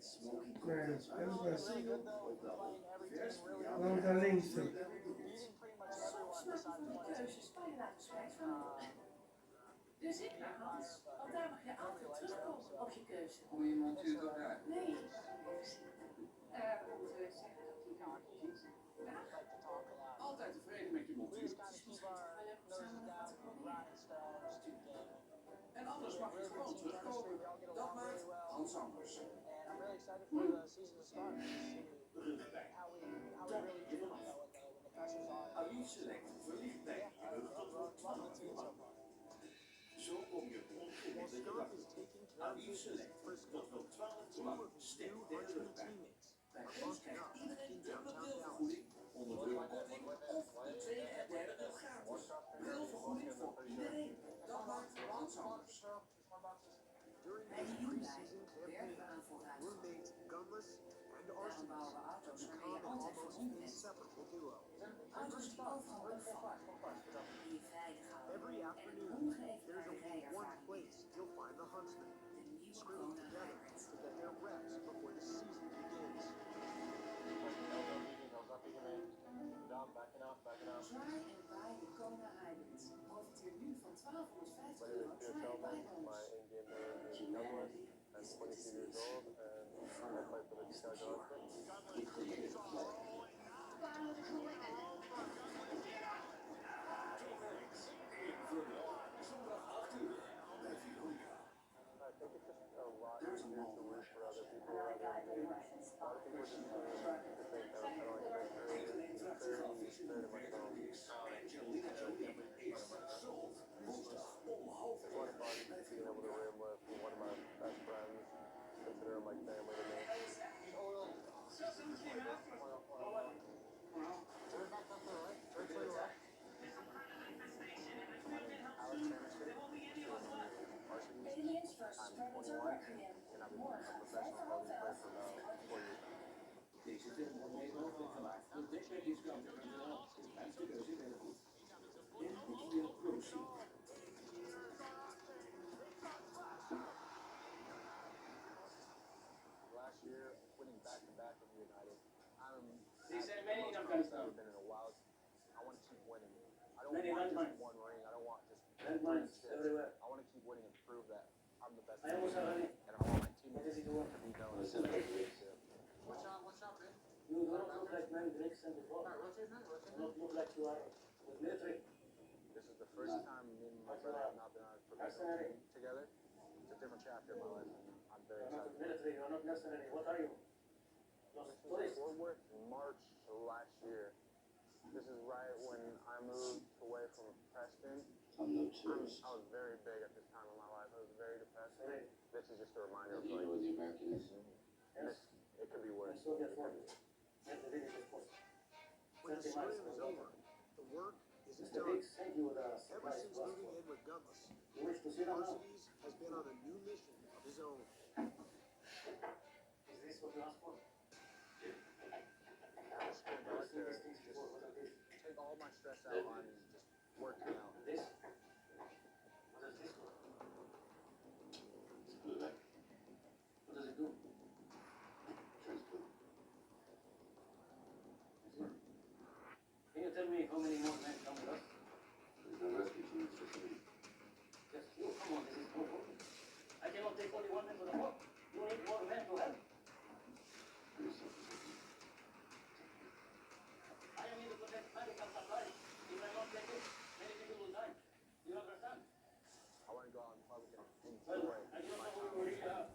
Nee, dat is best. Really good though. If you're playing every team really well, Lang naar links. beating pretty much everyone besides one team. Dus ik naar Hans, want daar mag je Nobody altijd likes them, terugkomen so op je keuze. Hoe je montuur toch uit? Nee, om te zeggen dat die kan kiezen. like to talk a lot. Altijd tevreden met je We montuur. just kind of keep our noses down, grinding stones to game. En anders mag je Really gewoon good team chemistry. terugkomen. We all get Dat along maakt really well. Hans anders. And I'm really excited for the season to start. To see how we really do when the pressure's on. Alief Select verlicht bij Yeah, je tot wordt love the team so far. Zo kom je ongewild je wakker. Alief Select tot wel 12 uur lang sterk derde rug bij. Bij ons krijgt iedereen dubbele brilvergoeding onder brilkorting of de tweede en derde bril gratis. Brilvergoeding voor iedereen. Dat maakt Hans anders. During Bij this de Hyundai preseason werken we campaign, aan vooruitgang. roommates Gunless and Daarom bouwen we Arsonist auto's become waarmee je altijd almost van bent. inseparable duo. Auto's die overal opvallen, die je veilig houden Every en een afternoon, ongeëvenaarde there's only one rijervaring place bieden. you'll find the huntsmen, De nieuwe scrimming Kona together Hybrid. to get their reps before the season begins. Zwaai en waai de Kona Hybrid. Profiteer nu van €1250 try bijbonus. Humanity is the destination. Zondag 8 uur bij Veronica. There's a moment where Niet alleen transferadvies in de wereld is. Angelina Jolie is sold. Woensdag om 12:30 bij Veronica. Aliens versus Predator Requiem. Morgen 11:05. Deze film wordt mede mogelijk gemaakt door dekbediscount.nl. Fijnste keuze in Nederland. En HBO Pro. Last year, winning back-to-back with United, They sent many in Afghanistan. been in a while. I want to keep winning. I don't Many want landmines. just one ring. I don't want just Landmines chips. everywhere. I want to keep winning and prove that I'm the best. I almost have any. And I want my teammates Necesito to uno. be known as What's the up? best. What's up, man? You don't look like man drinks and before. Rotate, man. You don't look like you are with military. This is the first time me and my brother have not been on a professional team together. It's a different chapter in my life. I'm very You're not excited. military, you're not mercenary. What are you? Los tourists. We're with March last year. This is right when I moved away from Preston. I'm no tourist. I was very big at this time in my life. I was very depressed. Sorry. This is just a reminder of Do you know like what the American is? Yes. it could be And worse. Soviet war. That's the village of course. When the 30 miles scrim is from over, the work isn't Mr. done. Biggs sent you the Ever supplies since last moving one. in with Gunless, You wish to see them now? Arsenes has been on a new mission of his own. Is this what you asked for? It's good. I I've like seen to these things before. What are these? take all my stress out on just working out. This? What is this one? It's blue, right? What does it do? Turns blue. Can you tell me how many more men come with us? There's no rescue team, it's just me. Just you, come on, this is no problem. I cannot take only one man to the war. You need more men to help. Do something. I am here to protect medical supplies. If I not take it, many people will die. You understand? I want to go out in public and Well, enjoy I don't know who you really are.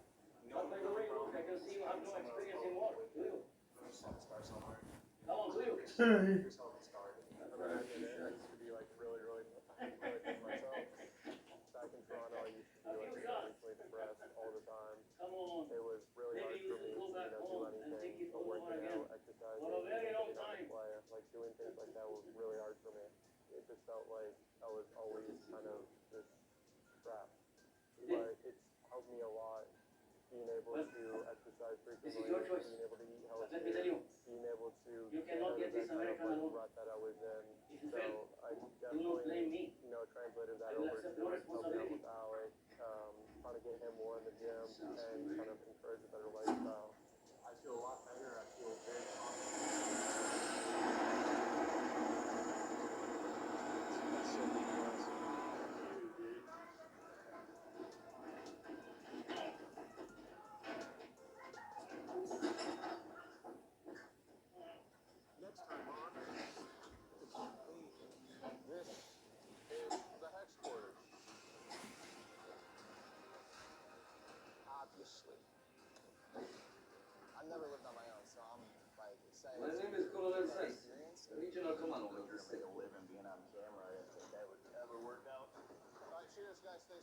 But by the way you look, I can see you have no experience in war. Do you? Come on, do you? I used to be like really good myself. Back in Toronto, I used to be like really depressed all the time. Come on. It was really hard Maybe for you me should go to back do home and anything, think it but over working again. out, exercising, For a very long getting on time. the play, like doing things like that was really hard for me. It just felt like I was always kind of just trapped. But it's helped me a lot being able to exercise This is frequently, your choice. being able to eat But let me tell healthy, you, being able to you cannot get this American like alone. rut that I was in. If you So fail, I do not definitely, blame me. translated that I will over accept to no like helping out responsibility. with Alex, trying to get him more in the gym Sounds and great. kind of encourage a better lifestyle.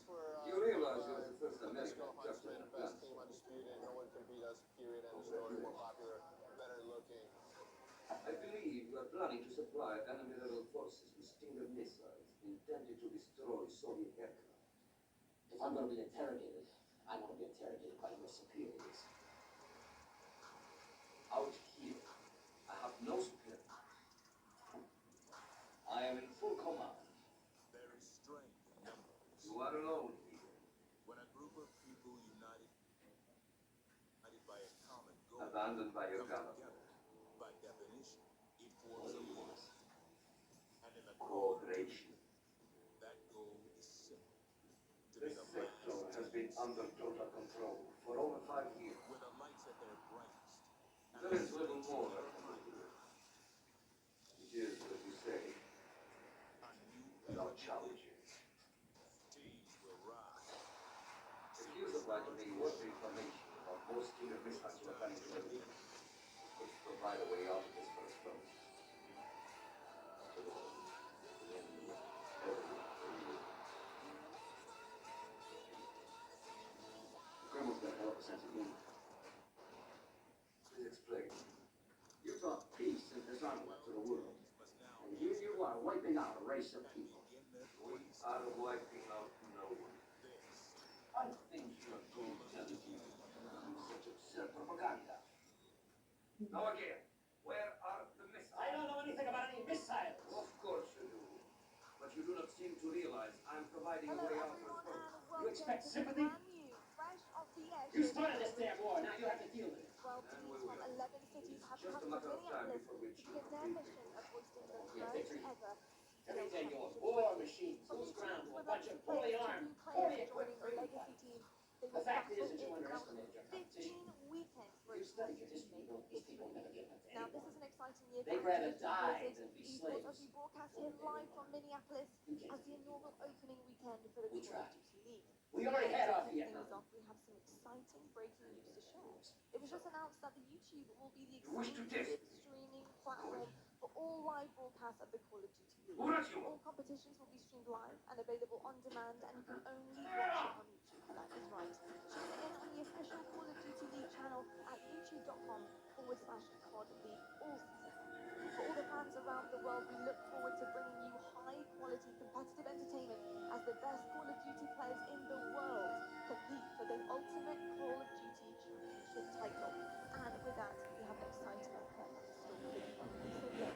for You realize you're the first let's American go just Huntsman, in best advance. team undisputed. No one can beat us. Period. End of story. More popular, better looking. I believe you are planning to supply enemy rebel forces with Stinger missiles intended to destroy Soviet aircraft. If I'm going to be interrogated, I want to be interrogated by your superiors. Out here, I have no superior. I am in full command. Very strange numbers. You are alone here. When a group of people united by a common goal Abandoned by your come government. together, by definition, it forms a unit. And in the Cooperation. that goal is simple. To be This the sector last has been under total control for over 5 years. with the lights at their brightest. And There is little more I can do here. It is, as you say, a new without challenging. teams will rise. If you supply to me what information about most Stinger missiles you are planning to release, it could provide a way out of this first phone. The Kremlin's got a hell of a sense of humor. Please explain. You talk peace and disarmament to the world. Must now And here you are wiping out a race of people. begin their We quest. are wiping out no one. This I think you're too intelligent to use such absurd propaganda. Now again, where are the missiles? I don't know anything about any missiles. Of course you do. But you do not seem to realize I'm providing a Hello way out everyone for and folks. welcome expect to sympathy? the brand new, fresh off the edge. You started this damn war, now you have to deal with it. 12 And teams we from will. 11 cities have Just a come to matter of time Minneapolis before we to begin their mission of hosting the Yeah, first victory. ever Every day you're championship war race. machines, From who's new ground teams to a with bunch of legacy poorly players to armed, new players poorly equipped joining trading legacy fighters. teams, they The will fact battle is that you in about underestimated your competition. 15 weekends for a You study your chance history, to you know make these people history. never get up to Now this anyone. is an exciting year They'd for rather Activision die Blizzard than be esports slaves. as we broadcast here live from Minneapolis You can't as the defeat inaugural people. opening weekend for the We Call tried. of Duty League. We already had our To kick Vietnam. things off, we have some exciting breaking news to share. It was just announced that the YouTube will be the You wish to exclusive test me? streaming platform for all live broadcasts of the Call of Duty League. Who not you? All competitions will be streamed live and available on demand, and you can only watch it on YouTube. That is right. Tune in on the official Call of Duty League channel at youtube.com/COD League all season long. For all the fans around the world, we look forward to bringing you high-quality competitive entertainment as the best Call of Duty players in the world compete for the ultimate Call of Duty championship title. And with that, we have an exciting offer in store for you. So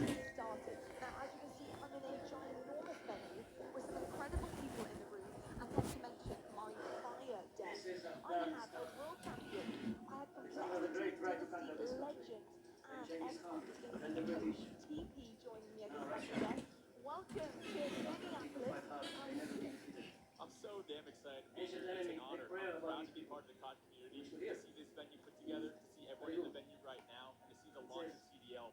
let's get started. Now, as you can see, I'm in a ginormous venue with some incredible people in the room, and not to mention my fire desk. This is I have a world champion, I have Some of the great complexity right to conquer this country. legend, and Genghis Khan expert and the in British. TP joining me at No, this Russia. special guest. Welcome to Minneapolis. They never get defeated. I'm so damn excited to be Ancient here. It's enemy, an honor. they pray I'm about proud these to be people. part of the COD community, We should to hear. see this venue put together, to see everyone in the venue right now, and to see the launch of CDL.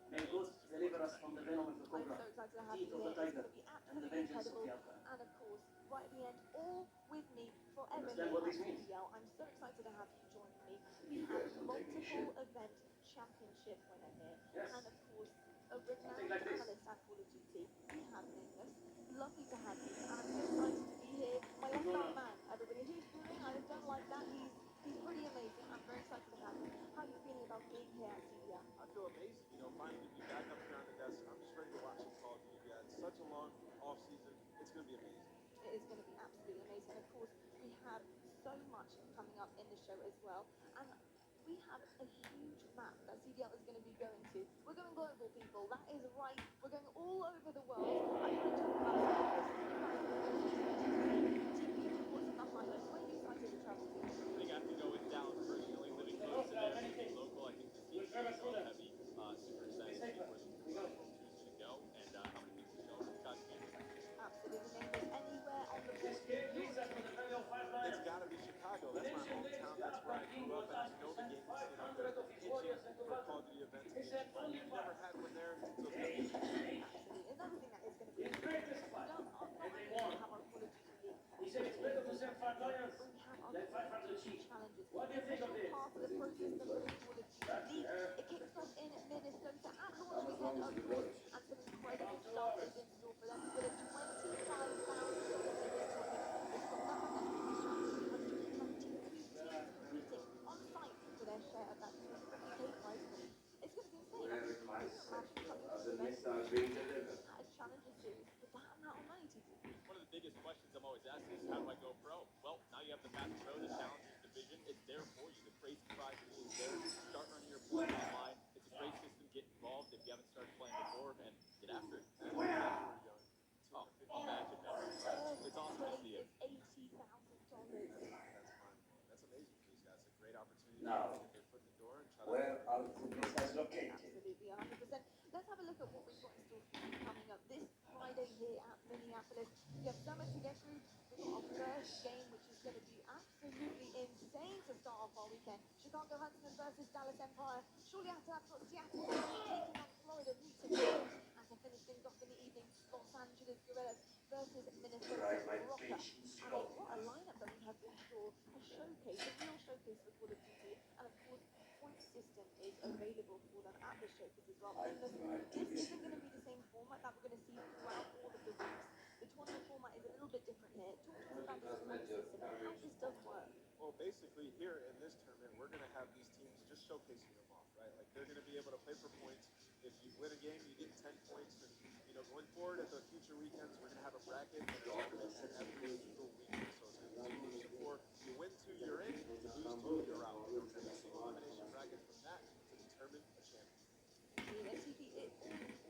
May God deliver us from the venom of the I'm cobra, so excited to have teeth you of the here. It's tiger, going to be and the absolutely vengeance of incredible. the alpha. And of course, right at the end, all with me forever Understand here what at this means? CDL. I'm so excited to have you join me. We You have guys don't take me shit. multiple event championship winner here. Yes. And of course, a renowned like this. analyst at Call of Duty. We have Nameless. Lovely to have you. And I'm so excited to be here. My left arm man, everybody. He's doing, I don't like that. He's pretty amazing. I'm very excited to have you. How are you feeling about being here at CDL? I feel amazing, finally to be back up here on the desk. I'm just ready to watch some Call of Duty. We had such a long off season. It's going to be amazing. It is going to be absolutely amazing. Of course, we have so much coming up in the show as well. And we have a huge map that CDL is going to be going to. We're going global, people. That is right. We're going all over the world. I'm going to talk about TP, what's the highlights? Where are you excited to travel to? I think I have to go with Dallas personally, living close to there, being local. I think the team is going to go heavy. Super excited to see where the team's going to go, and I'm going to pick the show with God's game. Absolutely. Nameless anywhere on the board. It's got to be Chicago. That's my hometown. That's where I grew up. And to know the game, the pitching for Call of Duty events in Chicago. We've never had one there, so it's going to be Absolutely. Another thing that is going to be amazing. Not only do we have our Call of Duty League, we have our Call of Duty challenges. The official path of the pro system for the Call of Duty League. It kicks off in Minnesota at launch weekend, of course, and some incredible stuff is in store for them with a $25,000 ticket tournament. It's their share of that 250K prize money. It's going to be insane. I mean, can you imagine coming to the an event missed are being delivered. at a Challenger Series with that amount of money to One of the biggest questions I'm always asked is, how do I go pro? Well, now you have the Path Pro, the Challengers division. It's there for you. The crazy prize pool is there. Start running your points online. It's a great system. Get involved if you haven't started playing before, and get after it. Oh, imagine that. It's awesome to see it. $80,000. That's amazing for these guys. It's a great opportunity Now, to get their foot in the door and try to. where are the missiles located? Absolutely, 100%. Let's have a look at what we've got in store for you coming up this Friday here at Minneapolis. We have so much to get through. We've got our first game, which is going to be absolutely insane to start off our weekend. Chicago Huntsmen versus Dallas Empire. Shortly after that, we've got Seattle taking on Florida Mutant. And to finish things off in the evening, Los Angeles Guerrillas versus Minnesota Right, my Rocker. patience. I mean, what a lineup that we have in store. A showcase, a real showcase for Call of Duty. And of course, point system is available for them at the showcase as well. And look, this isn't going to be the same format that we're going to see throughout all of the weeks. The tournament format is a little bit different here. Talk to us about this point system and how this does work. Well, basically, here in this tournament, we're going to have these teams just showcasing them off, right? Like, they're going to be able to play for points. If you win a game, you get 10 points. And, going forward at the future weekends, we're going to have a bracket and a tournament every single weekend. So it's going to be 2 for you win 2, you're in. You lose 2, you're out. We're going to have a single elimination bracket from that to determine a champion. NTP,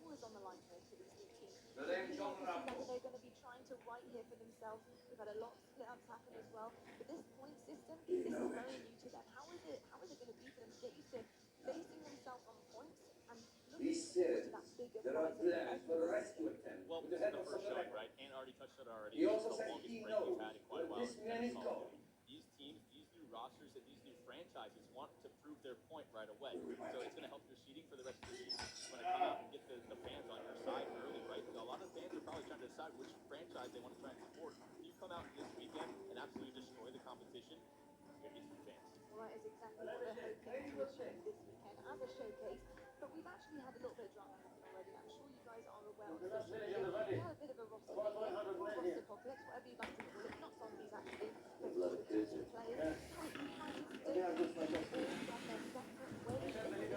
all is on the line here for these new teams. The name John That Rambo. they're going to be trying to right here for themselves. We've had a lot of split-ups happen as well. But this point system, this is very new to them. How is it going to be for them to get used to basing themselves on points and Be looking forward serious. to that bigger There are prize at the plans end? for the rescue attempt. Well, with this the is head the of first Southern showing, right? Ant already touched on it already. He This also is the said longest he break we've knows had in quite a while. this man is Call of going. Duty. These teams, these new rosters, and these new franchises want to prove their point right away. So it's going to help your seeding for the rest of the season. You want to come out and get the fans on your side early, right? A lot of fans are probably trying to decide which franchise they want to try and support. If you come out this weekend and absolutely destroy the competition, you're going to get some fans. Well, that is exactly what we're hoping to achieve this weekend as a showcase. But we've actually had a little bit of drama happen already. I'm sure you guys are aware on social media. We had a bit of a roster apocalypse, whatever you'd like to call it. Not zombies, actually. But Call of Duty players. Currently having to do all from their separate ways. They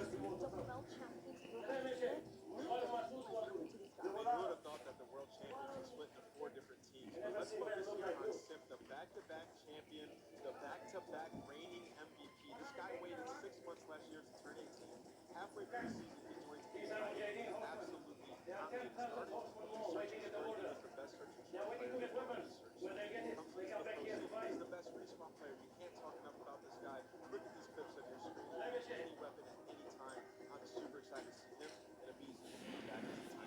were WL champions for last year. What has happened to these guys? Who would have thought that the world champions were split into 4 different teams? But let's focus here on Simp, the back-to-back champion, the back-to-back reigning MVP. This guy waited 6 months last year to turn 18. Halfway through the season, he joins the team. He's absolutely dominating, starting searching for he was the best search and response player in the world. Comes into the postseason, he's the best respawn player. We can't talk enough about this guy. Look at these clips on your screen. Any weapon at any time. I'm super excited to see him and a beast back in the team.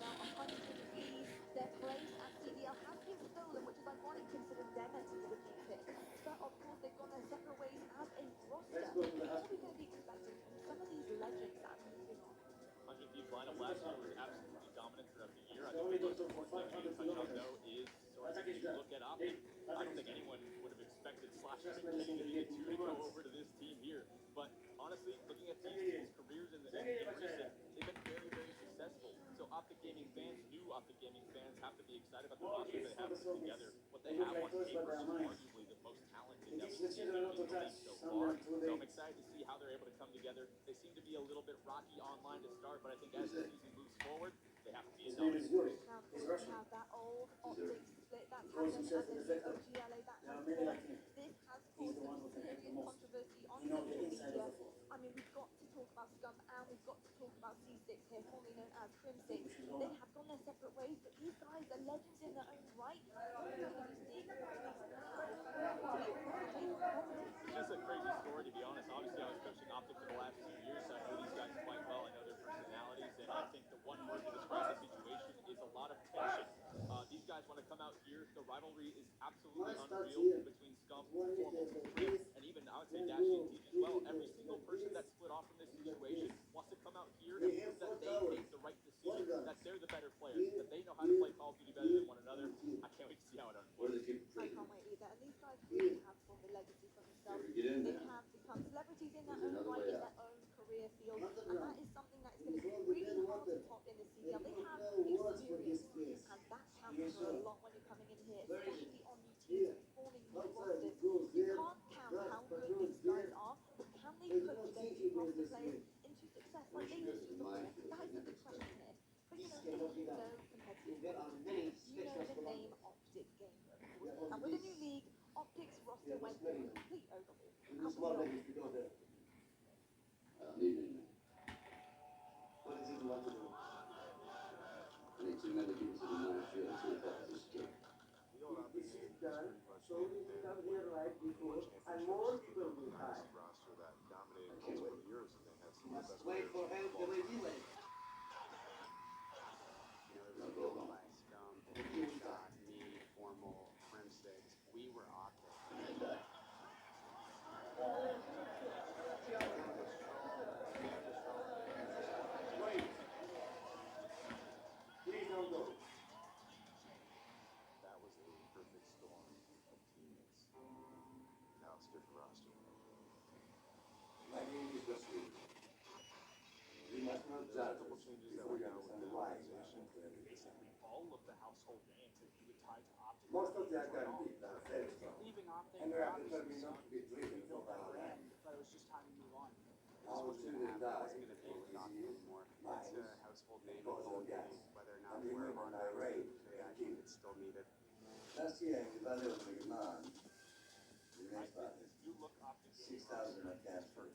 Now, 100 degrees, their place at CDL has been stolen, which is ironic considering they're meant to be the teams here. But of course, they've gone their separate ways as a roster. What are we going to be expecting from some of these legends that are moving on? 100 Thieves lineup last year was absolutely dominant throughout the year. I think the most important thing we need to touch on, though, is sort of if you look at Optic. I don't think anyone would have expected Slasher and Kenny to be the 2 to go over to this team here. But honestly, looking at these teams' careers in recent, they've been very, very successful. So Optic Gaming fans, new Optic Gaming fans, have to be excited about the roster they have put together. What they have on paper is arguably the most talented that we've seen in the league so far. So I'm excited to see how they're able to come together. They seem to be a little bit rocky online to start, but I think as the season moves forward, they have to be a dominant force. Now, of course, we have that old Optic split that's happened as a new OGLA that has formed. This has caused some serious controversy on social media. I mean, we've got to talk about Scum and we've got to talk about C6 here, formerly known as Crimson. They have gone their separate ways, but these guys are legends in their own right. How are we going to be seeing all of these now? It's just a crazy story, to be honest. Obviously, I was coaching Optic for the last 2 years, so I know these guys quite well. I know their personalities, and I think the one word to describe the situation is a lot of tension. These guys want to come out here. The rivalry is absolutely unreal between Scum, Foremost, Crim, and even, I would say, Dash and Team as well. Every single person that split off from this situation wants to come out here and prove that they made the right decision, that they're the better players, that they know how to play Call of Duty better than one another. I can't wait to see how it unfolds. I can't wait either. And these guys really have formed a legacy for themselves. They have become celebrities in their own right, in their own career field. And that is something that is going to be really hard to top in the CDL. They have experience, and that counts for a lot when you're coming in here, especially on new teams and forming new rosters. You can't count how good these guys are, but competitive. You know the name Optic Game. And with the new league, Optic's roster went through a complete overhaul. And with What is it you want to do? I need two men to get into the night field to this kid. This is done, so we can come here right before, and more people will die. roster that dominated multiple years, and they had some of the best Wait for him to review it. Scum, shot, me, formal, trim sticks. We were Optic. Wait. Please don't go. That was a perfect storm of teammates. Now it's different roster. My name is Wesley. We must not There judge are a couple changes that before were you now understand within the the why. Basically, all of the household names that you would tie to Optic. Most of the academics are very strong. Leaving Optic, And they are obviously, determined not to be driven no from our better land. end, but it was just time to move on. How This soon wasn't they gonna happen. die It wasn't gonna be with Optic is anymore. mines, It's a household name in because Call of of gas. Duty, whether or not And we're remember on my that raid today, I and think kill. it's still needed. Last year in the Valley of Lebanon, the I next think valley, if you look Optic Gaming 6,000 are gas for I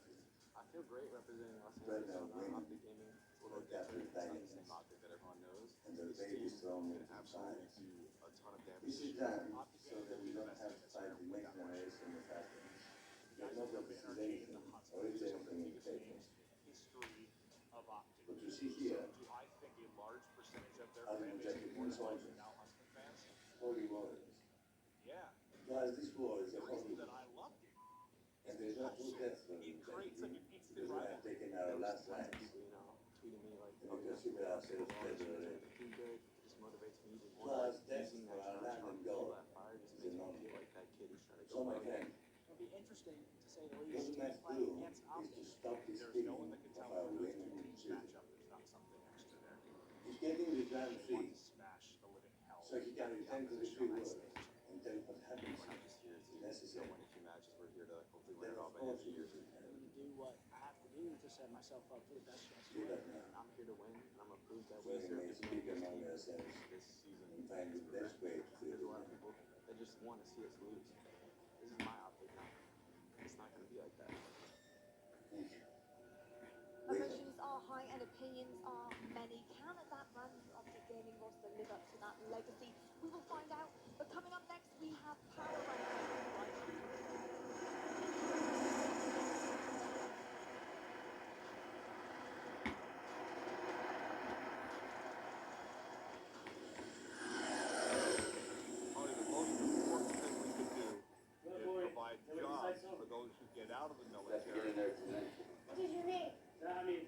feel great representing Los Right Angeles now, on women Optic Gaming. It's a little are captured different. It's not the diamonds. same Optic that everyone knows. and their This babies team thrown can into absolutely science. do a ton of damage. This is done Optic so Gaming that will we be the don't best have team to this fight year. the next generation of happiness. There's no Guys who have been arcade politicization in the hot or spot. These are some of the anything biggest taken. names in history of Optic. What you see here Do I think a large percentage of their are fan the base rejected is more than soldiers, now Husky fans? holy warriors. Yeah. Guys, this war is The a holy reason that war. I love it And there's no true death for the it creates like an instant because we have rivalry. taken There our was last tons of lives. people, you know, tweeting me like, And oh, we yeah, consider ourselves well, dead this already. is too good. It just motivates me even more. Plus, Like, death using for that our charge land from and fuel God that fire just is makes me enormous. feel like that kid who's trying to So, go my pro. friend, It'll be interesting, to say the what least, we must playing do against is to Optic. stop this There's feeling no one that can of tell our me women those and two teams children. match up. There's not something extra there. He's getting the ground They free want to smash the living hell. so he can return to the free world and tell what happens We're not just here to necessary. win a few matches. We're here to hopefully win Then it all of by the end course of the you year. will return. I'm going to do what I have to do to set myself up for the best chance to Do win. that now. I'm here to win, and I'm going to prove that So we we deserve may to be speak on among this team ourselves this season. and find the best way to do There's a lot of it. people that just want to see us lose. This is my Optic now. It's not going to be like that. Thank you. Wait. Emotions are high and opinions are many. Can that brand new Optic Gaming roster live up to that legacy? We will find out. But coming up next, we have Power Probably the most important thing we can do Good is boy. provide Nobody jobs decides so. for those who get out of the Let's get in military. there tonight. What is your name? Tommy,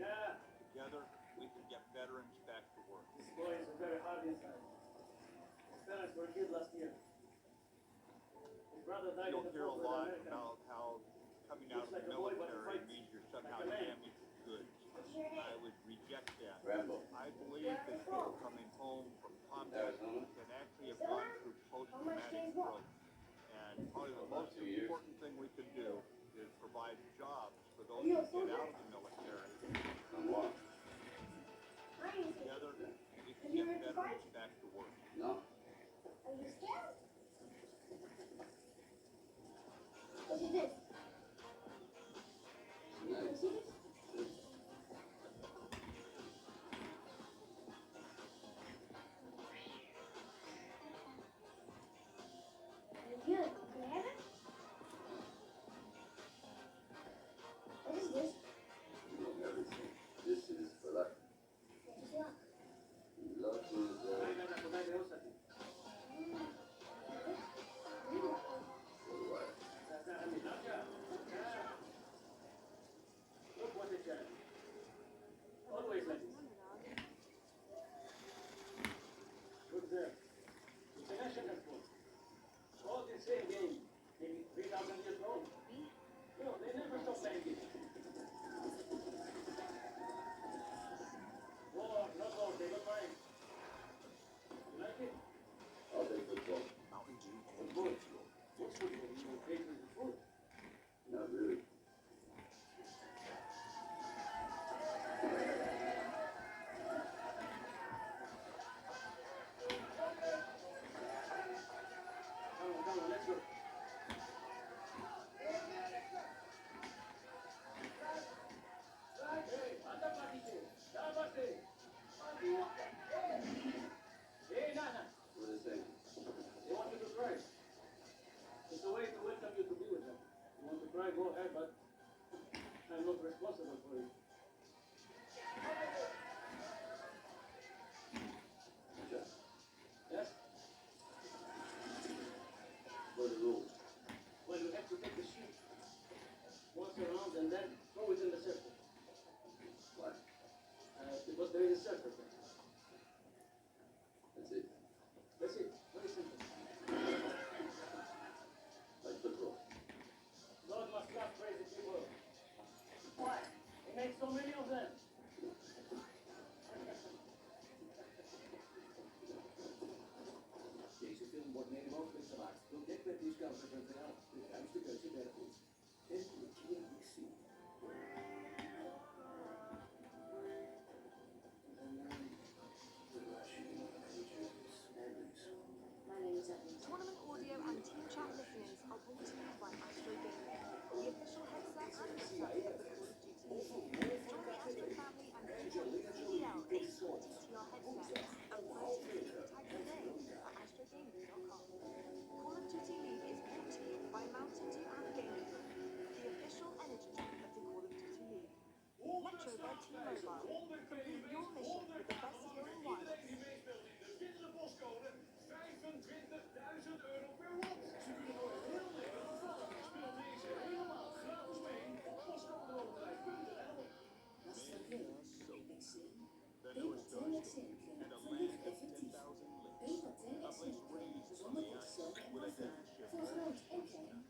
Together, we can get veterans back to work. this boy is very hard inside. His parents were killed last year. His brother died in You'll the hear a war with lot America. about how coming out of Looks like the a boy, but military fights means you're somehow like a man. damaged goods. What's your I name? would reject that. Rambo, I believe that people coming home from combat can actually have gone through post-traumatic growth. And probably the most important thing we can do is provide jobs for those who get out of the military. come on. Together, we can get veterans back to work. No. Are you scared? What is this? Tonight. You see this? Very good. Can I have it? What is this? You know everything. This is for luck. What is luck? Luck is, Mm. for what? comfortable for you. Yes? What are the rules? Well, you have to take the sheet once around and then throw it in the circle. What? Because there is a circle there. That's it. That's it. Very simple. Like football. God must love crazy people. Why? He makes so many of them. Deze film wordt mede mogelijk gemaakt door dekbediscounter.nl, de ruimste keuze beddengoed. En de KXC. My name is Evan. Tournament audio and team chat listeners are brought to you by Astro Gaming, the official headset and headset of the Call of Duty League. Join the Astro family and enjoy CDL A4 TTR headsets and play tag today at astrogaming.com. Call of Duty League is brought to you by Mountain Dew and Gaming, the official energy drink of the Call of Duty League. Metro by T-Mobile. Complete your mission with the best deal in wireless. The newest Starscape, and a land of 10,000 lakes. A place raised on the ice, with a dash of orange coasters,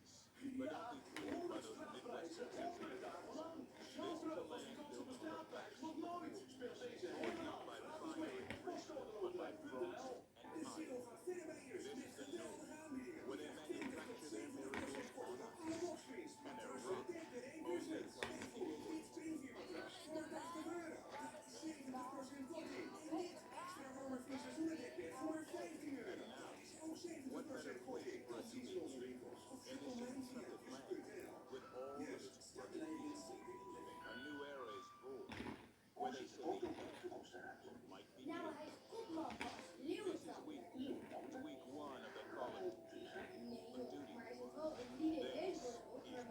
but only fooled by those Midwestern sensibilities. This is a land built on the backs of the poor, born not by fire and friction, but by frost and iron. This is the North, where they manufacture their miracles on ice, and their rock on their what better place for a human being in this intrepid land with all of its rugged A new era is born, where they say the end might begin. This is week one of the Call of Duty. This is Minnesota.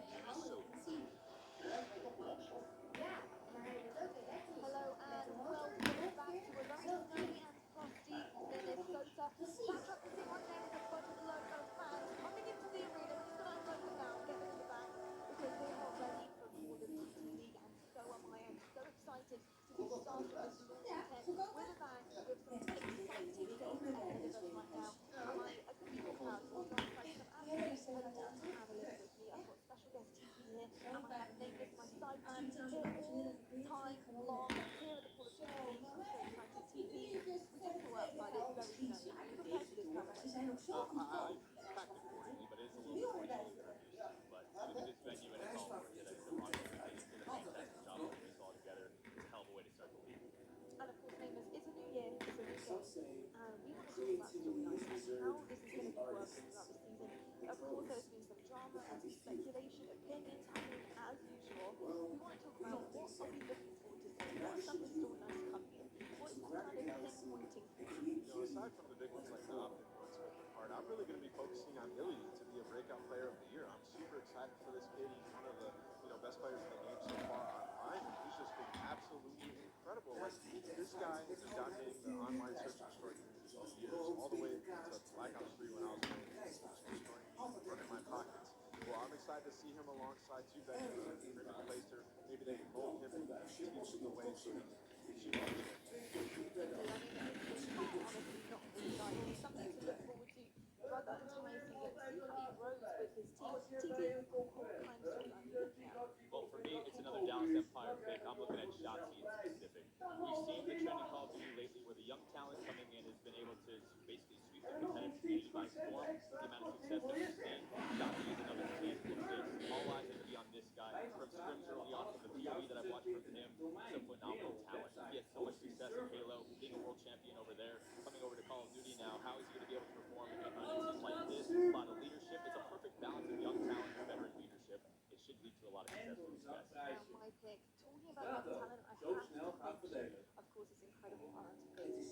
Hello and welcome back to a very sunny and frosty Minnesota. Backdrop you see right there with a budget load of fans coming into the arena. We're just going to unload them now, get them in the back because they are ready for Call of Duty League, and so am I. I'm so excited to be starting this launch weekend with a bang with some exciting things ahead of us right now. And I couldn't be more proud to be joined by some absolute legends and analysts with me. I've got special guest TV here, and I have Davis, my side man, here all time long here at the Call of Duty League on Show United TV. We tend to work by this very show. How do you prepare for this coverage? I packed accordingly, but it is a little bit more chilly than I'm used to. But given this venue and its all work that it's been on, it's going to be a fantastic job putting this all together. It's a hell of a way to start the league. And of course, Namath, it's a new year, it's a new game, and we want to talk about storylines and how this is going to be working throughout the season. Of course, there's been some drama and some speculation, opinions happening as usual. We want to talk about what are we looking forward to seeing, what are some of the storylines coming in, what's the kind of pinpointing for Aside from the big ones like the opt-in part, I'm really going to be focusing on Illy to be a breakout player of the year. I'm super excited for this kid. He's one of the best players in the game so far online, and he's just been absolutely incredible. Like, this guy has been dominating the online search and destroy communities all years, all the way to Black Ops 3 when I was playing running my pockets. Well, I'm excited to see him alongside two veterans like Freeman and Placer. Maybe they can mold him and teach him the way so he can shoot off the honestly not really something to look forward to throughout the entire season. See how he grows with his team. TV, what kind of storylines are you looking at? Well, for me, it's another Dallas Empire pick. I'm looking at Shotzi in specific. We've seen the trend in Call of Duty lately where the young talent coming in has been able to basically sweep the competitive community by storm with the amount of success that we've seen. Shotzi is another example of this. All eyes are going to be on this guy. From scrims early on, from the POE that I've watched from him, he's a phenomenal talent. He had so much success in Halo, being a world champion over there, coming over to Call of Duty now. How is he going to be able to perform on a team like this? A lot of leadership. It's a perfect balance of young talent and veteran leadership. It should lead to a lot of success for these guys. Now, my pick, talking about young talent, I have to mention, of course, this incredible R&D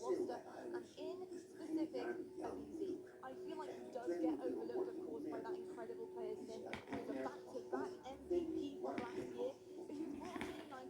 roster, and in specific, Abizi. I feel like he does get overlooked, of course, by that incredible player's name. He was a back-to-back MVP from last year, but he was brought onto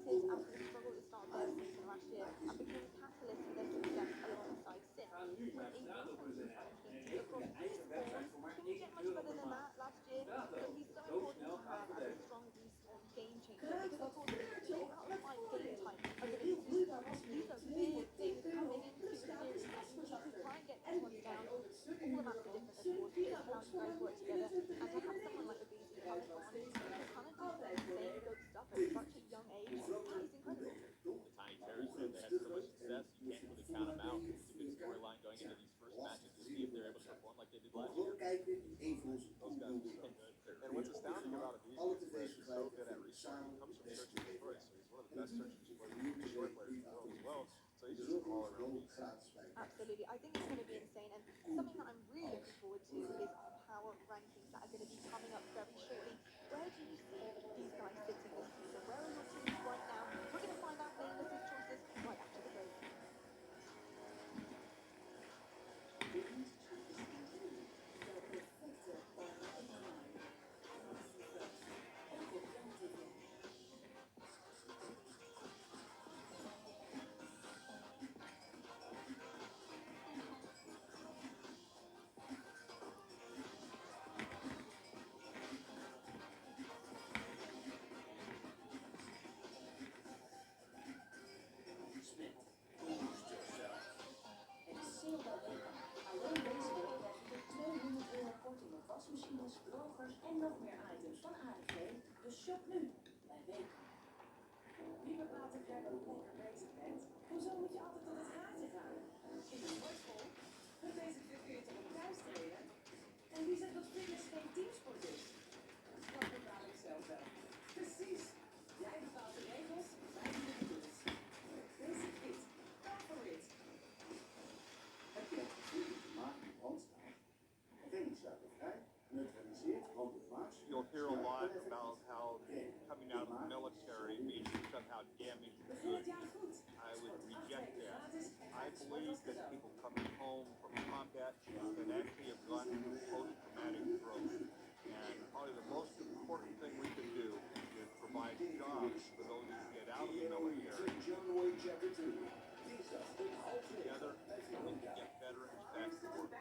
how you guys work together, and to have someone like Obese come on who can kind of do the same good stuff at such a young age is incredible. The Tiny Terrors said they had so much success, you can't really count them out. It's a good storyline going into these first matches to see if they're able to perform like they did last year. Those guys are so good. And what's astounding about Abuzi is that he's so good at research. He comes from search and destroy, so he's one of the best search and destroy players in the world as well. So he's just an all-around beast. Absolutely. I think it's going to be insane, and something that I'm really looking forward to is our power rankings that are going to be coming up very shortly. Where do you see these guys sitting this season? Where are your teams right now? We're going to find out Nameless's choices right after the break. Alleen deze week krijg je €200 korting op wasmachines, drogers en nog meer items van ADV. Dus shop nu bij Weekamp. Wie bepaalt of jij ook lekker bezig bent? Hoezo moet je altijd tot het gaatje gaan? In de sportschool? Met deze truc kun je toch op thuis trainen? En wie zegt dat fitness geen teamsport is? Dat bepaal ik zelf wel. Precies. Jij bepaalt de regels, wij doen de rules. Basic Fit. Go for it. Heb je dat gezien? Maak je brandstaaf. Geen suikervrij, neutraliseert brandopmars. You'll hear a lot about how coming out of the military means you somehow damaged the goods. I would reject that. I believe that people coming home from combat can actually have gone through post-traumatic growth. And probably the most important thing we can do is provide jobs for those who get out of the military. Together, we can get veterans back to work.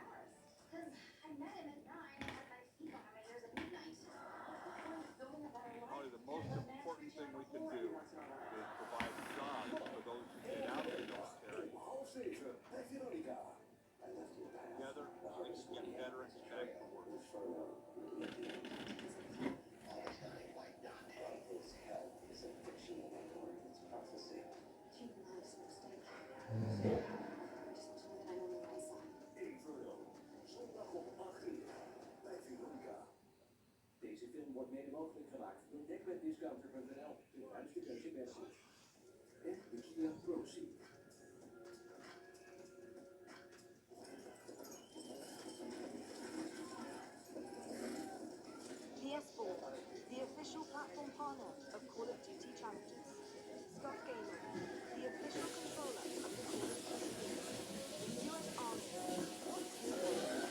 I met him at 9 and had my feet behind my ears at midnight. Probably the most important thing we can do is provide jobs for those who get out of the military. Together, we can get veterans back to work. Deze film wordt mede mogelijk gemaakt door Dekbediscounter.nl, de ruimste keuze versie. En Kia ProSeed. PS4, the official platform partner of Call of Duty Challenges. Scott Gamer, the official controller of the Call of Duty game. The US Army, what's your name?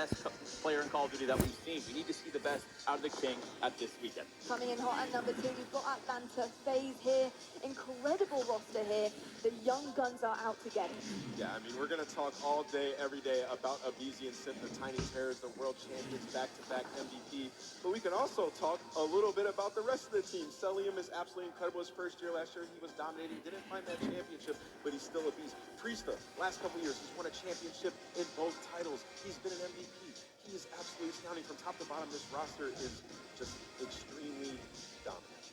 best player in Call of Duty that we've seen. We need to see the best out of the King at this weekend. Coming in hot at number 2, we've got Atlanta, FaZe here. Incredible roster here. The young guns are out to get it. Yeah, I mean, we're going to talk all day, every day about Abizi and Simp, the Tiny Terrors, the world champions, back-to-back MVP. But we can also talk a little bit about the rest of the team. Celium is absolutely incredible. His first year last year, he was dominating. Didn't find that championship, but he's still a beast. Priesta, last couple years, he's won a championship in both titles. He's been an MVP. He is absolutely astounding. From top to bottom, this roster is just extremely dominant.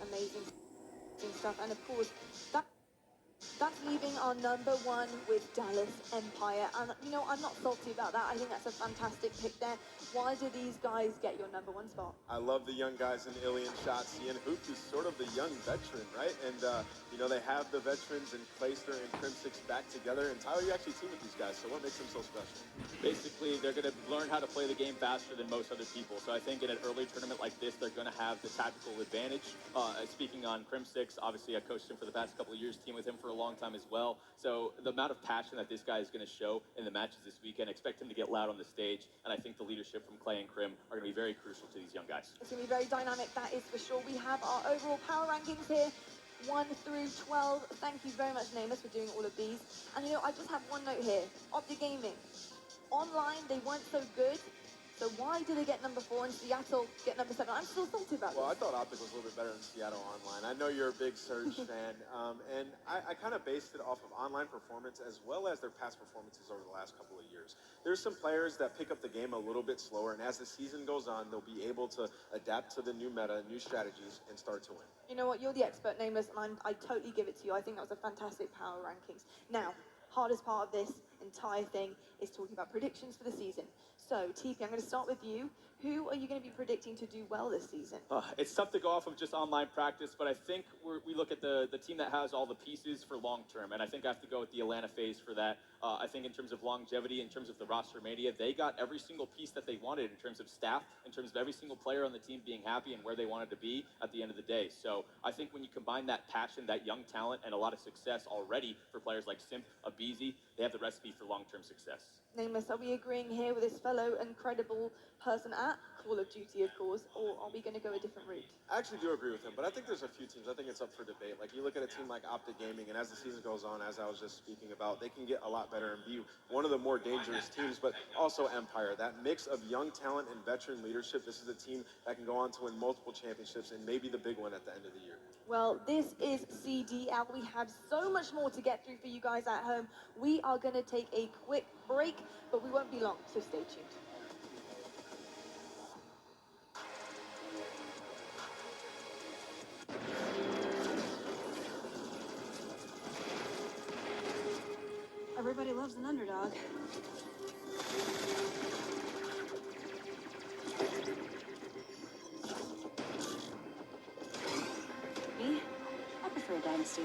Amazing stuff. And of course, that's leaving our number 1 with Dallas Empire. And, you know, I'm not salty about that. I think that's a fantastic pick there. Why do these guys get your number 1 spot? I love the young guys in Ilian, Shotzi, and Hoop is sort of the young veteran, right? And, you know, they have the veterans and Clayster and Crim6 back together. And Tyler, you actually team with these guys, so what makes them so special? Basically, they're going to learn how to play the game faster than most other people. So I think in an early tournament like this, they're going to have the tactical advantage. Speaking on Crim6, obviously I coached him for the past couple of years, teamed with him for a long time as well. So the amount of passion that this guy is going to show in the matches this weekend, expect him to get loud on the stage. And I think the leadership from Clay and Crim are going to be very crucial to these young guys. It's going to be very dynamic, that is for sure. We have our overall power rankings here, 1 through 12. Thank you very much, Nameless, for doing all of these. And, you know, I just have one note here. Optic Gaming. Online, they weren't so good. So why do they get number 4 and Seattle get number 7? I'm still salty about Well, I this. thought Optic was a little bit better than Seattle online. I know you're a big Surge fan, and I kind of based it off of online performance as well as their past performances over the last couple of years. There's some players that pick up the game a little bit slower, and as the season goes on, they'll be able to adapt to the new meta, new strategies, and start to win. You know what? You're the expert, Nameless, and I totally give it to you. I think that was a fantastic power rankings. Now, hardest part of this entire thing is talking about predictions for the season. So, TP, I'm going to start with you. Who are you going to be predicting to do well this season? It's tough to go off of just online practice, but I think we look at the team that has all the pieces for long term, and I think I have to go with the Atlanta FaZe for that. I think in terms of longevity, in terms of the roster mania, they got every single piece that they wanted in terms of staff, in terms of every single player on the team being happy and where they wanted to be at the end of the day. So I think when you combine that passion, that young talent, and a lot of success already for players like Simp, Abizi, they have the recipe for long-term success. Nameless, are we agreeing here with this fellow incredible person at Call of Duty, of course, or are we going to go a different route? I actually do agree with him, but I think there's a few teams. I think it's up for debate. Like, you look at a team like Optic Gaming, and as the season goes on, as I was just speaking about, they can get a lot better and be one of the more dangerous teams, but also Empire. That mix of young talent and veteran leadership, this is a team that can go on to win multiple championships and maybe the big one at the end of the year. Well, this is CDL. We have so much more to get through for you guys at home. We are going to take a quick break, but we won't be long, so stay tuned. Everybody loves an underdog. Me? I prefer a dynasty.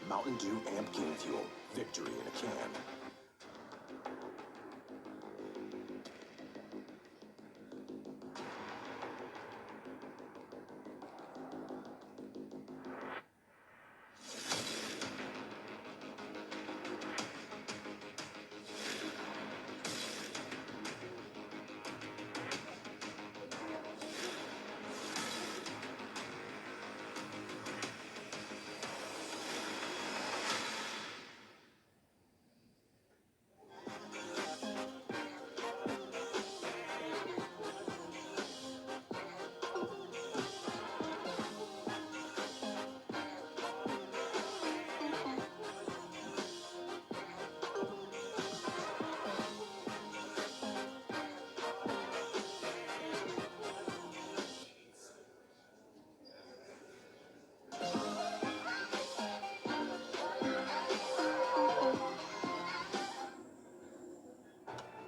Mountain Dew Amp Game Fuel. Victory in a can.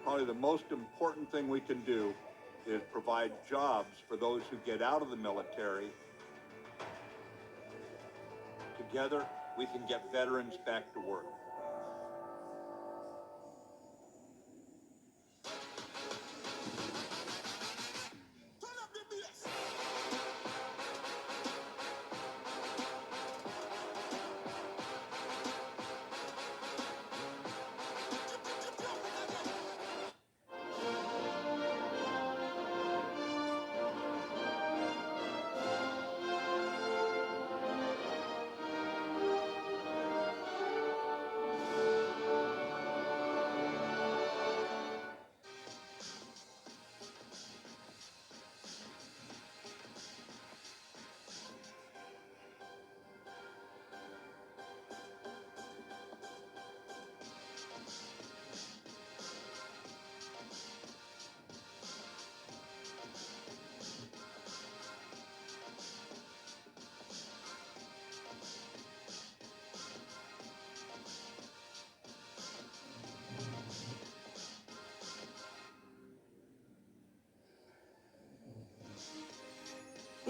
Probably the most important thing we can do is provide jobs for those who get out of the military. Together, we can get veterans back to work.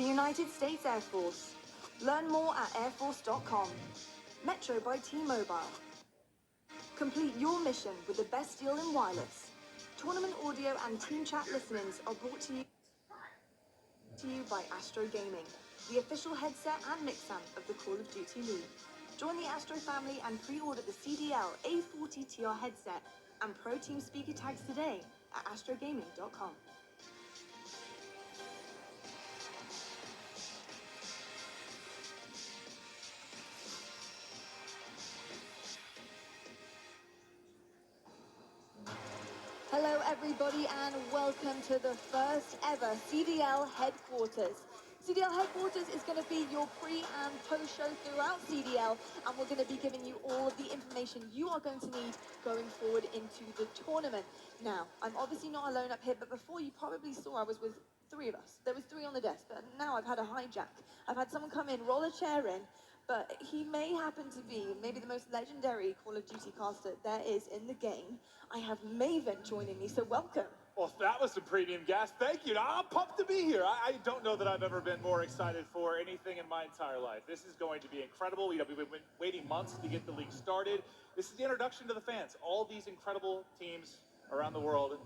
The United States Air Force. Learn more at airforce.com. Metro by T-Mobile. Complete your mission with the best deal in wireless. Tournament audio and team chat listenings are brought to you by Astro Gaming, the official headset and mix-amp of the Call of Duty League. Join the Astro family and pre-order the CDL A40TR headset and Pro Team speaker tags today at astrogaming.com. Hello everybody and welcome to the first ever CDL headquarters. CDL headquarters is going to be your pre and post show throughout CDL, and we're going to be giving you all of the information you are going to need going forward into the tournament. Now, I'm obviously not alone up here, but before you probably saw I was with 3 of us. There was 3 on the desk, but now I've had a hijack. I've had someone come in, roll a chair in, but he may happen to be maybe the most legendary Call of Duty caster there is in the game. I have Maven joining me, so welcome. Well, that was some premium gas. Thank you. I'm pumped to be here. I don't know that I've ever been more excited for anything in my entire life. This is going to be incredible. You know, we've been waiting months to get the league started. This is the introduction to the fans. All these incredible teams around the world.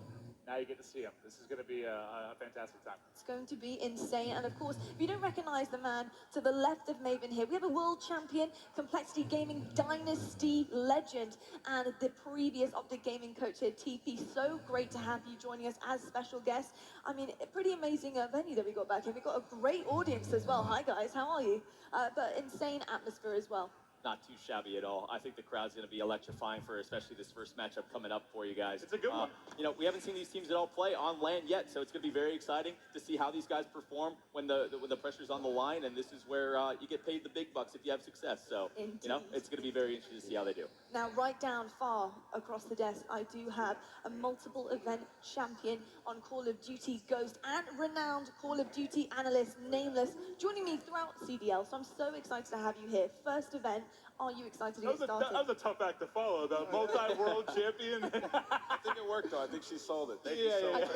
Now you get to see them. This is going to be a fantastic time. It's going to be insane. And of course, if you don't recognize the man to the left of Maven here, we have a world champion, Complexity Gaming Dynasty legend, and the previous Optic Gaming coach here, TP. So great to have you joining us as special guests. I mean, a pretty amazing venue that we got back here. We got a great audience as well. Hi guys, how are you? But insane atmosphere as well. Not too shabby at all. I think the crowd's going to be electrifying for especially this first matchup coming up for you guys. It's a good one. You know, we haven't seen these teams at all play on land yet, so it's going to be very exciting to see how these guys perform when the pressure's on the line, and this is where you get paid the big bucks if you have success. So, Indeed. You know, it's going to be very interesting to see how they do. Now, right down far across the desk, I do have a multiple event champion on Call of Duty Ghost and renowned Call of Duty analyst, Nameless, joining me throughout CDL. So I'm so excited to have you here. First event, are you excited to get started? That was a tough act to follow, the multi-world champion. I think it worked, though. I think she sold it. Thank you so much.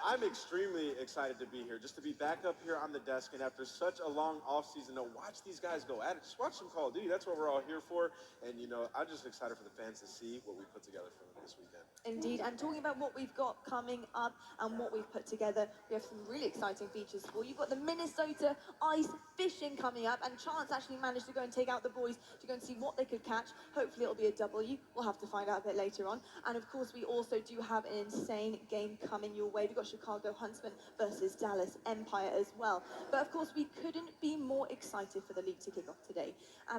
I'm extremely excited to be here, just to be back up here on the desk, and after such a long offseason, to watch these guys go at it. Just watch them Call of Duty. That's what we're all here for. And, you know, I'm just excited for the fans to see what we put together for them this weekend. Indeed, and talking about what we've got coming up and what we've put together, we have some really exciting features for you. You've got the Minnesota ice fishing coming up, and Chance actually managed to go and take out the boys to go and see what they could catch. Hopefully it'll be a W. We'll have to find out a bit later on. And of course, we also do have an insane game coming your way. We've got Chicago Huntsmen versus Dallas Empire as well. But of course, we couldn't be more excited for the league to kick off today.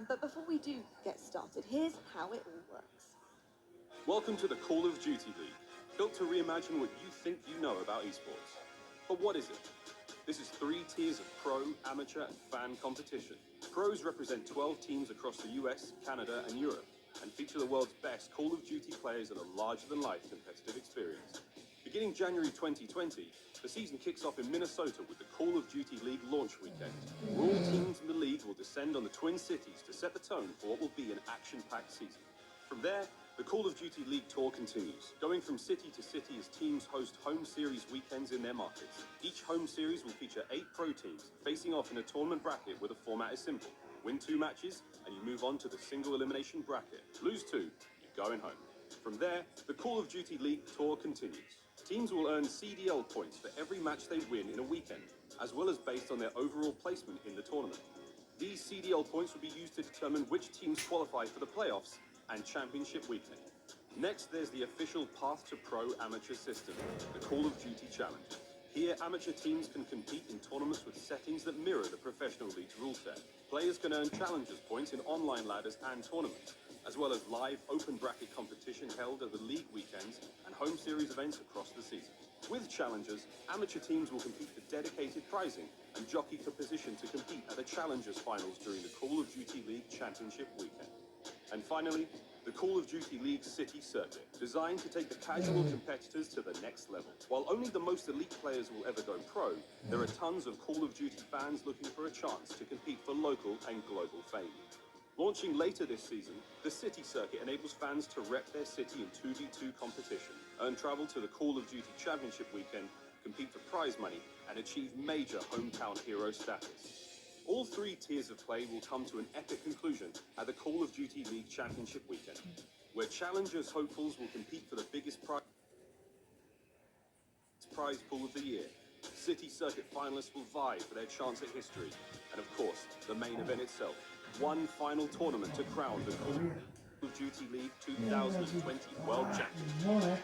But before we do get started, here's how it all works. Welcome to the Call of Duty League, built to reimagine what you think you know about esports. But what is it? This is 3 tiers of pro, amateur, and fan competition. Pros represent 12 teams across the US, Canada, and Europe, and feature the world's best Call of Duty players in a larger-than-life competitive experience. Beginning January 2020, the season kicks off in Minnesota with the Call of Duty League launch weekend, where all teams in the league will descend on the Twin Cities to set the tone for what will be an action-packed season. From there, the Call of Duty League tour continues, going from city to city as teams host home series weekends in their markets. Each home series will feature 8 pro teams facing off in a tournament bracket where the format is simple. Win 2 matches, and you move on to the single elimination bracket. Lose 2, you're going home. From there, the Call of Duty League tour continues. Teams will earn CDL points for every match they win in a weekend, as well as based on their overall placement in the tournament. These CDL points will be used to determine which teams qualify for the playoffs and championship weekend. Next, there's the official Path to Pro amateur system, the Call of Duty Challenge. Here, amateur teams can compete in tournaments with settings that mirror the professional league's rule set. Players can earn challengers points in online ladders and tournaments, as well as live open bracket competition held at the league weekends and home series events across the season. With challengers, amateur teams will compete for dedicated prizing and jockey for position to compete at the Challengers Finals during the Call of Duty League Championship weekend. And finally, the Call of Duty League City Circuit, designed to take the casual competitors to the next level. While only the most elite players will ever go pro, there are tons of Call of Duty fans looking for a chance to compete for local and global fame. Launching later this season, the City Circuit enables fans to rep their city in 2v2 competition, earn travel to the Call of Duty Championship weekend, compete for prize money, and achieve major hometown hero status. All 3 tiers of play will come to an epic conclusion at the Call of Duty League Championship weekend, where challengers hopefuls will compete for the biggest prize pool of the year. City Circuit finalists will vie for their chance at history, and of course, the main event itself. One final tournament to crown the Call of Duty League 2020 World Champion.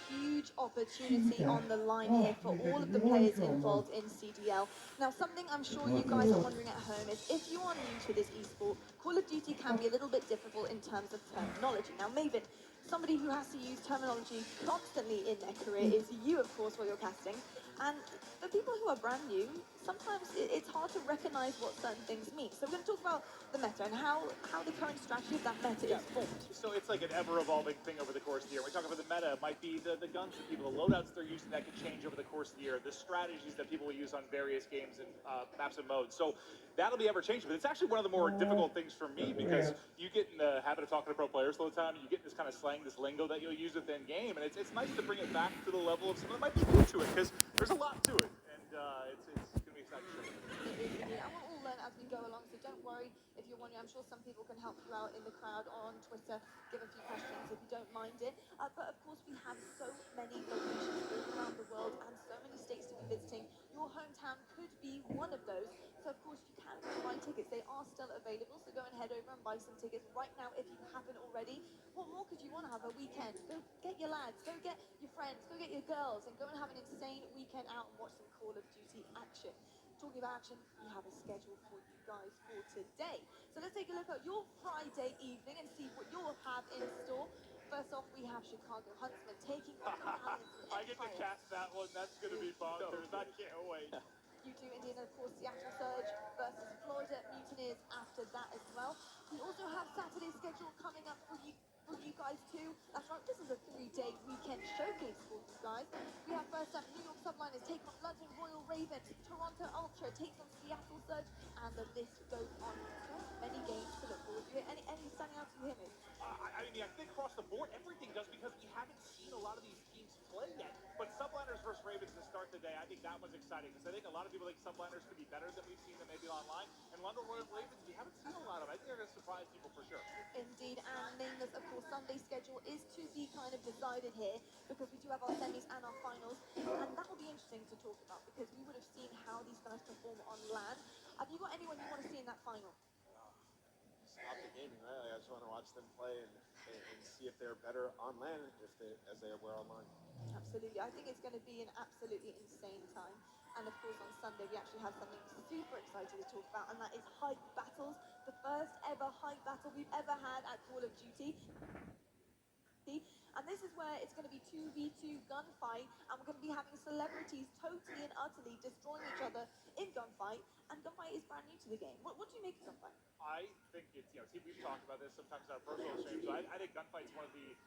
Huge opportunity on the line here for all of the players involved in CDL. Now, something I'm sure you guys are wondering at home is if you are new to this esport, Call of Duty can be a little bit difficult in terms of terminology. Now, Maven, somebody who has to use terminology constantly in their career is you, of course, while you're casting. And for people who are brand new, sometimes it's hard to recognize what certain things mean. So we're going to talk about the meta and how the current strategy of that meta is formed. So it's like an ever-evolving thing over the course of the year. When we talk about the meta, it might be the guns that people, the loadouts they're using that can change over the course of the year, the strategies that people will use on various games and maps and modes. So that'll be ever-changing, but it's actually one of the more difficult things for me because you get in the habit of talking to pro players all the time, and you get this kind of slang, this lingo that you'll use within game, and it's nice to bring it back to the level of someone that might be new to it, because there's a lot to it, and it's going to be exciting to show. And we'll all learn as we go along, so don't worry if you're wondering. I'm sure some people can help you out in the crowd on Twitter, give a few questions if you don't mind it. But of course, we have so many locations all around the world and so many states to be visiting. Your hometown could be one of those. So of course, you can buy tickets. They are still available, so go and head over and buy some tickets right now if you haven't already. What more could you want to have a weekend? Go get your lads, go get your friends, go get your girls, and go and have an insane weekend out and watch some Call of Duty action. Talking about action, we have a schedule for you guys for today. So let's take a look at your Friday evening and see what you'll have in store. First off, we have Chicago Huntsmen taking on the Paladins. I get to cast that one. That's going to be bonkers. I can't wait. You do, Indiana, of course, Seattle Surge versus Florida Mutineers after that as well. We also have Saturday's schedule coming up for you guys too. That's right, this is a 3-day weekend showcase for you guys. We have first up New York Subliners take on London Royal Ravens, Toronto Ultra takes on Seattle Surge, and the list goes on. So many games to look forward to. Any standing out to you, Himmy? I mean, I think across the board, everything does, because we haven't seen a lot of these teams play yet. But Subliners versus Ravens to start the day, I think that was exciting, because I think a lot of people think Subliners could be better than we've seen them maybe online. And London Royal Ravens, we haven't seen a lot of. I think they're going to surprise people for sure. Indeed, and nameless, of course, Sunday schedule is to be kind of decided here, because we do have our semis and our finals, and that will be interesting to talk about, because we would have seen how these guys perform on land. Have you got anyone you want to see in that final? Stop the gaming, right? I just want to watch them play and see if they're better on land as they were online. Absolutely. I think it's going to be an absolutely insane time. And of course, on Sunday, we actually have something super exciting to talk about, and that is hype battles. The first ever hype battle we've ever had at Call of Duty. And this is where it's going to be 2v2 gunfight, and we're going to be having celebrities totally and utterly destroying each other in gunfight. And gunfight is brand new to the game. What do you make of gunfight? I think it's, we've talked about this sometimes in our personal streams. So I think gunfight's one of the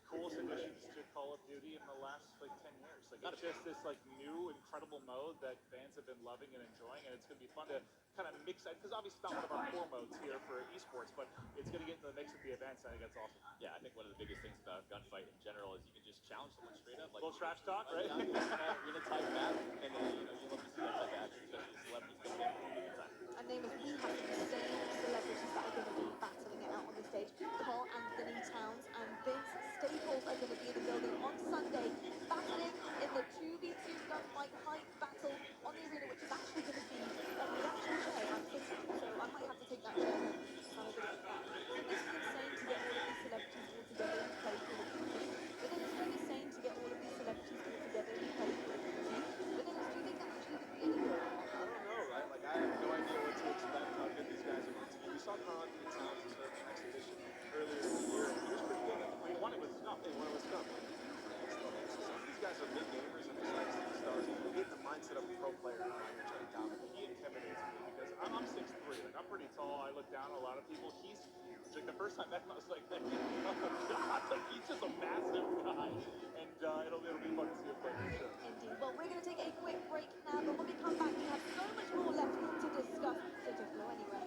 coolest additions to Call of Duty in the last 10 years. It's just this new incredible mode that fans have been loving and enjoying, and it's going to be fun to kind of mix it, because obviously it's not one of our core modes here for esports, but it's going to get into the mix of the events. I think that's awesome. Yeah, I think one of the biggest things about gunfight in general is you can just challenge someone straight up. Little trash talk, right? You're in a tight map, and then you love to see that type of action, especially the celebrities coming in a good time. And name is, we have some insane celebrities that are going to be battling it out on the stage. Carl Anthony Towns and Vince Staples are going to be in the building on Sunday, battling in the 2v2 gunfight hype battle on the arena, which is actually going to be on the actual chair I'm sitting. So I might have to take that chair home. Have a bit of fun. So this is insane to get all of these celebrities all together and play Call of Duty. But then it's really insane to get all of these celebrities all together and play Call of Duty. But then do you think that actually could be any good? I don't know, right? I have no idea what to expect, how good these guys are going to be. We saw Carl Anthony Towns in the exhibition earlier in the year, and he was pretty good. He won it with snuff. Some of these guys are big gamers and they're stars. You get in the mindset of a pro player and you're trying to dominate. He intimidates me because I'm 6'3". I'm pretty tall. I look down on a lot of people. He's the first time I met him, I was like, oh God, he's just a massive guy. And it'll be fun to see him play for sure. Indeed. Well, we're going to take a quick break now, but when we come back, we have so much more left to discuss, so don't go anywhere.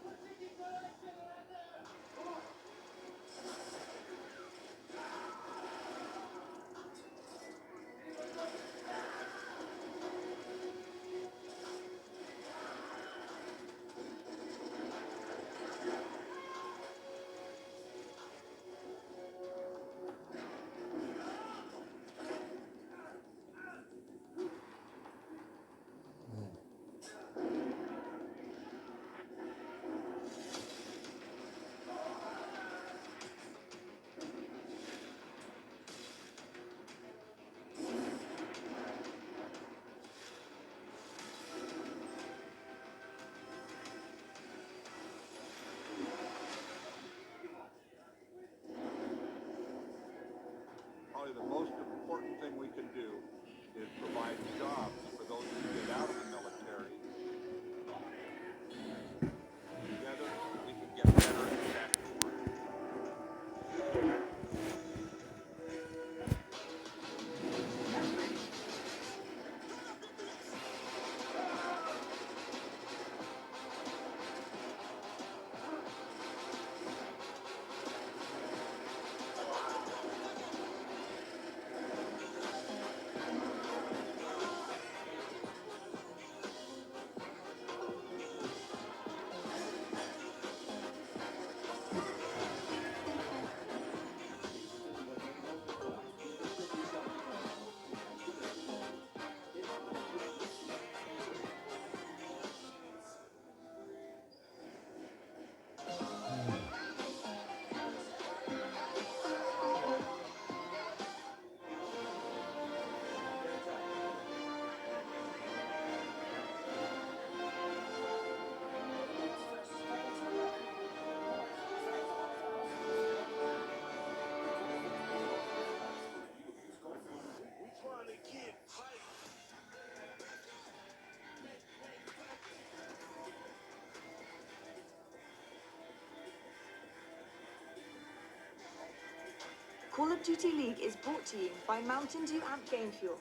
of Duty League is brought to you by Mountain Dew Amp Game Fuel,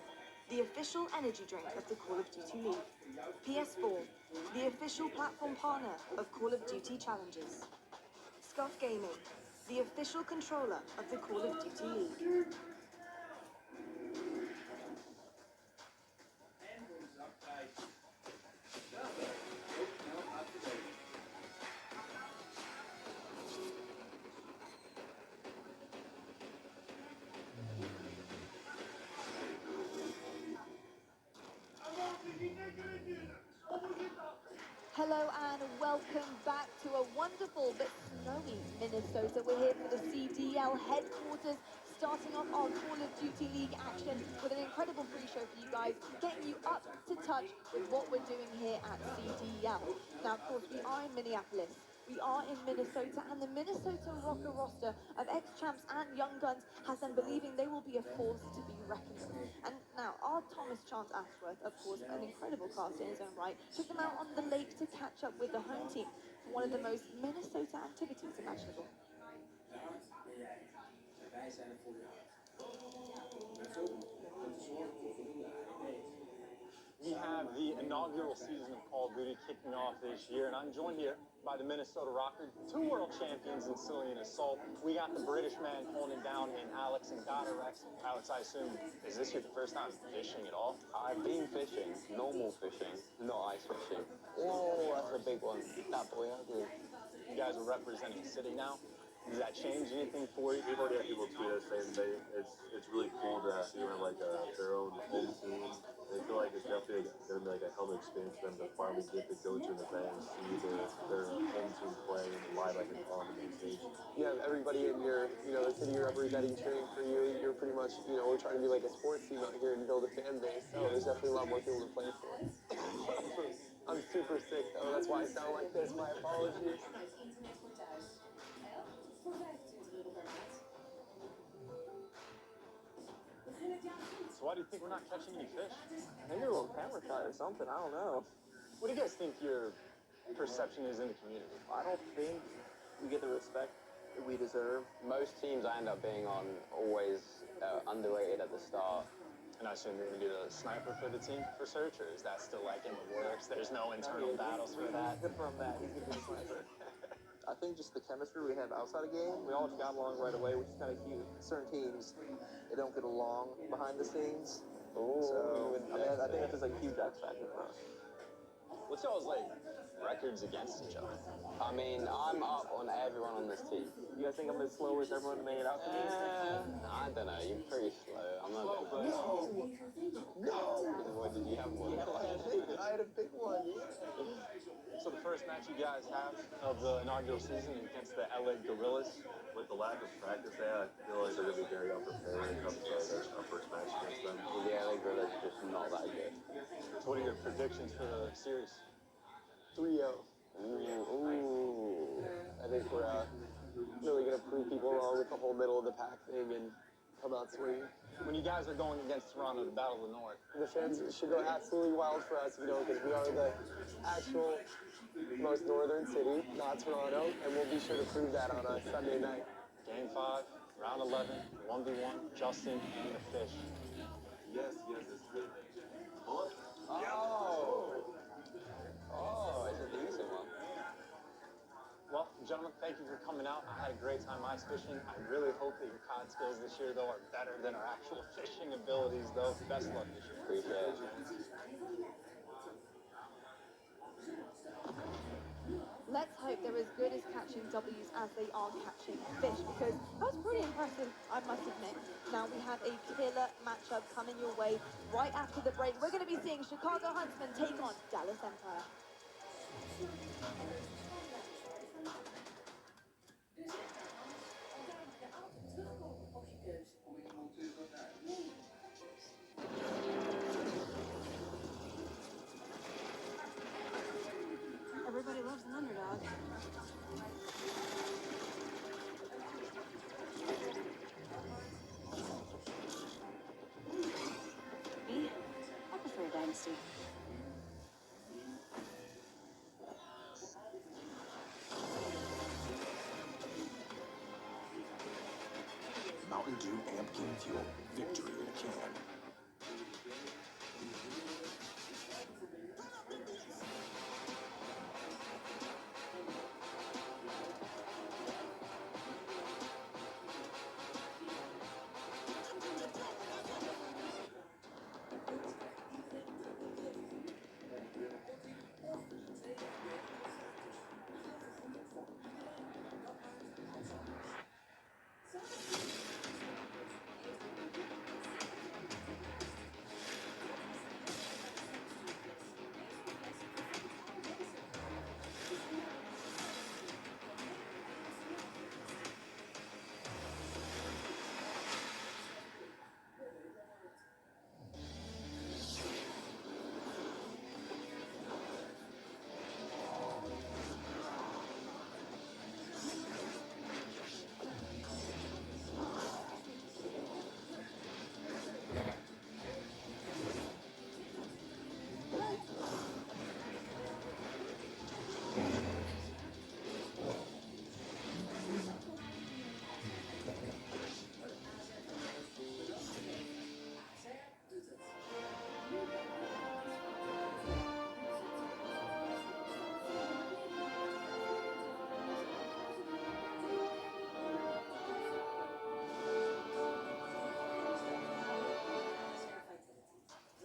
the official energy drink of the Call of Duty League. PS4, the official platform partner of Call of Duty Challenges. Scuff Gaming, the official controller of the Call of Duty League. Hello and welcome back to a wonderful but snowy Minnesota. We're here for the CDL headquarters, starting off our Call of Duty League action with an incredible pre-show for you guys, getting you up to touch with what we're doing here at CDL. Now, of course, we are in Minneapolis. We are in Minnesota, and the Minnesota Rocker roster of ex-champs and young guns has them believing they will be a force to be reckoned with. And now, our Thomas Chance Ashworth, of course, an incredible cast in his own right, took them out on the lake to catch up with the home team for one of the most Minnesota activities imaginable. Wij zijn er voor jou. Met op om te zorgen voor voldoende AED's. We have the inaugural season of Call of Duty kicking off this year, and I'm joined here by the Minnesota Rockers, 2 world champions in Cillian Assault. We got the British man holding down in Alex and Godarex. Alex, I assume, is this your first time fishing at all? I've been fishing, normal fishing, not ice fishing. Whoa, that's a big one. That boy ugly. You guys are representing the city now. Does that change anything for you? We've already had people tweet us saying it's really cool to see them like their own home team. They feel like it's definitely going to be like a hell of an experience for them to finally get to go to an event and see their home team play live like on the main stage. Yeah, everybody in your, the city you're representing cheering for you. You're pretty much, we're trying to be like a sports team out here and build a fan base. So there's definitely a lot more people to play for. I'm super sick though. That's why I sound like this. My apologies. So why do you think we're not catching any fish? I think you're a little camera shy or something. I don't know. What do you guys think your perception is in the community? I don't think we get the respect that we deserve. Most teams I end up being on always underrated at the start. And I assume you're going to be the sniper for the team for search, or is that still like in the works? There's no internal battles for that? From that, he's going to be the sniper. I think just the chemistry we have outside of game, we all got along right away, which is kind of cute. Certain teams, they don't get along behind the scenes. Ooh, so, I think that's just a huge X factor for us. What's y'all's like records against each other? I mean, I'm up on everyone on this team. You guys think I'm as slow as everyone to make it out to me? I don't know. You're pretty slow. I'm not gonna. No. What did you have one? I had a big one. So the first match you guys have of the inaugural season against the LA Gorillas. With the lack of practice they had, I feel like they're going to be very unprepared when it comes to our first match against them. Yeah, LA Gorillas are just not that good. So what are your predictions for the series? 3-0. Ooh. I think we're really going to prove people wrong with the whole middle of the pack thing and come out swinging. When you guys are going against Toronto, the Battle of the North, the fans should go absolutely wild for us, because we are the actual most northern city, not Toronto, and we'll be sure to prove that on a Sunday night. Game 5, round 11, 1v1, Justin and the Fish. Yes, it's good. Oh, it's a decent one. Well, gentlemen, thank you for coming out. I had a great time ice fishing. I really hope that your cod skills this year, though, are better than our actual fishing abilities, though. Best luck this year. Appreciate it. Let's hope they're as good as catching W's as they are catching fish, because that was pretty impressive, I must admit. Now we have a killer matchup coming your way right after the break. We're going to be seeing Chicago Huntsmen take on Dallas Empire. Everybody loves an underdog. Me? I prefer Dynasty. Mountain Dew fuel. Victory in a can.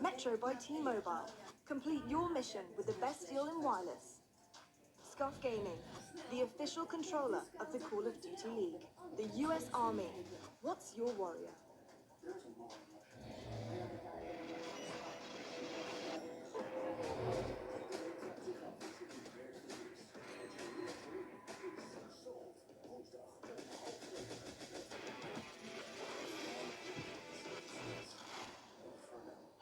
Metro by T-Mobile. Complete your mission with the best deal in wireless. Scuff Gaming, the official controller of the Call of Duty League. The US Army. What's your warrior?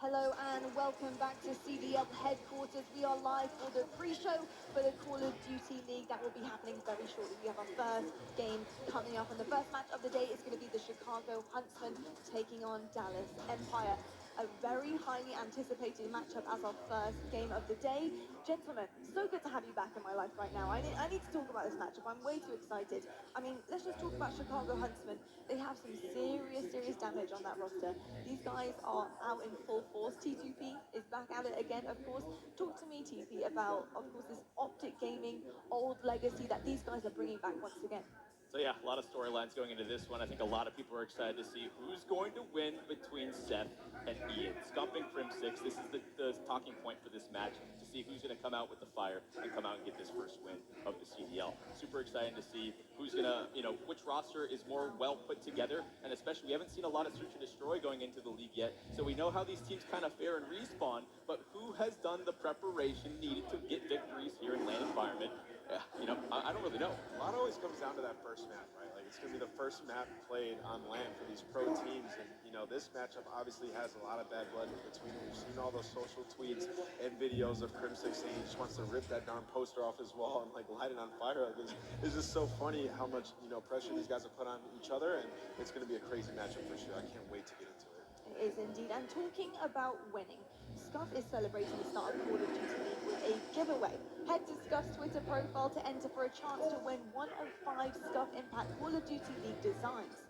Hello and welcome back to CDL headquarters. We are live for the pre-show for the Call of Duty League that will be happening very shortly. We have our first game coming up, and the first match of the day is going to be the Chicago Huntsmen taking on Dallas Empire. A very highly anticipated matchup as our first game of the day. Gentlemen, so good to have you back in my life right now. I need to talk about this matchup. I'm way too excited. I mean, let's just talk about Chicago Huntsmen. They have some serious damage on that roster. These guys are out in full force. T2P is back at it again, of course. Talk to me, TP, about, of course, this Optic Gaming old legacy that these guys are bringing back once again. So yeah, a lot of storylines going into this one. I think a lot of people are excited to see who's going to win between Seth and Ian. Scump and Crim6, this is the talking point for this match, to see who's going to come out with the fire and come out and get this first win of the CDL. Super excited to see who's going to, which roster is more well put together, and especially we haven't seen a lot of search and destroy going into the league yet, so we know how these teams kind of fare and respawn, but who has done the preparation needed to get victories here in LAN environment? Yeah, I don't really know. A lot always comes down to that first map, right? Like, it's going to be the first map played on LAN for these pro teams. And, this matchup obviously has a lot of bad blood in between. We've seen all those social tweets and videos of Crim6 saying he just wants to rip that darn poster off his wall and, light it on fire. Like, it's just so funny how much, pressure these guys have put on each other. And it's going to be a crazy matchup for sure. I can't wait to get into it. It is indeed. And talking about winning, Scuff is celebrating the start of Call of Duty League with a giveaway. Head to Scuff's Twitter profile to enter for a chance to win one of 5 Scuff Impact Call of Duty League designs.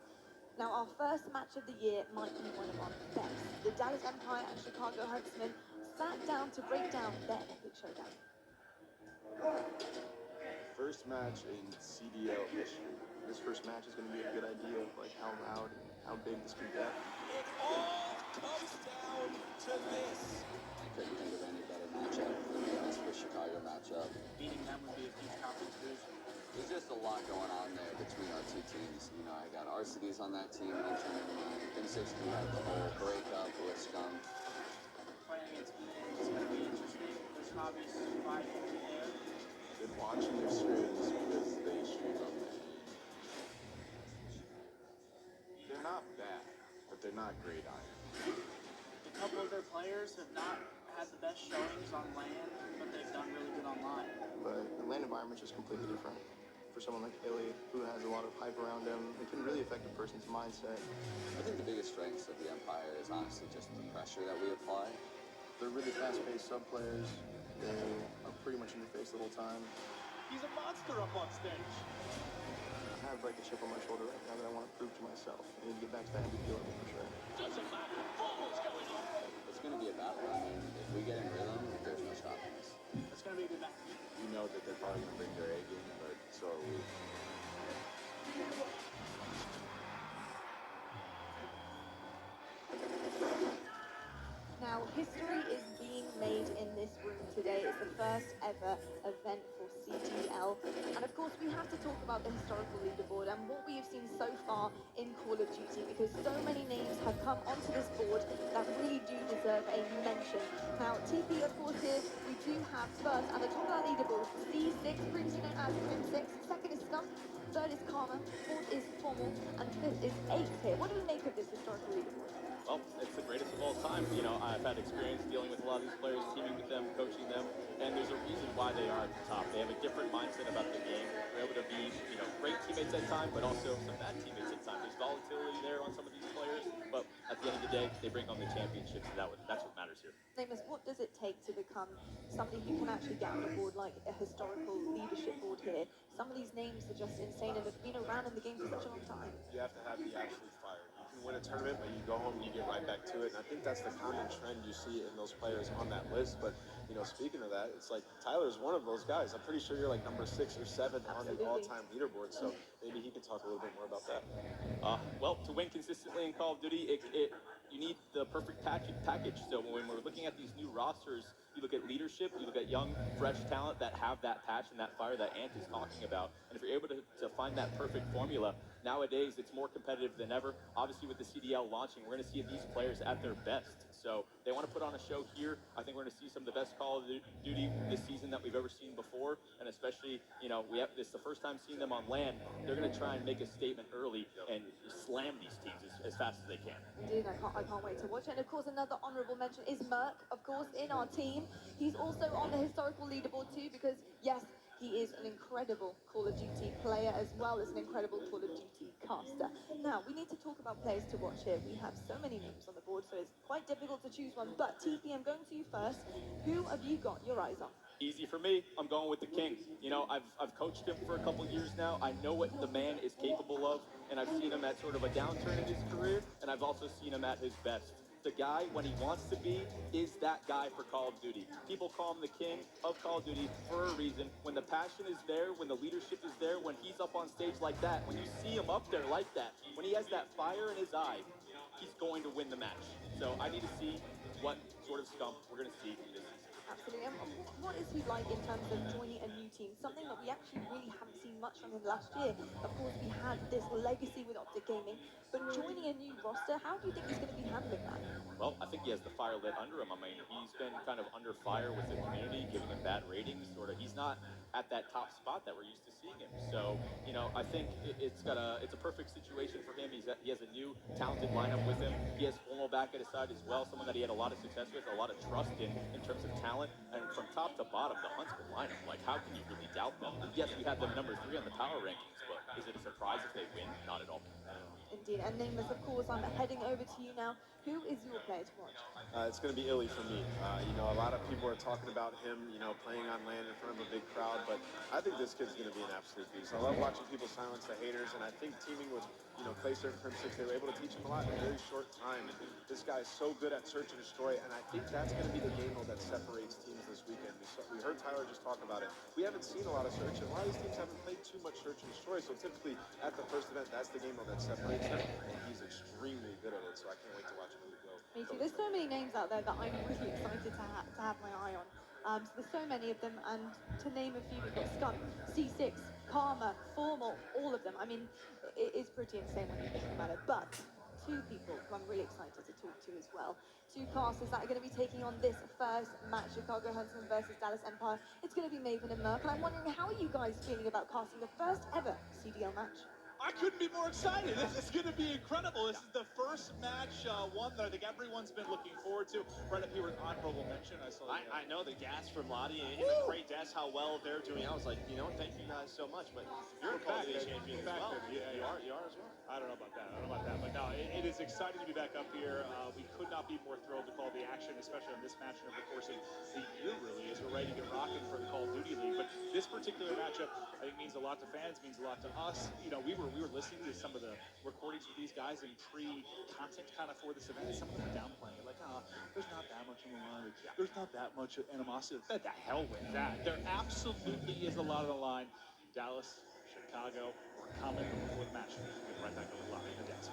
Now, our first match of the year might be one of our best. The Dallas Empire and Chicago Huntsmen sat down to break down their epic showdown. First match in CDL history. This first match is going to be a good idea of how loud and how big this can get. It all comes down to this. I couldn't think of any better matchup than this for Chicago matchup. Beating them would be a huge confidence boost. There's just a lot going on there between our two teams. I got RCDs on that team, Crim6 had the whole breakup with Scum. Playing against Ethan is going to be interesting. There's hobbies fighting in the air. Been watching their streams because they stream on the They're not bad, but they're not great either. A couple of their players have not had the best showings on LAN, but they've done really good online. But the LAN environment is just completely different. For someone like Illy, who has a lot of hype around him, it can really affect a person's mindset. I think the biggest strengths of the Empire is honestly just the pressure that we apply. They're really fast-paced sub-players. They are pretty much in your face the whole time. He's a monster up on stage. I have like a chip on my shoulder right now that I want to prove to myself. I need to get back to that MVP level for sure. It's going to be a battle. I mean, if we get in rhythm, there's no stopping us. It's going to be a good match. You know that they're probably going to bring their A game, but so are we. Now, history is being made in this room today. It's the first ever event for CDL. And of course, we have to talk about the historical leaderboard and what we have seen so far in Call of Duty, because so many names have come onto this board that really do deserve a mention. Now, TP, of course, here we do have first at the top of that leaderboard, C6, previously known as Crim 6. Second is Skunk. Third is Karma. Fourth is Formal. And fifth is 8 here. What do we make of this historical leaderboard? Well, it's the greatest of all time. You know, I've had experience dealing with a lot of these players, teaming with them, coaching them, and there's a reason why they are at the top. They have a different mindset about the game. They're able to be, you know, great teammates at times, but also some bad teammates at times. There's volatility there on some of these players, but at the end of the day, they bring on the championships, and that's what matters here. Namus, what does it take to become somebody who can actually get on a board like a historical leadership board here? Some of these names are just insane and have been around in the game for such a long time. You have to have the absolute fire. You can win a tournament, but you go home and you get right back to it. And I think that's the common trend you see in those players on that list. But, you know, speaking of that, it's like Tyler's one of those guys. I'm pretty sure you're like number 6 or 7 on the all-time leaderboard. So maybe he can talk a little bit more about that. Well, to win consistently in Call of Duty, you need the perfect package. So when we're looking at these new rosters, you look at leadership, you look at young, fresh talent that have that passion, that fire that Ant is talking about. And if you're able to find that perfect formula, nowadays it's more competitive than ever. Obviously with the CDL launching, we're going to see these players at their best. So they want to put on a show here. I think we're going to see some of the best Call of Duty this season that we've ever seen before. And especially, you know, this is the first time seeing them on LAN. They're going to try and make a statement early and slam these teams as fast as they can. Indeed, I can't wait to watch it. And of course, another honourable mention is Merc, of course, in our team. He's also on the historical leaderboard too, because yes, he is an incredible Call of Duty player as well as an incredible Call of Duty caster. Now, we need to talk about players to watch here. We have so many names on the board, so it's quite difficult to choose one. But TP, I'm going to you first. Who have you got your eyes on? Easy for me. I'm going with the King. You know, I've coached him for a couple years now. I know what the man is capable of, and I've seen him at sort of a downturn in his career, and I've also seen him at his best. The guy, when he wants to be, is that guy for Call of Duty. People call him the king of Call of Duty for a reason. When the passion is there, when the leadership is there, when he's up on stage like that, when you see him up there like that, when he has that fire in his eye, he's going to win the match. So I need to see what sort of scump we're going to see this season. Absolutely. And what is he like in terms of joining a new team? Something that we actually really haven't seen much from him last year. Of course, we had this legacy with Optic Gaming, but joining a new roster, how do you think he's going to be handling that? Well, I think he has the fire lit under him. I mean, he's been kind of under fire with the community, giving him bad ratings, sort of. He's not at that top spot that we're used to seeing him. So, you know, I think it's a perfect situation for him. He has a new talented lineup with him. He has Formal back at his side as well, someone that he had a lot of success with, a lot of trust in terms of talent. And from top to bottom, the Huntsman lineup, like, how can you really doubt them? Yes, we have them number 3 on the power rankings, but is it a surprise if they win? Not at all. Indeed. And Nameless, of course, I'm heading over to you now. Who is your player to watch? It's going to be Illy for me. You know, a lot of people are talking about him, you know, playing on LAN in front of a big crowd, but I think this kid's going to be an absolute beast. I love watching people silence the haters, and I think teaming with, you know, Clayster and Crim 6, they were able to teach him a lot in a very short time. And this guy is so good at search and destroy, and I think that's going to be the game mode that separates teams this weekend. We heard Tyler just talk about it. We haven't seen a lot of search, and a lot of these teams haven't played too much search and destroy, so typically at the first event, that's the game mode that separates them, and he's extremely good at it, so I can't wait to watch him go. Me too. There's so many names out there that I'm really excited to have my eye on. So there's so many of them, and to name a few, we've got Skunk, C6, Karma, Formal, all of them. I mean, it is pretty insane when you think about it. But 2 people who I'm really excited to talk to as well. 2 casters that are going to be taking on this first match, Chicago Huntsman versus Dallas Empire. It's going to be Maven and Merc, and I'm wondering, how are you guys feeling about casting the first ever CDL match? I couldn't be more excited. This is going to be incredible. This is the first match, one that I think everyone's been looking forward to. Right up here with honorable mention. I know the gas from Lottie and the great desk, how well they're doing. I was like, you know what, thank you guys so much. But you're a Call of Duty champion as well. You are as well. I don't know about that. But no, it is exciting to be back up here. We could not be more thrilled to call the action, especially on this match over the course of the year, really, as we're ready to get rocking for the Call of Duty League. But this particular matchup, I think, means a lot to fans, means a lot to us. You know, we were listening to some of the recordings with these guys in pre-content kind of for this event. Some of them were downplaying it, like, there's not that much on the line. There's not that much animosity. What the hell with that? There absolutely is a lot on the line. Dallas, Chicago, we're coming before the match. We'll get right back over live in the desk.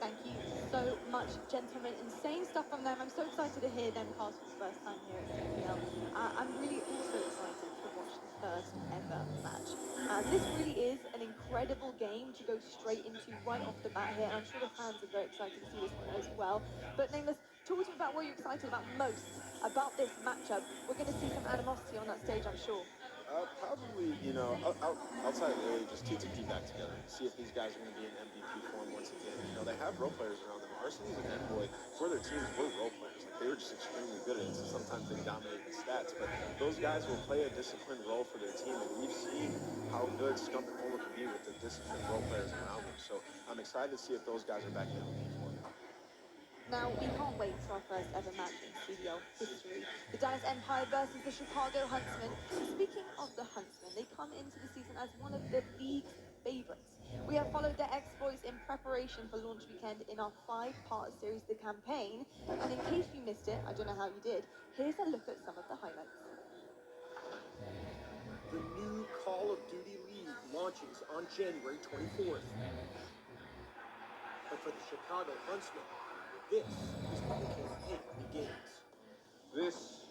Thank you so much, gentlemen. Insane stuff from them. I'm so excited to hear them cast for the first time here at CPL. I'm really also excited to watch the first ever match. This really is an incredible game to go straight into right off the bat here. And I'm sure the fans are very excited to see this one as well. But Nameless, talk to me about what you're excited about most about this matchup. We're going to see some animosity on that stage, I'm sure. Probably, outside of really just TTP back together. See if these guys are going to be in MVP form once again. They have role players around them. Arsenes and Envoy, for their teams, were role players. Like, they were just extremely good at it, so sometimes they dominate the stats. But those guys will play a disciplined role for their team, and we've seen how good Scump and Ola can be with the disciplined role players around them. So I'm excited to see if those guys are back in MVP form. Now, we can't wait for our first ever match in CDL history. The Dallas Empire versus the Chicago Huntsmen. Speaking of the Huntsmen, they come into the season as one of the league's favorites. We have followed their exploits in preparation for launch weekend in our 5-part series, The Campaign. And in case you missed it, I don't know how you did, here's a look at some of the highlights. The new Call of Duty League launches on January 24th. But for the Chicago Huntsmen, this is where the campaign begins. This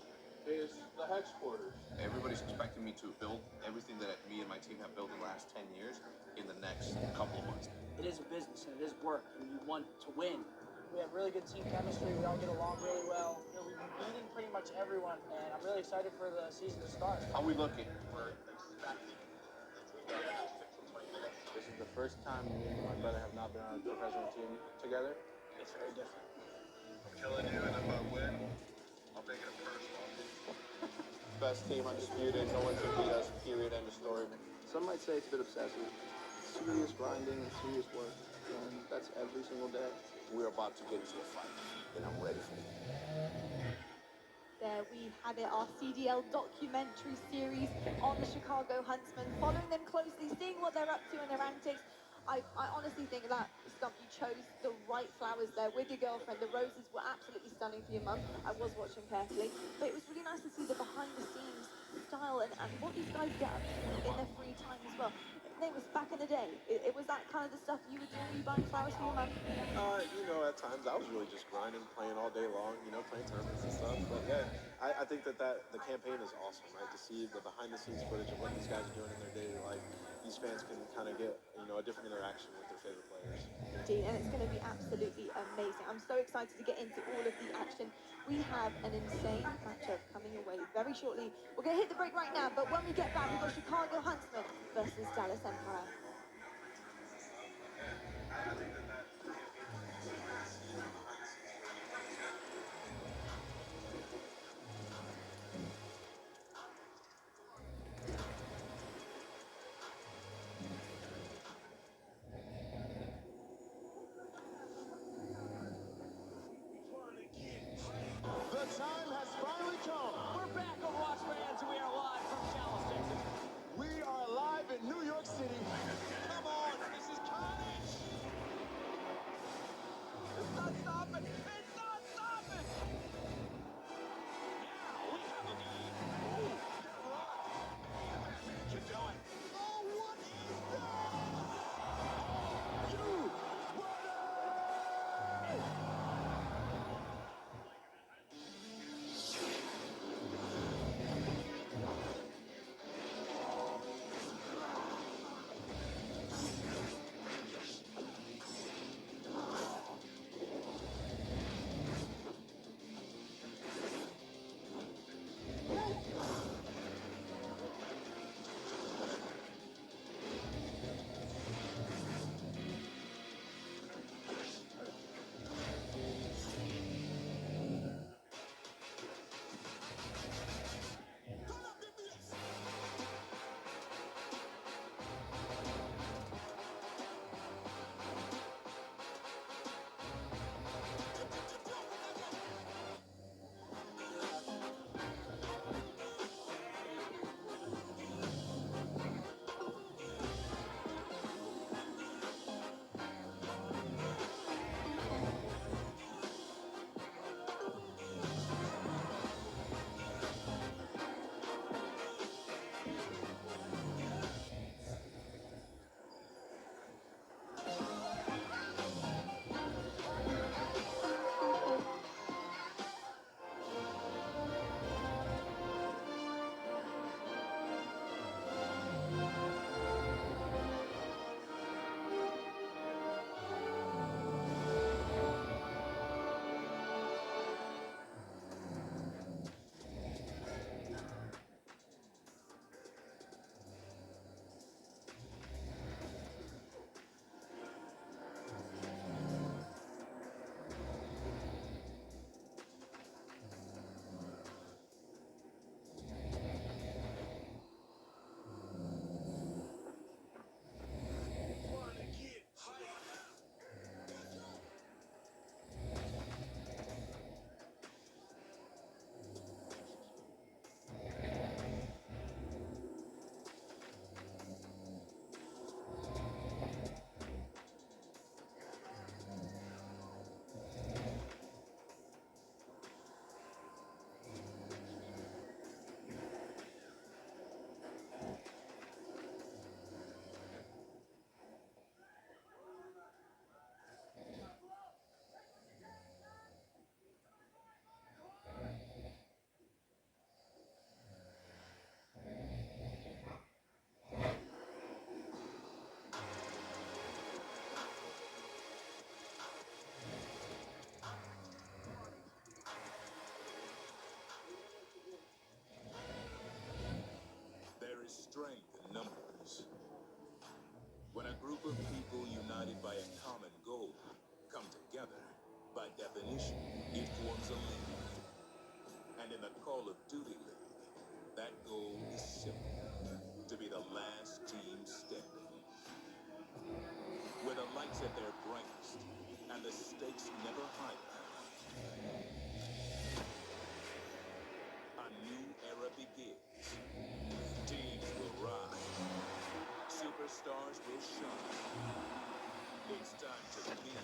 is the headquarters. Everybody's expecting me to build everything that me and my team have built in the last 10 years in the next couple of months. It is a business and it is work, and you want to win. We have really good team chemistry. We all get along really well. We've been beating pretty much everyone, and I'm really excited for the season to start. How we looking? This is the first time me and my brother have not been on a professional team together. It's very different. I'm killing you, and if I win, I'll make it a personal. Best team undisputed, no one can beat us, period, end of story. Some might say it's a bit obsessive. Serious grinding and serious work, and that's every single day. We're about to get into a fight, and I'm ready for it. There we have it, our CDL documentary series on the Chicago Huntsmen, following them closely, seeing what they're up to and their antics. I honestly think that, Scump, you chose the right flowers there with your girlfriend. The roses were absolutely stunning for your mum. I was watching carefully. But it was really nice to see the behind-the-scenes style and what these guys get up to in their free time as well. It was back in the day. It was that kind of the stuff you were doing. Were you buying flowers for your mum? At times I was really just grinding, playing all day long, playing tournaments and stuff. But yeah, I think that the campaign is awesome, right? To see the behind-the-scenes footage of what these guys are doing in their daily life. These fans can kind of get, a different interaction with their favorite players. Indeed, and it's going to be absolutely amazing. I'm so excited to get into all of the action. We have an insane matchup coming your way very shortly. We're going to hit the break right now, but when we get back, we've got Chicago Huntsmen versus Dallas Empire. The time has finally come. We're back, Overwatch fans, and we are live from Dallas, Texas. We are live in New York City by a common goal, come together, by definition, it forms a league. And in the Call of Duty League, that goal is simple: to be the last team standing. Where the lights at their brightest and the stakes never higher, a new era begins. Teams will rise. Superstars will shine. It's time to compete.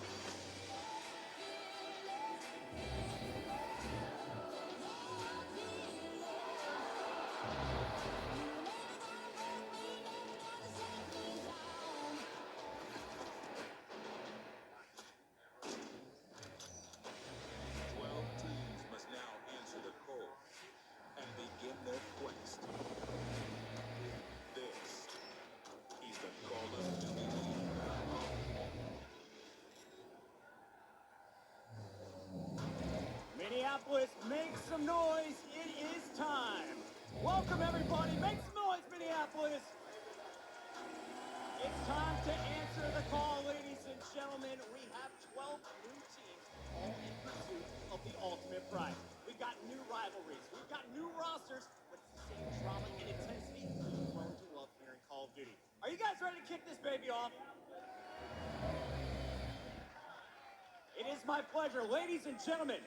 Minneapolis, make some noise. It is time. Welcome, everybody. Make some noise, Minneapolis. It's time to answer the call, ladies and gentlemen. We have 12 new teams all in pursuit of the ultimate prize. We've got new rivalries. We've got new rosters, but it's the same drama and intensity we've grown to love here in Call of Duty. Are you guys ready to kick this baby off? It is my pleasure, ladies and gentlemen,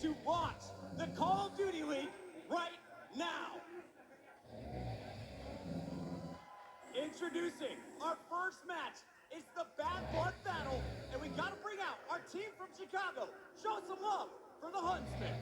to launch the Call of Duty League right now. Introducing our first match. It's the Bad Blood Battle, and we gotta bring out our team from Chicago. Show some love for the Huntsmen.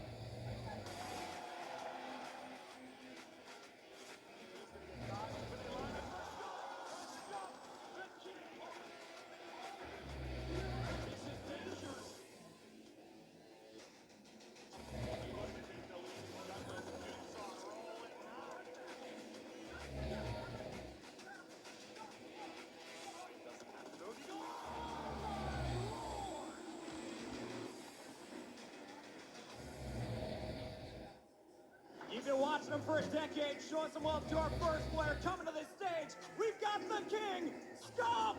You've been watching them for a decade, showing some love to our first player coming to the stage. We've got the King, Scump!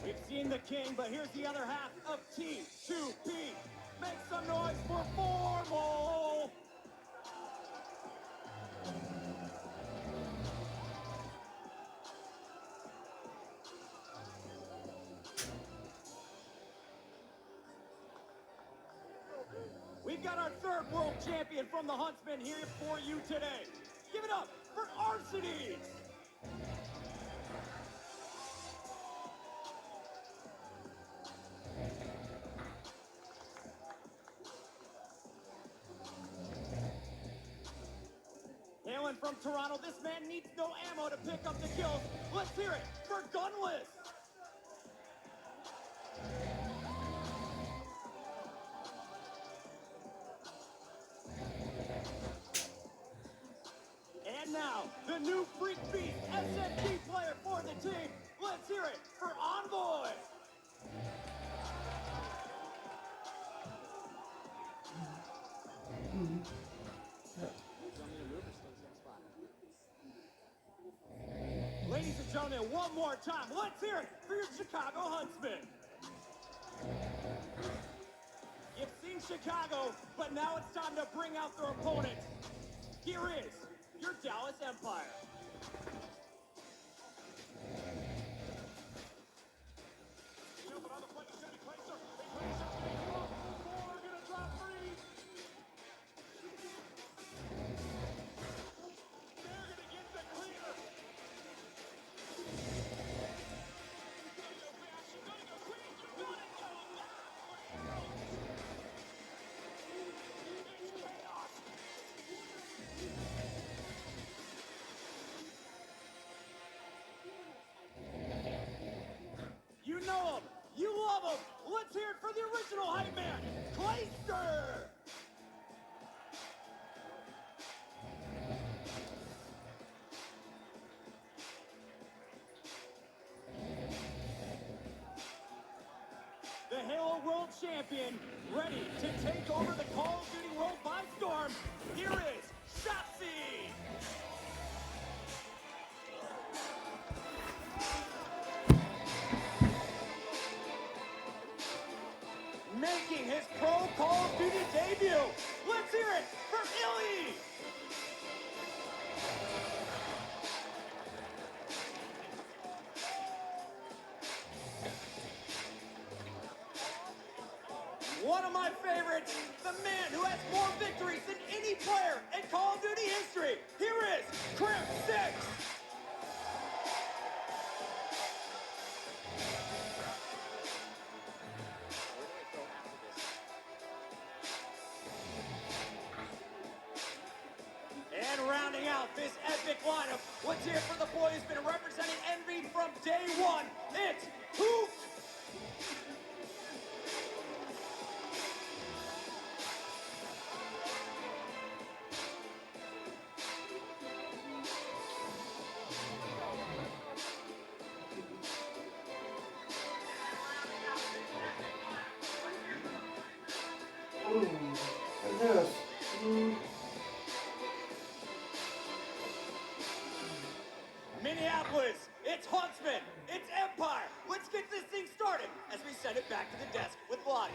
We've seen the King, but here's the other half of T2P. Make some noise for Formal! We've got our third world champion from the Huntsmen here for you today. Give it up for Arcades! Hailing from Toronto, this man needs no ammo to pick up the kills. Let's hear it for Gunless! And now, the new Freak Beast SMG player for the team. Let's hear it for Envoy! Ladies and gentlemen, one more time, let's hear it for your Chicago Huntsmen. You've seen Chicago, but now it's time to bring out their opponent. Here is your Dallas Empire. You know him. You love him. Let's hear it for the original hype man, Clayster. Halo World Champion, ready to take over the Call of Duty world by storm. Here is Shotzi! Making his pro Call of Duty debut, let's hear it for Illy! One of my favorites, the man who has more victories than any player in Call of Duty history. Here is Crimp 6. And rounding out this epic lineup, let's hear it for the boy who's been representing Envy from day one. It's Hoop. Minneapolis, it's Huntsman, it's Empire. Let's get this thing started as we send it back to the desk with Lottie.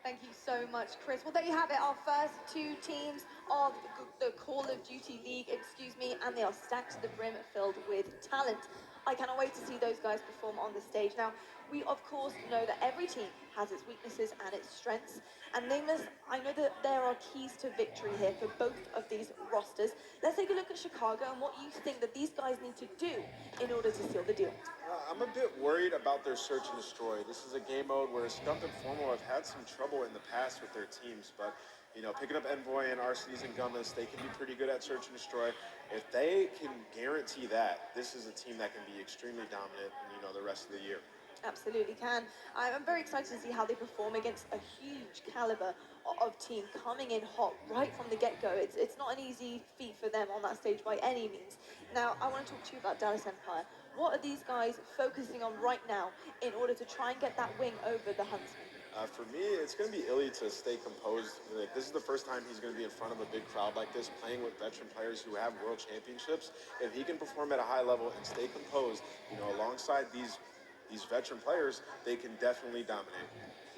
Thank you so much, Chris. Well, there you have it, our first two teams of the Call of Duty League, and they are stacked to the brim, filled with talent. I cannot wait to see those guys perform on the stage. Now, we of course know that every team has its weaknesses and its strengths, and Nameless, I know that there are keys to victory here for both of these rosters. Let's take a look at Chicago and what you think that these guys need to do in order to seal the deal. I'm a bit worried about their search and destroy. This is a game mode where Scump and Formal have had some trouble in the past with their teams, but picking up Envoy and RCs and Gummas, they can be pretty good at search and destroy. If they can guarantee that, this is a team that can be extremely dominant, the rest of the year. Absolutely can. I'm very excited to see how they perform against a huge caliber of team coming in hot right from the get-go. It's not an easy feat for them on that stage by any means. Now, I want to talk to you about Dallas Empire. What are these guys focusing on right now in order to try and get that wing over the Huntsman? For me, it's going to be Illy to stay composed. This is the first time he's going to be in front of a big crowd like this, playing with veteran players who have world championships. If he can perform at a high level and stay composed, alongside these veteran players, they can definitely dominate.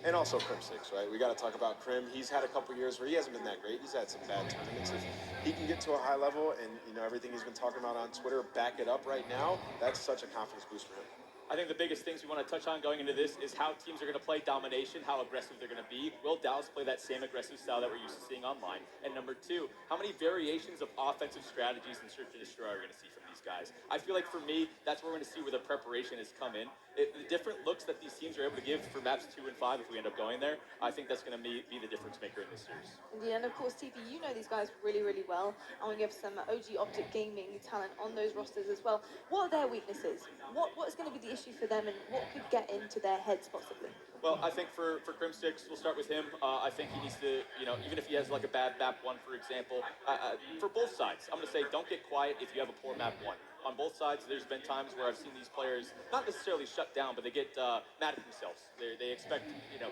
And also Crim 6, right? We got to talk about Crim. He's had a couple years where he hasn't been that great. He's had some bad tournaments. If he can get to a high level and, everything he's been talking about on Twitter, back it up right now, that's such a confidence boost for him. I think the biggest things we want to touch on going into this is how teams are going to play domination, how aggressive they're going to be. Will Dallas play that same aggressive style that we're used to seeing online? And number two, how many variations of offensive strategies and search and destroy are we going to see from these guys? I feel like for me, that's where we're going to see where the preparation has come in. The different looks that these teams are able to give for maps 2 and 5 if we end up going there, I think that's going to be the difference maker in this series. Yeah, and of course, TP, you know these guys really, really well, and we have some OG Optic Gaming talent on those rosters as well. What are their weaknesses? What is going to be the issue for them, and what could get into their heads possibly? Well, I think for Crim 6, we'll start with him. I think he needs to, even if he has like a bad map 1, for example, for both sides, I'm going to say don't get quiet if you have a poor map 1. On both sides, there's been times where I've seen these players not necessarily shut down, but they get mad at themselves. They expect,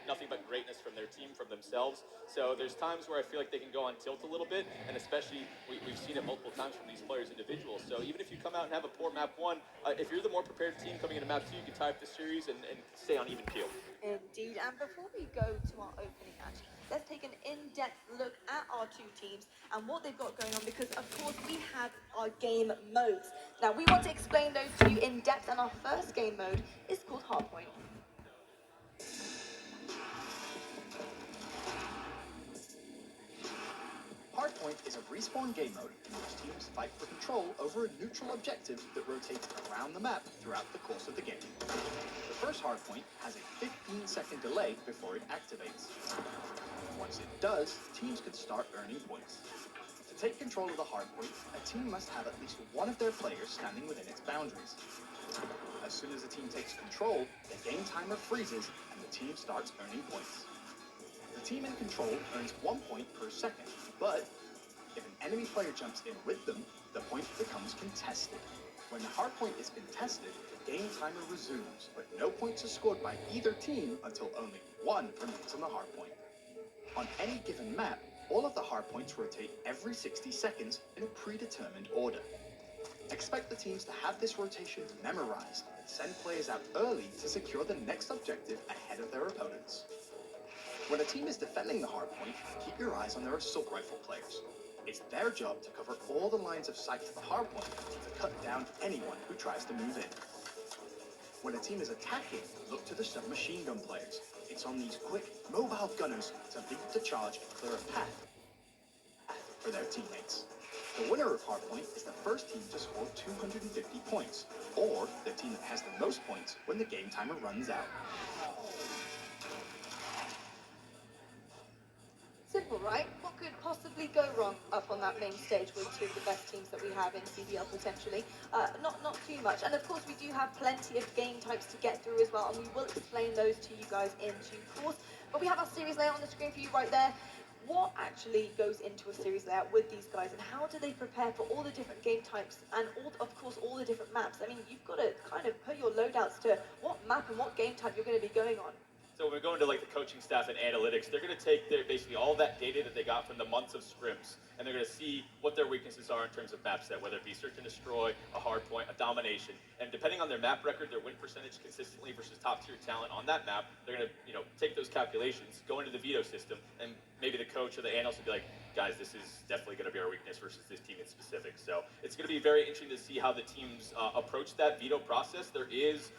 nothing but greatness from their team, from themselves. So there's times where I feel like they can go on tilt a little bit, and especially we've seen it multiple times from these players individuals. So even if you come out and have a poor map 1, if you're the more prepared team coming into map 2, you can tie up the series and stay on even keel. Indeed, and before we go to our opening match, let's take an in-depth look at our two teams and what they've got going on, because of course we have our game modes. Now we want to explain those to you in depth, and our first game mode is called Hardpoint. Hardpoint is a respawn game mode in which teams fight for control over a neutral objective that rotates around the map throughout the course of the game. The first hardpoint has a 15-second delay before it activates. Once it does, teams can start earning points. To take control of the hardpoint, a team must have at least one of their players standing within its boundaries. As soon as the team takes control, the game timer freezes and the team starts earning points. The team in control earns 1 point per second, but if an enemy player jumps in with them, the point becomes contested. When the hardpoint has been tested, the game timer resumes, but no points are scored by either team until only one remains on the hardpoint. On any given map, all of the hardpoints rotate every 60 seconds in a predetermined order. Expect the teams to have this rotation memorized and send players out early to secure the next objective ahead of their opponents. When a team is defending the hardpoint, keep your eyes on their assault rifle players. It's their job to cover all the lines of sight to the hardpoint to cut down anyone who tries to move in. When a team is attacking, look to the submachine gun players. It's on these quick, mobile gunners to lead the charge and clear a path for their teammates. The winner of hardpoint is the first team to score 250 points, or the team that has the most points when the game timer runs out. Simple, right? What could possibly go wrong up on that main stage with two of the best teams that we have in CBL potentially? Not too much. And of course, we do have plenty of game types to get through as well, and we will explain those to you guys in due course. But we have our series layout on the screen for you right there. What actually goes into a series layout with these guys, and how do they prepare for all the different game types and, of course, all the different maps? I mean, you've got to kind of put your loadouts to what map and what game type you're going to be going on. So when we go into like the coaching staff and analytics, they're going to take basically all that data that they got from the months of scrims, and they're going to see what their weaknesses are in terms of map set, whether it be search and destroy, a hard point, a domination, and depending on their map record, their win percentage consistently versus top tier talent on that map, they're going to take those calculations, go into the veto system, and maybe the coach or the analyst will be like, guys, this is definitely going to be our weakness versus this team in specific. So it's going to be very interesting to see how the teams approach that veto process. There is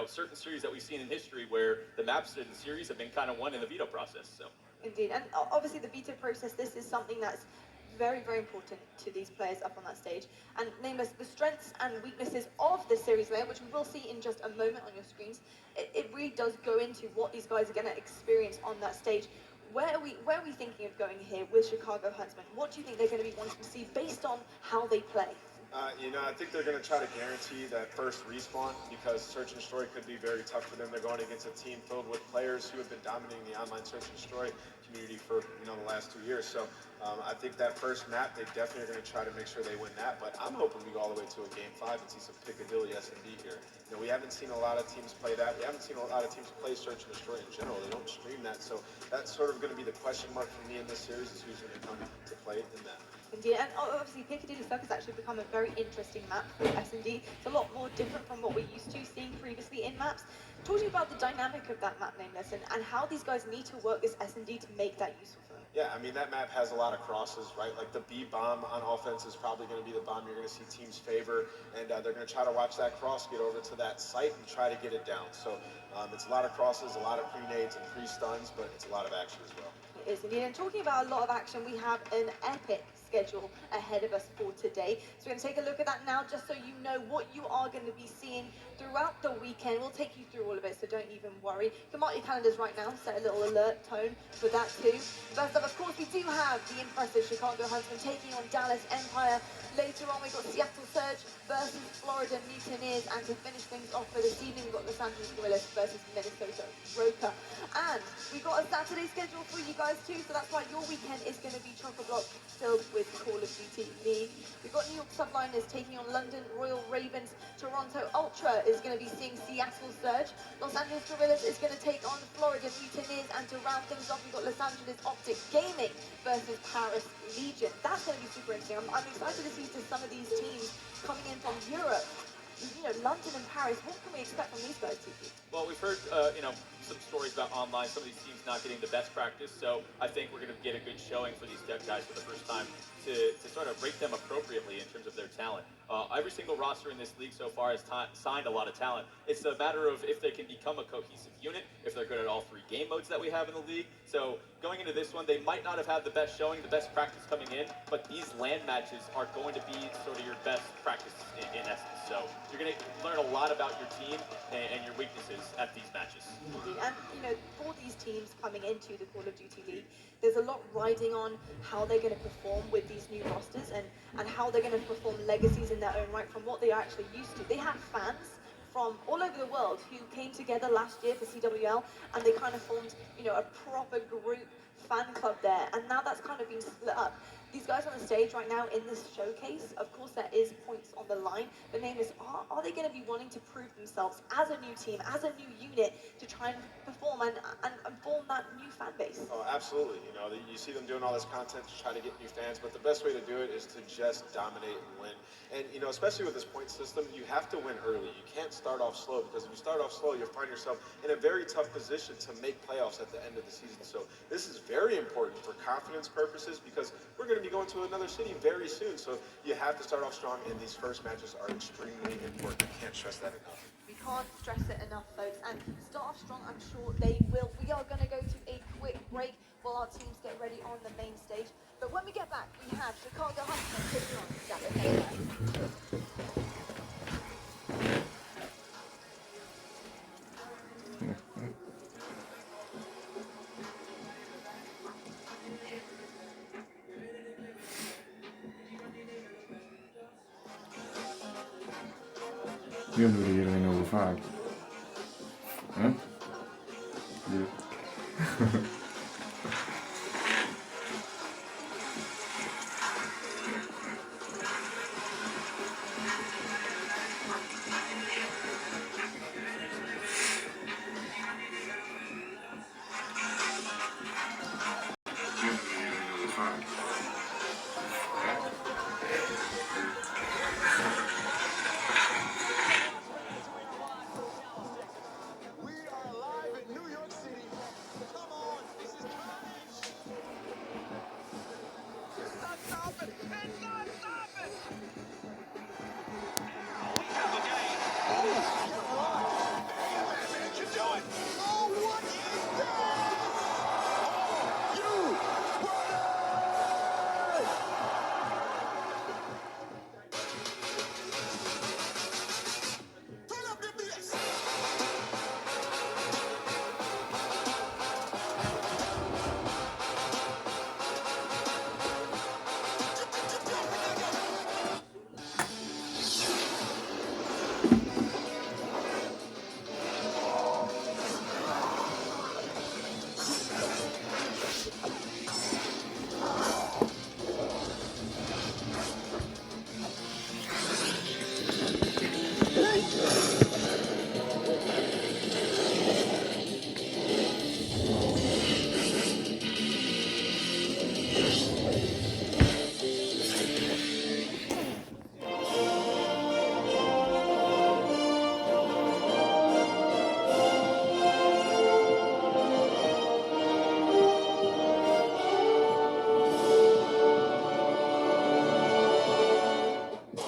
certain series that we've seen in history where the maps in the series have been kind of won in the veto process. So Indeed, and obviously the veto process, this is something that's very, very important to these players up on that stage. And nameless, the strengths and weaknesses of the series layer, which we will see in just a moment on your screens, it really does go into what these guys are going to experience on that stage. Where are we thinking of going here with Chicago Huntsmen? What do you think they're going to be wanting to see based on how they play? I think they're going to try to guarantee that first respawn because search and destroy could be very tough for them. They're going against a team filled with players who have been dominating the online search and destroy community for the last 2 years. So I think that first map, they definitely are going to try to make sure they win that. But I'm hoping we go all the way to a game 5 and see some Piccadilly S&D here. We haven't seen a lot of teams play that. We haven't seen a lot of teams play search and destroy in general. They don't stream that. So that's sort of going to be the question mark for me in this series is who's going to come to play in that. Indeed, and obviously Piccadilly Circus has actually become a very interesting map for S&D. It's a lot more different from what we're used to seeing previously in maps. Talking about the dynamic of that map, Nameless, and how these guys need to work this S&D to make that useful for them. Yeah, I mean, that map has a lot of crosses, right? Like the B bomb on offense is probably going to be the bomb you're going to see teams favor, and they're going to try to watch that cross get over to that site and try to get it down. So it's a lot of crosses, a lot of pre-nades and pre-stuns, but it's a lot of action as well. It is indeed. And talking about a lot of action, we have an epic schedule ahead of us for today. So we're going to take a look at that now, just so you know what you are going to be seeing throughout the weekend. We'll take you through all of it, so don't even worry. You can mark your calendars right now, set a little alert tone for that too. First up, of course, we do have the impressive Chicago Huntsmen taking on Dallas Empire. Later on, we've got Seattle Surge versus Florida Mutineers. And to finish things off for this evening, we've got Los Angeles Guerrillas versus Minnesota Roka. And we've got a Saturday schedule for you guys too, so that's why your weekend is going to be chock-a-block filled with Call of Duty League. We've got New York Subliners taking on London Royal Ravens. Toronto Ultra is going to be seeing Seattle Surge. Los Angeles Guerrillas is going to take on Florida Mutineers. And to round things off, we've got Los Angeles Optic Gaming versus Paris Legion. That's going to be super interesting. I'm excited to see some of these teams coming in from Europe. London and Paris, what can we expect from these guys, TP? Well, we've heard, some stories about online, some of these teams not getting the best practice, so I think we're going to get a good showing for these dev guys for the first time to sort of rate them appropriately in terms of their talent. Every single roster in this league so far has signed a lot of talent. It's a matter of if they can become a cohesive unit, if they're good at all 3 game modes that we have in the league. So going into this one, they might not have had the best showing, the best practice coming in, but these LAN matches are going to be sort of your best practice in essence. So you're going to learn a lot about your team and your weaknesses at these matches. And, for these teams coming into the Call of Duty League, there's a lot riding on how they're going to perform with these new rosters and how they're going to perform legacies in their own right from what they are actually used to. They have fans from all over the world who came together last year for CWL, and they kind of formed, a proper group fan club there, and now that's kind of been split up. These guys on the stage right now in this showcase, of course there is points on the line, but name is, are they going to be wanting to prove themselves as a new team, as a new unit, to try and perform and form that new fan base? Oh, absolutely. You know, you see them doing all this content to try to get new fans, but the best way to do it is to just dominate and win. And, you know, especially with this point system, you have to win early. You can't start off slow, because if you start off slow, you'll find yourself in a very tough position to make playoffs at the end of the season. So this is very important for confidence purposes, because we're going to be going to another city very soon. So you have to start off strong, and these first matches are extremely important. I can't stress that enough. We can't stress it enough, folks. And start off strong, I'm sure they will. We are going to go to a quick break while our teams get ready on the main stage. But when we get back, we have Chicago Huntsmen taking on Dallas Empire. You don't do the getting over 5. Huh? Yeah.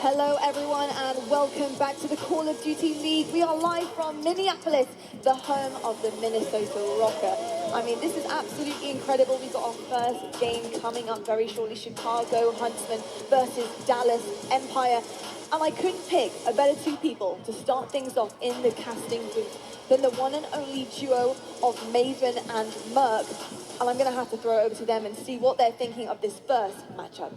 Hello everyone and welcome back to the Call of Duty League. We are live from Minneapolis, the home of the Minnesota Rocker. I mean, this is absolutely incredible. We've got our first game coming up very shortly, Chicago Huntsmen versus Dallas Empire. And I couldn't pick a better two people to start things off in the casting booth than the one and only duo of Maven and Merc. And I'm going to have to throw it over to them and see what they're thinking of this first matchup.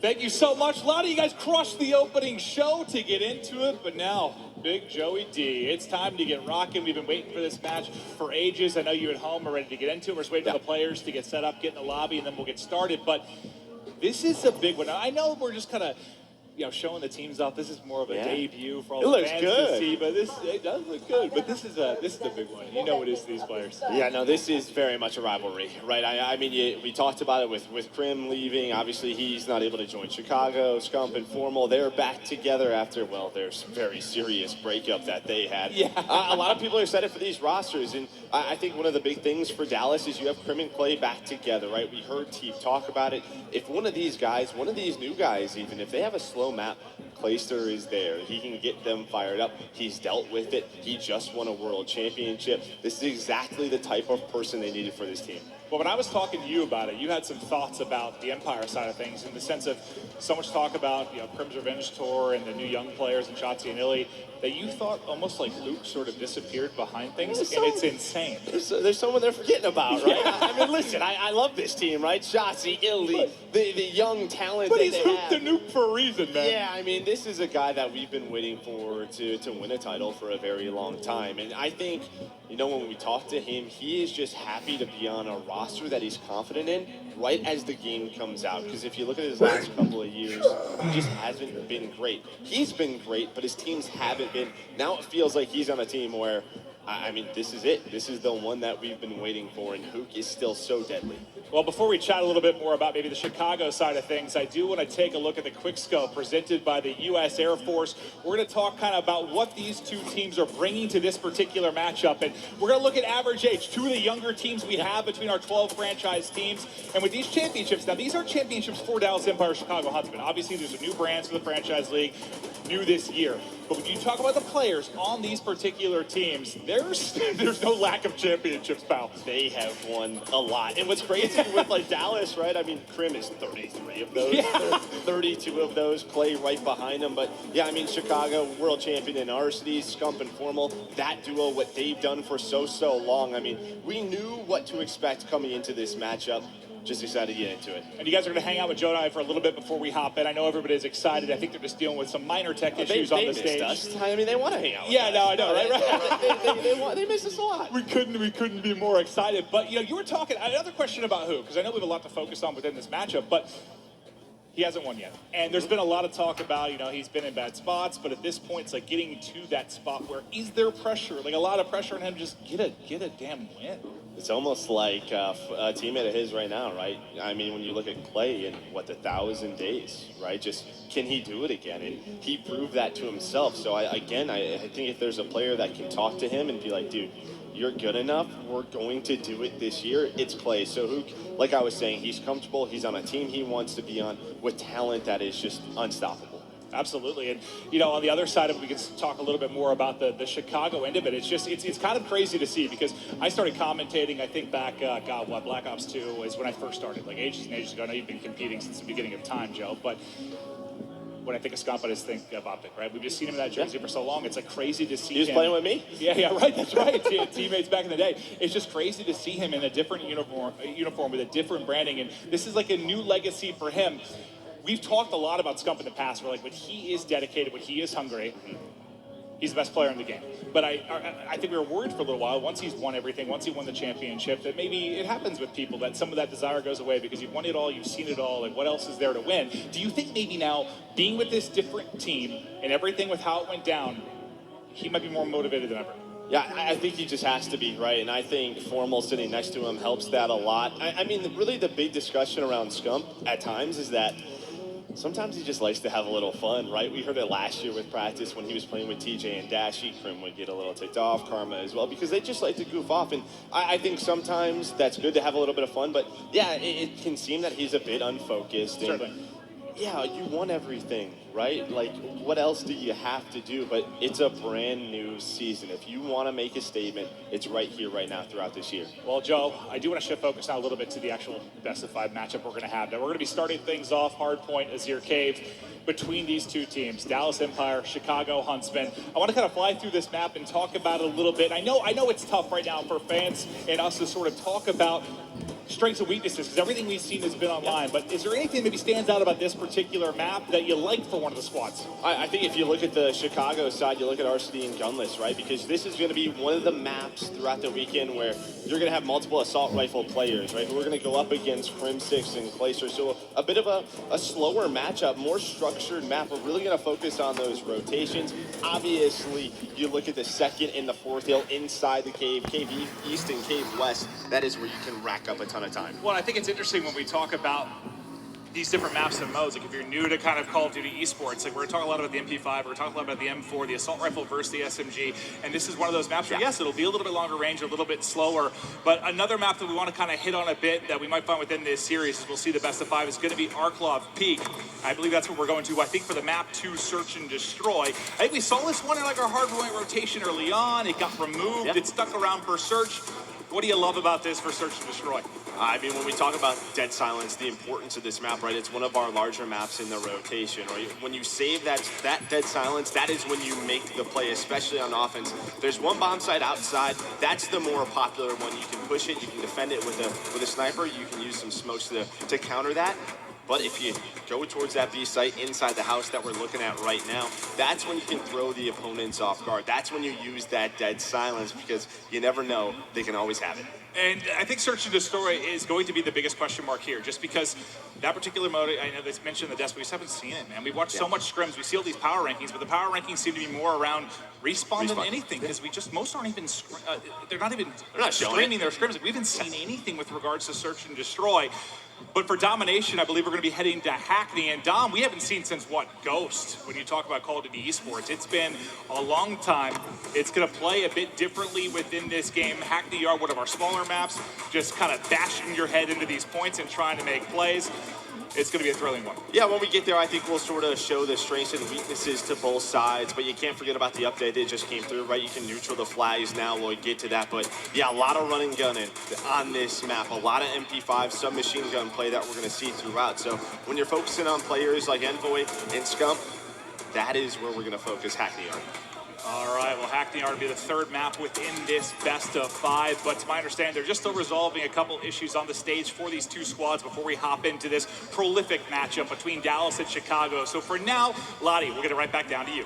Thank you so much. A lot of you guys crushed the opening show to get into it, but now, Big Joey D, it's time to get rocking. We've been waiting for this match for ages. I know you at home are ready to get into it. We're just waiting for the players to get set up, get in the lobby, and then we'll get started. But this is a big one. I know we're just kind of, showing the teams off. This is more of a debut for all the fans to see, but it does look good. But this is a big one. You know what it is to these players. Yeah, no, this is very much a rivalry, right? I mean, we talked about it with Krim leaving. Obviously, he's not able to join Chicago. Scump and Formal, they're back together after, there's very serious breakup that they had. Yeah. A lot of people are excited for these rosters, and I think one of the big things for Dallas is you have Krim and Clay back together, right? We heard Teef talk about it. If one of these guys, one of these new guys even, if they have a slow map, Clayster is there. He can get them fired up. He's dealt with it. He just won a world championship. This is exactly the type of person they needed for this team. Well, when I was talking to you about it, you had some thoughts about the Empire side of things in the sense of so much talk about, Krim's Revenge Tour and the new young players and Shotzi and Illy, that you thought almost like Luke sort of disappeared behind things, and it's insane. There's someone they're forgetting about, right? I mean, listen, I love this team, right? Shotzi, Illy, the young talent but that he's they Hoop have. the Nuke for a reason, man. Yeah, I mean, this is a guy that we've been waiting for to win a title for a very long time. And I think, when we talk to him, he is just happy to be on a roster roster that he's confident in right as the game comes out. Because if you look at his last couple of years, he just hasn't been great. He's been great, but his teams haven't been. Now it feels like he's on a team where, I mean, this is it. This is the one that we've been waiting for, and Hook is still so deadly. Well, before we chat a little bit more about maybe the Chicago side of things, I do want to take a look at the quick scope presented by the U.S. Air Force. We're going to talk kind of about what these two teams are bringing to this particular matchup. And we're going to look at average age, two of the younger teams we have between our 12 franchise teams. And with these championships, now these are championships for Dallas Empire Chicago Huntsmen. Obviously, there's a new brand for the franchise league, new this year. But when you talk about the players on these particular teams, there's no lack of championships, pal. They have won a lot. And what's crazy with like Dallas, right? I mean, Krim is 33 of those. Yeah. 32 of those. Clay right behind him. But yeah, I mean, Chicago, world champion in varsity, Scump and Formal, that duo, what they've done for so long. I mean, we knew what to expect coming into this matchup. Just excited to get into it. And you guys are going to hang out with Joe and I for a little bit before we hop in. I know everybody's excited. I think they're just dealing with some minor tech issues on the stage. Us. I mean, they want to hang out with us. No, I know, right? They miss us a lot. We couldn't be more excited. But, you know, you were talking, another question about who, because I know we have a lot to focus on within this matchup, but he hasn't won yet. And there's been a lot of talk about, you know, he's been in bad spots, but at this point, it's like getting to that spot where is there pressure? Like a lot of pressure on him, just get a damn win. It's almost like a teammate of his right now, right? I mean, when you look at Clay in, 1,000 days, right? Just, can he do it again? And he proved that to himself. So, I think if there's a player that can talk to him and be like, dude, you're good enough, we're going to do it this year, it's Clay. So, who, like I was saying, he's comfortable, he's on a team he wants to be on with talent that is just unstoppable. Absolutely. And, you know, on the other side of it, we can talk a little bit more about the Chicago end of it. It's just, it's kind of crazy to see because I started commentating, I think back, Black Ops 2 is when I first started, like ages and ages ago. I know you've been competing since the beginning of time, Joe, but when I think of Scump, I just think of Optic, right? We've just seen him in that jersey for so long. It's like crazy to see him. He was playing with me? Yeah, right. That's right. Teammates back in the day. It's just crazy to see him in a different uniform with a different branding. And this is like a new legacy for him. We've talked a lot about Scump in the past. We're like, when he is dedicated, when he is hungry, he's the best player in the game. But I think we were worried for a little while, once he's won everything, once he won the championship, that maybe it happens with people, that some of that desire goes away because you've won it all, you've seen it all, like what else is there to win? Do you think maybe now, being with this different team and everything with how it went down, he might be more motivated than ever? Yeah, I think he just has to be, right? And I think Formal sitting next to him helps that a lot. I mean, really the big discussion around Scump at times is that sometimes he just likes to have a little fun, right? We heard it last year with practice when he was playing with TJ and Dashy. Krim would get a little ticked off, Karma as well, because they just like to goof off. And I think sometimes that's good to have a little bit of fun. But, yeah, it can seem that he's a bit unfocused. Certainly. Yeah, you won everything, right? Like, what else do you have to do? But it's a brand new season. If you want to make a statement, it's right here, right now, throughout this year. Well, Joe, I do want to shift focus now a little bit to the actual best of 5 matchup we're going to have. Now, we're going to be starting things off Hardpoint, Azir Cave, between these two teams, Dallas Empire, Chicago Huntsmen. I want to kind of fly through this map and talk about it a little bit. I know it's tough right now for fans and us to sort of talk about strengths and weaknesses because everything we've seen has been online. But is there anything that maybe stands out about this particular map that you like for one of the squads? I think if you look at the Chicago side, you look at RCD and Gunless, right? Because this is going to be one of the maps throughout the weekend where you're going to have multiple assault rifle players, right? Who are going to go up against Crim 6 and Glacier. So a bit of a slower matchup, more structured map. We're really going to focus on those rotations. Obviously, you look at the second and the fourth hill inside the cave, Cave East and Cave West. That is where you can rack up a ton of time. Well, I think it's interesting when we talk about these different maps and modes. Like if you're new to kind of Call of Duty esports, like we're talking a lot about the MP5, we're talking a lot about the M4, the assault rifle versus the SMG, and this is one of those maps where yes, it'll be a little bit longer range, a little bit slower, but another map that we want to kind of hit on a bit that we might find within this series is we'll see the best of 5 is going to be Arklov Peak. I believe that's what we're going to, I think, for the map 2 Search and Destroy. I think we saw this one in like our hardpoint rotation early on. It got removed. It stuck around for Search. What do you love about this for Search and Destroy? I mean, when we talk about Dead Silence, the importance of this map, right, it's one of our larger maps in the rotation, right? When you save that Dead Silence, that is when you make the play, especially on offense. There's one bomb site outside. That's the more popular one. You can push it, you can defend it with a sniper. You can use some smokes to counter that. But if you go towards that B site inside the house that we're looking at right now, that's when you can throw the opponents off guard. That's when you use that dead silence, because you never know, they can always have it. And I think Search and Destroy is going to be the biggest question mark here, just because that particular mode, I know they mentioned the desk, but we just haven't seen it, man. We've watched so much scrims, we see all these power rankings, but the power rankings seem to be more around respawn than anything, because we just, most aren't even, they're not streaming their scrims. We haven't seen anything with regards to Search and Destroy. But for Domination, I believe we're going to be heading to Hackney. And Dom, we haven't seen since, what, Ghost, when you talk about Call of Duty Esports. It's been a long time. It's going to play a bit differently within this game. Hackney are one of our smaller maps, just kind of bashing your head into these points and trying to make plays. It's going to be a thrilling one. Yeah, when we get there, I think we'll sort of show the strengths and weaknesses to both sides, but you can't forget about the update that just came through, right? You can neutral the flags now. We'll get to that, but yeah, a lot of run and gunning on this map, a lot of MP5 submachine gun play that we're going to see throughout. So when you're focusing on players like Envoy and Scump, that is where we're going to focus Hackney on. All right, well, Hackney are to be the third map within this best of 5, but to my understanding, they're just still resolving a couple issues on the stage for these two squads before we hop into this prolific matchup between Dallas and Chicago. So for now, Lottie, we'll get it right back down to you.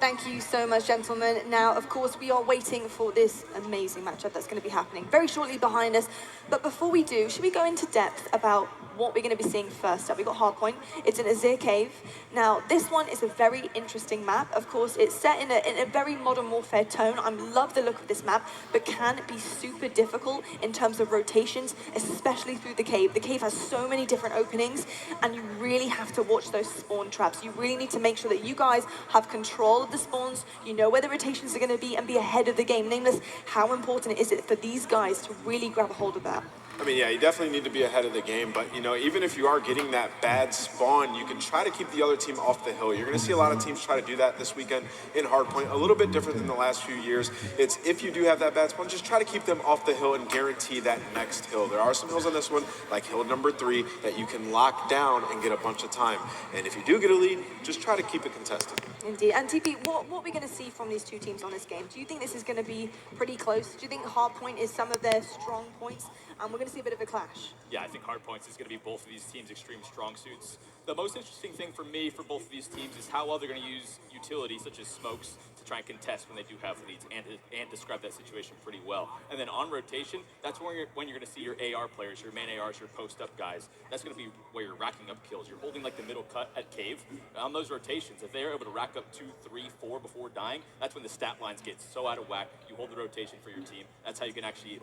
Thank you so much, gentlemen. Now, of course, we are waiting for this amazing matchup that's going to be happening very shortly behind us. But before we do, should we go into depth about what we're going to be seeing first up? We've got Hardpoint. It's in Azir Cave. Now, this one is a very interesting map. Of course, it's set in a very modern warfare tone. I love the look of this map, but can be super difficult in terms of rotations, especially through the cave. The cave has so many different openings, and you really have to watch those spawn traps. You really need to make sure that you guys have control of the spawns, you know where the rotations are going to be, and be ahead of the game. Nameless, how important is it for these guys to really grab a hold of that? I mean, yeah, you definitely need to be ahead of the game, but, you know, even if you are getting that bad spawn, you can try to keep the other team off the hill. You're going to see a lot of teams try to do that this weekend in Hardpoint. A little bit different than the last few years. It's if you do have that bad spawn, just try to keep them off the hill and guarantee that next hill. There are some hills on this one, like hill number 3, that you can lock down and get a bunch of time. And if you do get a lead, just try to keep it contested. Indeed. And TP, what are we going to see from these two teams on this game? Do you think this is going to be pretty close? Do you think Hardpoint is some of their strong points? And we're going to see a bit of a clash. Yeah, I think Hardpoints is going to be both of these teams' extreme strong suits. The most interesting thing for me for both of these teams is how well they're going to use utilities such as smokes to try and contest when they do have leads and describe that situation pretty well. And then on rotation, that's when you're going to see your AR players, your main ARs, your post-up guys. That's going to be where you're racking up kills. You're holding like the middle cut at Cave. On those rotations, if they're able to rack up 2, 3, 4 before dying, that's when the stat lines get so out of whack. You hold the rotation for your team. That's how you can actually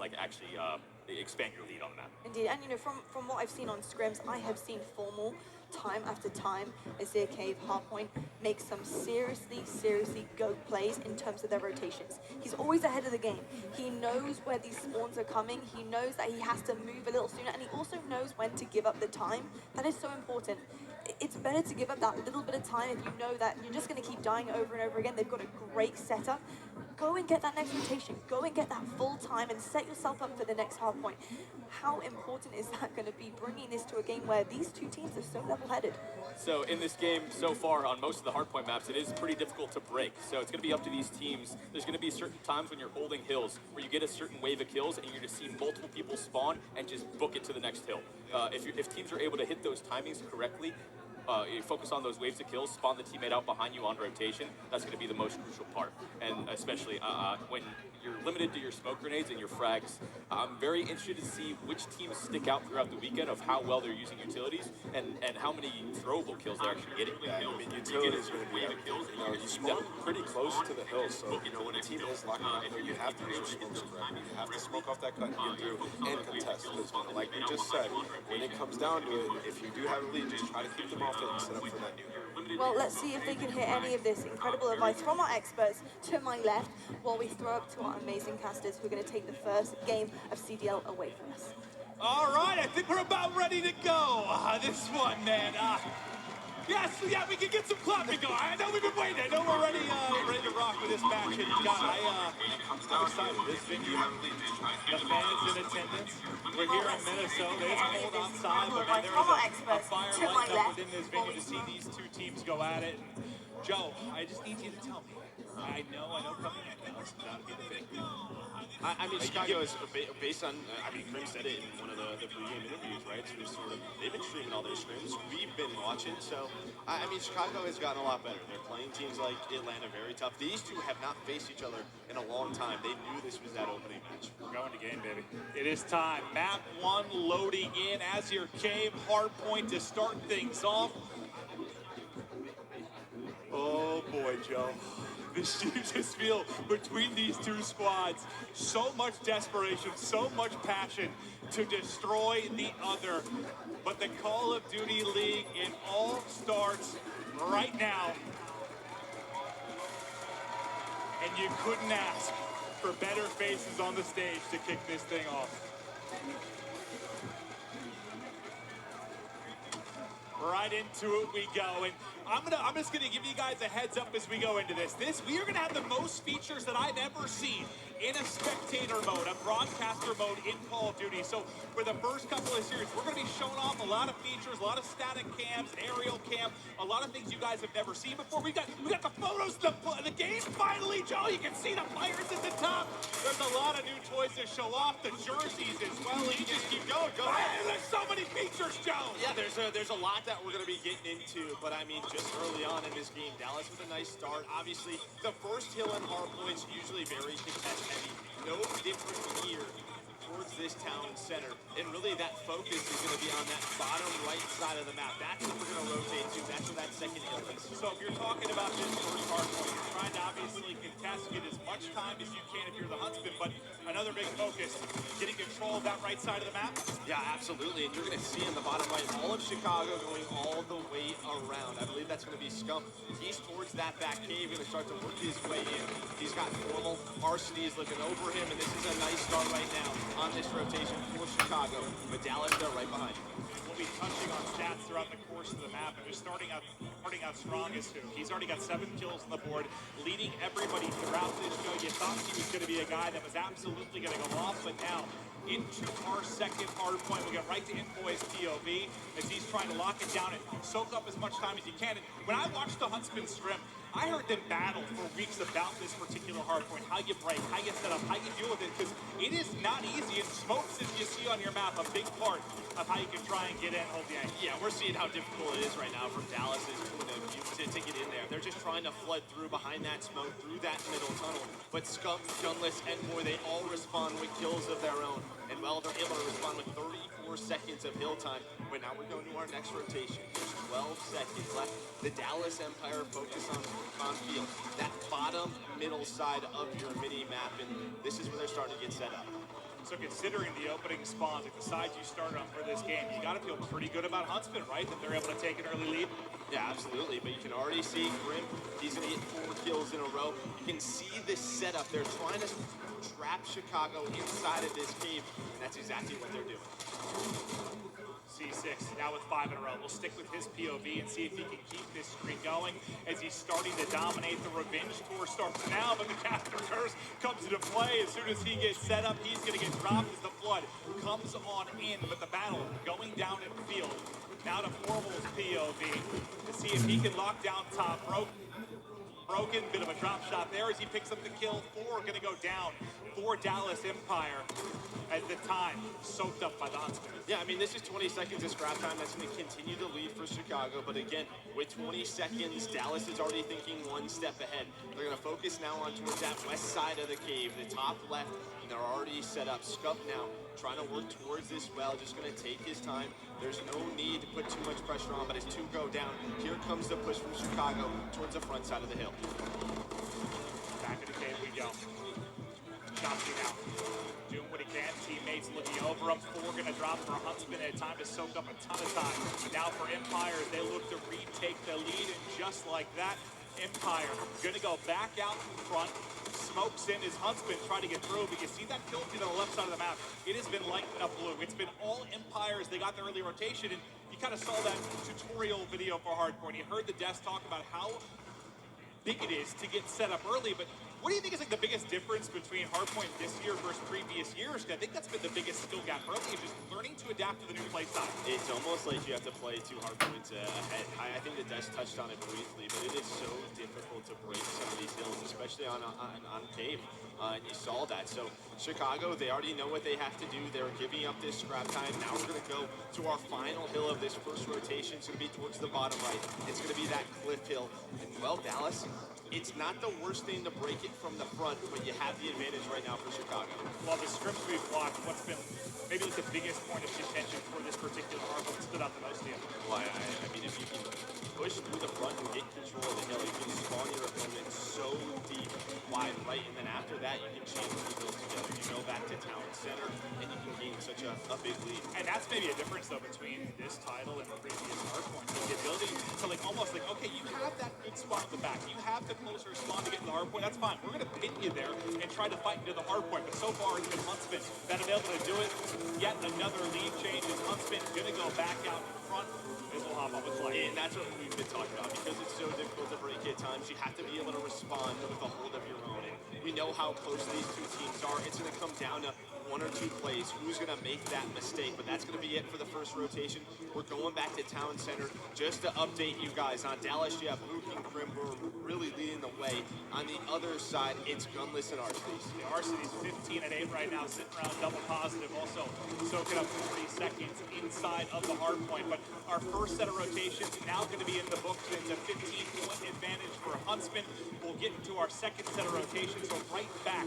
expand your lead on the map. Indeed, and you know, from what I've seen on scrims, I have seen Formal time after time Azir Cave Hardpoint make some seriously goat plays in terms of their rotations. He's always ahead of the game. He knows where these spawns are coming. He knows that he has to move a little sooner, and he also knows when to give up the time. That is so important. It's better to give up that little bit of time if you know that you're just going to keep dying over and over again. They've got a great setup. Go and get that next rotation. Go and get that full time and set yourself up for the next hard point. How important is that going to be, bringing this to a game where these two teams are so level-headed? So in this game so far, on most of the hardpoint maps, it is pretty difficult to break. So it's going to be up to these teams. There's going to be certain times when you're holding hills where you get a certain wave of kills and you're going to see multiple people spawn and just book it to the next hill. If teams are able to hit those timings correctly, you focus on those waves of kills, spawn the teammate out behind you on rotation, that's going to be the most crucial part. And especially when you're limited to your smoke grenades and your frags, I'm very interested to see which teams stick out throughout the weekend of how well they're using utilities and how many throwable kills they're actually getting. Yeah, I mean, utilities are going to be, you smoke pretty close to the hill, so, when a team is locking up there, you have to use your smokes correctly. You have to smoke off that cut and get through and contest. Because, like we just said, when it comes down to it, if you do have a lead, just try to keep them off it and set up for that new hero. Well, let's see if they can hit any of this incredible advice from our experts to my left while we throw up to our amazing casters who are going to take the first game of CDL away from us. All right, I think we're about ready to go. This one, man. Yes, yeah, we can get some clapping going. I know we've been waiting. I know we're ready to rock with this match. And God, I'm excited. This venue, the fans in attendance. We're here in Minnesota. It's cold outside, but man, there is a fire lighting up within this venue to see these two teams go at it. And Joe, I just need you to tell me, I know coming in, Dallas, that would be the thing. I mean, Chicago is based on, I mean, Krim said it in one of the pregame interviews, right? So they've been streaming all their scrims. We've been watching. So, I mean, Chicago has gotten a lot better. They're playing teams like Atlanta very tough. These two have not faced each other in a long time. They knew this was that opening match. We're going to game, baby. It is time. Map 1 loading in as your cave hard point to start things off. Oh boy, Joe. This, you just feel between these two squads so much desperation, so much passion to destroy the other. But the Call of Duty League, it all starts right now. And you couldn't ask for better faces on the stage to kick this thing off. Right into it we go, and I'm just gonna give you guys a heads up as we go into this. We are gonna have the most features that I've ever seen in a spectator mode, a broadcaster mode in Call of Duty. So for the first couple of series, we're gonna be showing off a lot of features, a lot of static cams, aerial cam, a lot of things you guys have never seen before. We got the photos, the game finally, Joe. You can see the pirates at the top. There's a lot of new toys to show off, the jerseys as well. And you just keep going. Go ahead. There's so many features, Joe. Yeah, there's a lot that we're going to be getting into, but I mean, just early on in this game, Dallas with a nice start. Obviously, the first hill and hard points usually very contest heavy. No different here towards this town center, and really that focus is going to be on that bottom right side of the map. That's what we're going to rotate to. That's where that second hill is. So if you're talking about this first hard point, you're trying to obviously contest, get as much time as you can if you're the huntsman, but another big focus, getting control of that right side of the map. Yeah, absolutely, and you're going to see in the bottom right all of Chicago going all the way around. I believe that's going to be Scump. He's towards that back cave, going to start to work his way in. He's got Formal. Varsity is looking over him, and this is a nice start right now on this rotation for Chicago. But Dallas, they're right behind him. We'll be touching on stats throughout the course of the map, and just starting out strong is who? He's already got 7 kills on the board, leading everybody throughout this show. You thought he was going to be a guy that was absolutely going to go off, but now into our second hard point. We'll get right to Infoy's POV as he's trying to lock it down and soak up as much time as he can. And when I watched the Huntsman scrim, I heard them battle for weeks about this particular hard point, how you break, how you set up, how you deal with it, because it is not easy. And smokes, as you see on your map, a big part of how you can try and get in, hold the angle. Yeah, we're seeing how difficult it is right now from Dallas's point of view to get in there. They're just trying to flood through behind that smoke, through that middle tunnel. But Scump, Gunless, and Boy, they all respond with kills of their own. And well, they're able to respond with 34 seconds of hill time. But now we're going to our next rotation. There's 12 seconds left. The Dallas Empire focus on field. That bottom middle side of your mini map, and this is where they're starting to get set up. So considering the opening spawns, like the sides you started on for this game, you got to feel pretty good about Huntsman, right? That they're able to take an early lead. Yeah, absolutely. But you can already see Grim, he's going to get 4 kills in a row. You can see this setup. They're trying to trap Chicago inside of this cave, and that's exactly what they're doing. C6 now with 5 in a row. We'll stick with his POV and see if he can keep this streak going as he's starting to dominate. The revenge tour starts now, but the Caster Curse comes into play. As soon as he gets set up, he's going to get dropped as the flood comes on in. But the battle going down in the field. Now to Formal's POV to see if he can lock down top. Broken, bit of a drop shot there as he picks up the kill. 4 going to go down for Dallas Empire as the time soaked up by the Huntsman. Yeah, I mean, this is 20 seconds of scrap time. That's going to continue to lead for Chicago. But again, with 20 seconds, Dallas is already thinking one step ahead. They're going to focus now on towards that west side of the cave, the top left, and they're already set up. Scump now trying to work towards this well, just going to take his time. There's no need to put too much pressure on, but as 2 go down, here comes the push from Chicago towards the front side of the hill. Back in the cave we go. Chomsky now doing what he can. Teammates looking over him. 4 going to drop for Huntsman at a time to soak up a ton of time. Now for Empire, they look to retake the lead, and just like that, Empire going to go back out in front. Smokes in his Huntsman trying to get through, but you see that kill feed on the left side of the map. It has been lighting up blue. It's been all Empires. They got the early rotation, and you kind of saw that tutorial video for Hardcore, and you heard the devs talk about how big it is to get set up early, but What do you think is like the biggest difference between Hardpoint this year versus previous years? 'Cause I think that's been the biggest skill gap early, is just learning to adapt to the new play style. It's almost like you have to play 2 Hardpoints ahead. I think the Desh touched on it briefly, but it is so difficult to break some of these hills, especially on Cave. And you saw that. So Chicago, they already know what they have to do. They're giving up this scrap time. Now we're going to go to our final hill of this first rotation. It's going to be towards the bottom right. It's going to be that cliff hill. And, well, Dallas, it's not the worst thing to break it from the front, but you have the advantage right now for Chicago. Well, the scripts we've watched, what's been maybe like the biggest point of contention for this particular hardpoint stood out the most to you? Well, I mean, if you can push through the front and get control of the hill, you can spawn your opponent so deep, wide right, and then after that, you can chain the hills together. You go back to town center, and you can gain such a big lead. And that's maybe a difference, though, between this title and the previous hardpoint. The ability to, like, almost like, okay, you have that good spot at the back. You have the closer spawn to get to the hardpoint. That's fine. We're going to pin you there and try to fight into the hardpoint. But so far, it's been Huntsman that have been able to do it. Yet another lead change, and Huntsman going to go back out in front. This will hop on with flight. And that's what we've been talking about. Because it's so difficult to break at times, you have to be able to respond with a hold of your own. And we know how close these two teams are. It's going to come down to 1 or 2 plays. Who's going to make that mistake? But that's going to be it for the first rotation. We're going back to town center. Just to update you guys, on Dallas, you have Luke and Krim who are really leading the way. On the other side, it's Gunless and Arcedes. The Arcedes 15 and 8 right now, sitting around double positive. Also soaking up 40 seconds inside of the hard point. But our first set of rotations now going to be in the books. It's a 15-point advantage for Huntsman. We'll get into our second set of rotations. So right back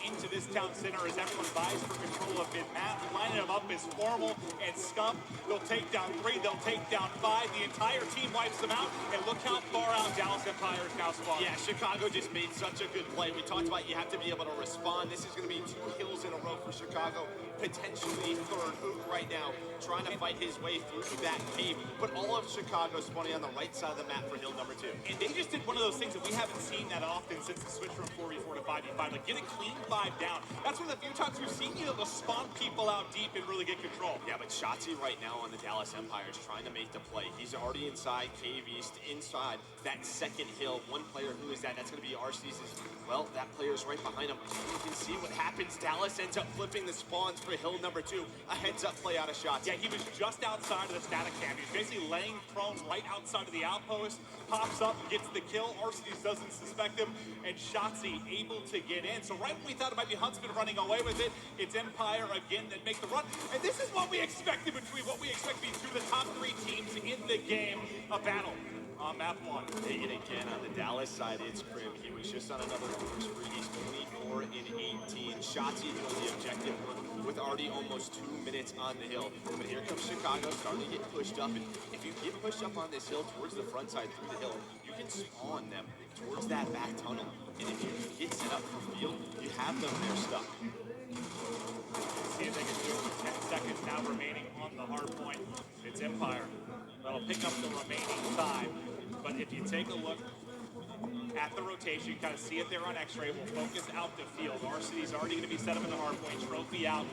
into this town center as everyone vies for control of mid-map. Lining them up is Formal and Scump. They'll take down 3, they'll take down 5. The entire team wipes them out. And look how far out Dallas Empire is now spawned. Yeah, Chicago just made such a good play. We talked about you have to be able to respond. This is going to be 2 hills in a row for Chicago. Potentially third. Hook right now trying to fight his way through that cave. But all of Chicago spawning on the right side of the map for hill number 2. And they just did one of those things that we haven't seen that often since the switch from 4v4 to 5v5. Like, get a clean 5 down. That's one of the few times we've seen you able to spawn people out deep and really get control. Yeah, but Shotzi right now on the Dallas Empire is trying to make the play. He's already inside Cave East, inside that second hill. One player, who is that? That's going to be Arcedes. Well, that player's right behind him. You can see what happens. Dallas ends up flipping the spawns for hill number 2. A heads-up play out of Shotzi. Yeah, he was just outside of the static cam. He's basically laying prone right outside of the outpost. Pops up, gets the kill. Arcedes doesn't suspect him, and Shotzi able to get in. So right when we thought it might be Huntsman running away with it, it's Empire again that make the run. And this is what we expected between what we expect to be 2 of the top 3 teams in the game. A battle on map 1. And again, on the Dallas side, it's Krim. He was just on another course where he's 24 and 18. Shotzi doing the objective with already almost 2 minutes on the hill. But here comes Chicago starting to get pushed up. And if you get pushed up on this hill towards the front side through the hill, you can spawn them towards that back tunnel. And if you can get set up for field, you have them there stuck. See if they can do it with 10 seconds now remaining on the hard point. It's Empire. That'll pick up the remaining time. But if you take a look at the rotation, you kind of see it there on X-ray. We'll focus out the field. Arcedes already going to be set up in the hard point. Trophy out.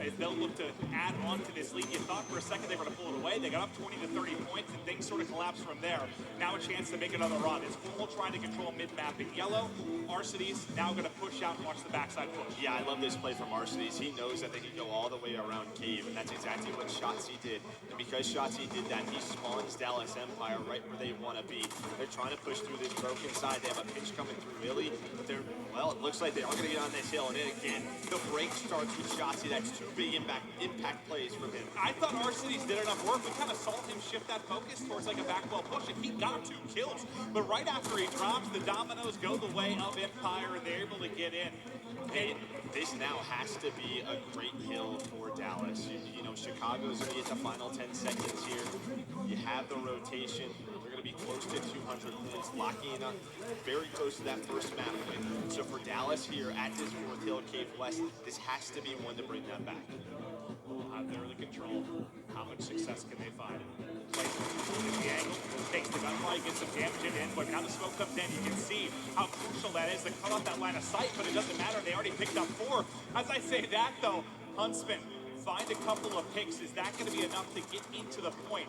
As they'll look to add on to this lead. You thought for a second they were going to pull it away. They got up 20 to 30 points, and things sort of collapsed from there. Now a chance to make another run. It's Formal trying to control mid-map in yellow. Arcedes now going to push out and watch the backside push. Yeah, I love this play from Arcedes. He knows that they can go all the way around Cave, and that's exactly what Shotzi did. And because Shotzi did that, he spawns Dallas Empire right where they want to be. They're trying to push through this broken side. They have a pinch coming through Illy, but they're, well, it looks like they are going to get on this hill. And then again, the break starts with Shotzi. That's 2 big impact plays from him. I thought Arcedes did enough work. We kind of saw him shift that focus towards like a back wall push, and he got 2 kills. But right after he drops, the dominoes go the way of Empire, and they're able to get in. And this now has to be a great hill for Dallas. You know, Chicago's going to get the final 10 seconds here. You have the rotation. They're going to be close to 200 points, locking up very close to that first map win. So for Dallas here at this 4th hill, Cave West, this has to be one to bring them back. Out there in the control. How much success can they find? Plays in the angle, takes the gunfire, gets some damage in, but now the smoke comes in. You can see how crucial that is to cut off that line of sight, but it doesn't matter. They already picked up 4. As I say that, though, Huntsman, find a couple of picks. Is that going to be enough to get into the point?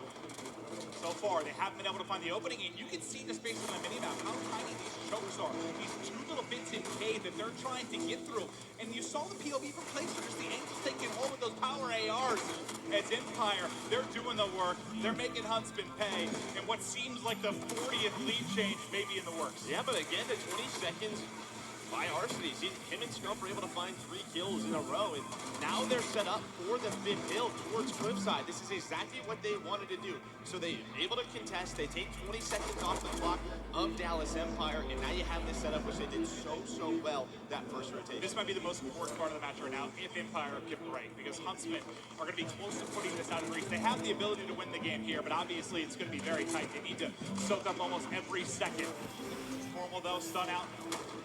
So far. They haven't been able to find the opening, and you can see the space on the minimap how tiny these chokes are. These two little bits in cave that they're trying to get through. And you saw the POV from Placers, the Angels taking hold of those power ARs. As Empire, they're doing the work. They're making Huntsman pay. And what seems like the 40th lead change may be in the works. Yeah, but again, the 20 seconds by Arcity. Him and Scump were able to find 3 kills in a row, and now they're set up for the 5th hill towards Cliffside. This is exactly what they wanted to do. So they're able to contest. They take 20 seconds off the clock of Dallas Empire, and now you have this setup, which they did so well that first rotation. This might be the most important part of the match right now, if Empire get right, because Huntsmen are going to be close to putting this out of reach. They have the ability to win the game here, but obviously it's going to be very tight. They need to soak up almost every second. Formal, though, stun out.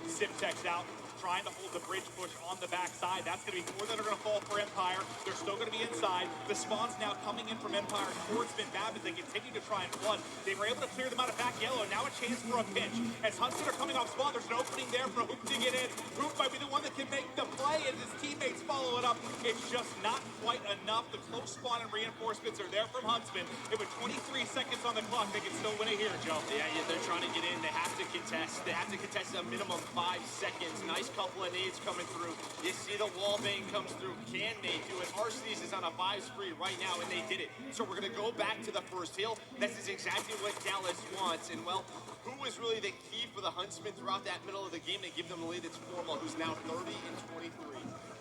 Simtex out, trying to hold the bridge push on the backside. That's going to be 4 that are going to fall for Empire. They're still going to be inside. The spawns now coming in from Empire towards Mid-Map as they continue to try and flood. They were able to clear them out of back yellow. Now a chance for a pinch. As Huntsman are coming off spawn, there's an opening there for Hoop to get in. Hoop might be the one that can make the play as his teammates follow it up. It's just not quite enough. The close spawn and reinforcements are there from Huntsman. And with 23 seconds on the clock, they can still win it here, Joe. Yeah, they're trying to get in. They have to contest. They have to contest a minimum 5 seconds. Nice couple of nades coming through. You see the wall bang comes through. Can they do it? Arcees is on a 5 spree right now, and they did it. So we're going to go back to the first hill. This is exactly what Dallas wants. And, well, who was really the key for the Huntsmen throughout that middle of the game to give them the lead? It's Formal, who's now 30 and 23.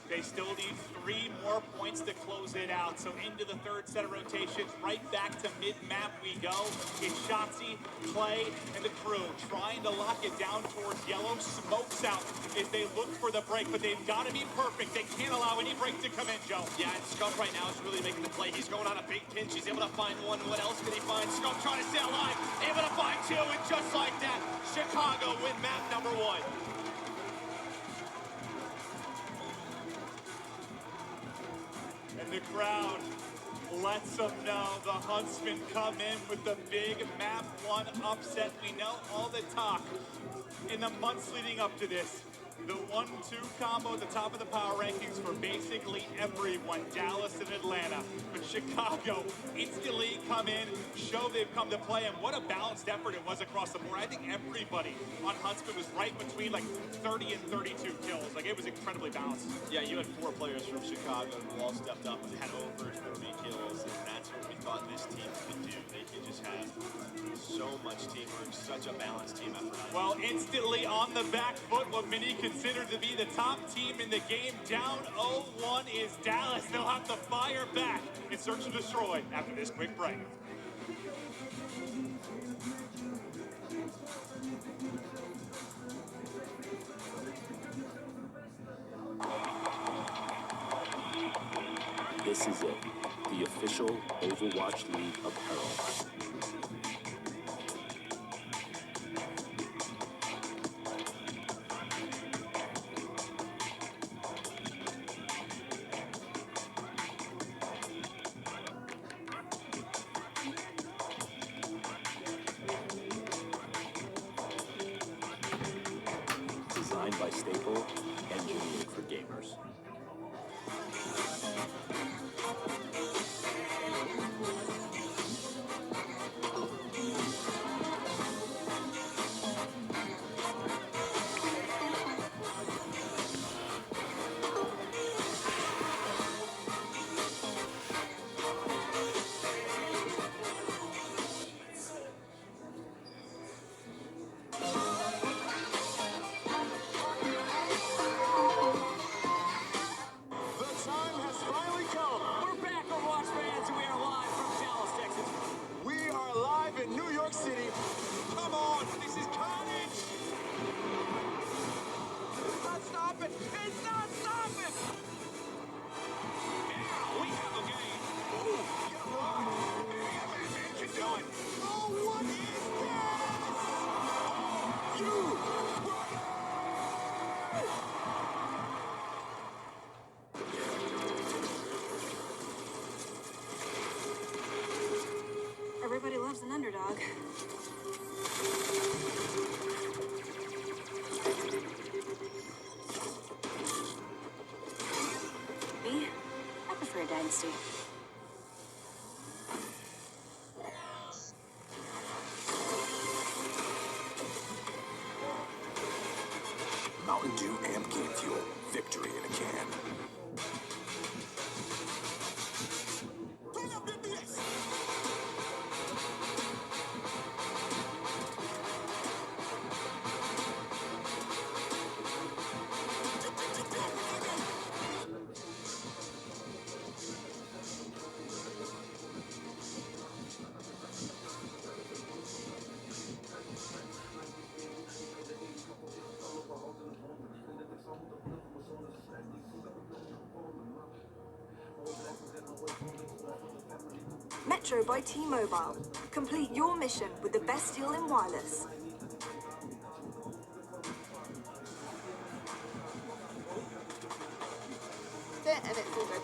They still need 3 more points to close it out. So into the 3rd set of rotations, right back to mid-map we go. It's Shotzi, Clay, and the crew trying to lock it down towards yellow. Smokes out as they look for the break, but they've got to be perfect. They can't allow any break to come in, Joe. Yeah, and Scump right now is really making the play. He's going on a big pinch. He's able to find 1. What else can he find? Scump trying to stay alive. Able to find 2, and just like that, Chicago win map number 1. And the crowd lets them know the Huntsmen come in with the big map 1 upset. We know all the talk in the months leading up to this. The 1-2 combo at the top of the power rankings for basically everyone, Dallas and Atlanta. But Chicago instantly come in, show they've come to play, and what a balanced effort it was across the board. I think everybody on Huntsman was right between like 30 and 32 kills. Like, it was incredibly balanced. Yeah, you had 4 players from Chicago who all stepped up and had over 30 kills, and that's what we thought this team could do. They could just have so much teamwork, such a balanced team effort. Well, instantly on the back foot, what many consider to be the top team in the game, down 0-1 is Dallas. They'll have to fire back and search and destroy after this quick break. This is it, the official Overwatch League apparel. Designed by Staple, engineered for gamers. Everybody loves an underdog. Me? I prefer a dynasty. Dew Amp Game Fuel. Victory in a can. Metro by T-Mobile. Complete your mission with the best deal in wireless. It and it's all good.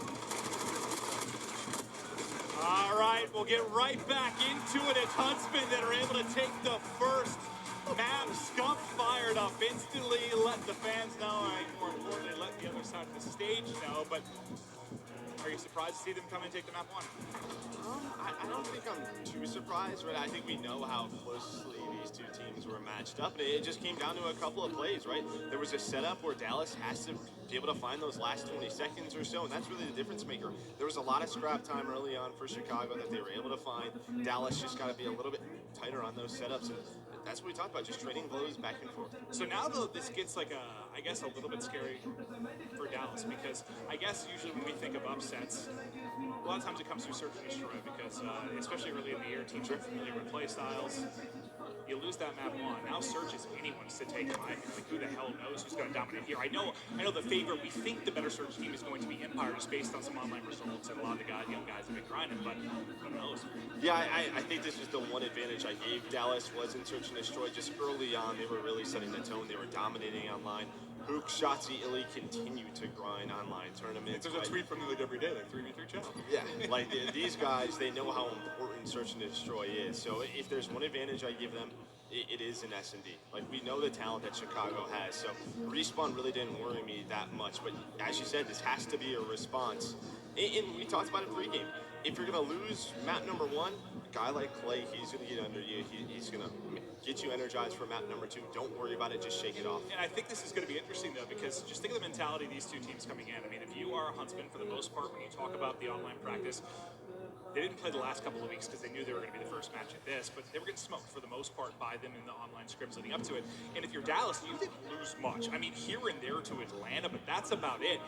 All right, we'll get right back into it. It's Huntsman that are able to take the first map. Scump fired up instantly, let the fans know, and more importantly, let the other side of the stage know. But are you surprised to see them come and take the map one? I don't think I'm too surprised, right? I think we know how closely these two teams were matched up. It just came down to a couple of plays, right? There was a setup where Dallas has to be able to find those last 20 seconds or so, and that's really the difference maker. There was a lot of scrap time early on for Chicago that they were able to find. Dallas just got to be a little bit tighter on those setups, and that's what we talked about, just trading blows back and forth. So now, though, this gets like I guess a little bit scary for Dallas, because I guess usually when we think of upsets, a lot of times it comes through search and destroy, because especially early in the year, teams are familiar with play styles. You lose that map one. Now search is anyone's to take. Like, who the hell knows who's going to dominate here? I know the favorite. We think the better search team is going to be Empire, just based on some online results, and a lot of the young guys have been grinding. But who knows? Yeah, I think this is the one advantage I gave Dallas was in search and destroy. Just early on, they were really setting the tone. They were dominating online. Hook, Shotzi, Illy continue to grind online tournaments. There's a tweet from them like every day, like 3v3 channel. Yeah, like these guys, they know how important search and destroy is. So if there's one advantage I give them, it is in S&D. Like, we know the talent that Chicago has, so Respawn really didn't worry me that much. But as you said, this has to be a response. And we talked about it pregame. If you're going to lose map number one, a guy like Clay, he's going to get under you. He's going to get you energized for map number two. Don't worry about it. Just shake it off. And I think this is going to be interesting, though, because just think of the mentality of these two teams coming in. I mean, if you are a Huntsman, for the most part, when you talk about the online practice, they didn't play the last couple of weeks because they knew they were going to be the first match at this, but they were getting smoked for the most part by them in the online scrims leading up to it. And if you're Dallas, you didn't lose much. I mean, here and there to Atlanta, but that's about it.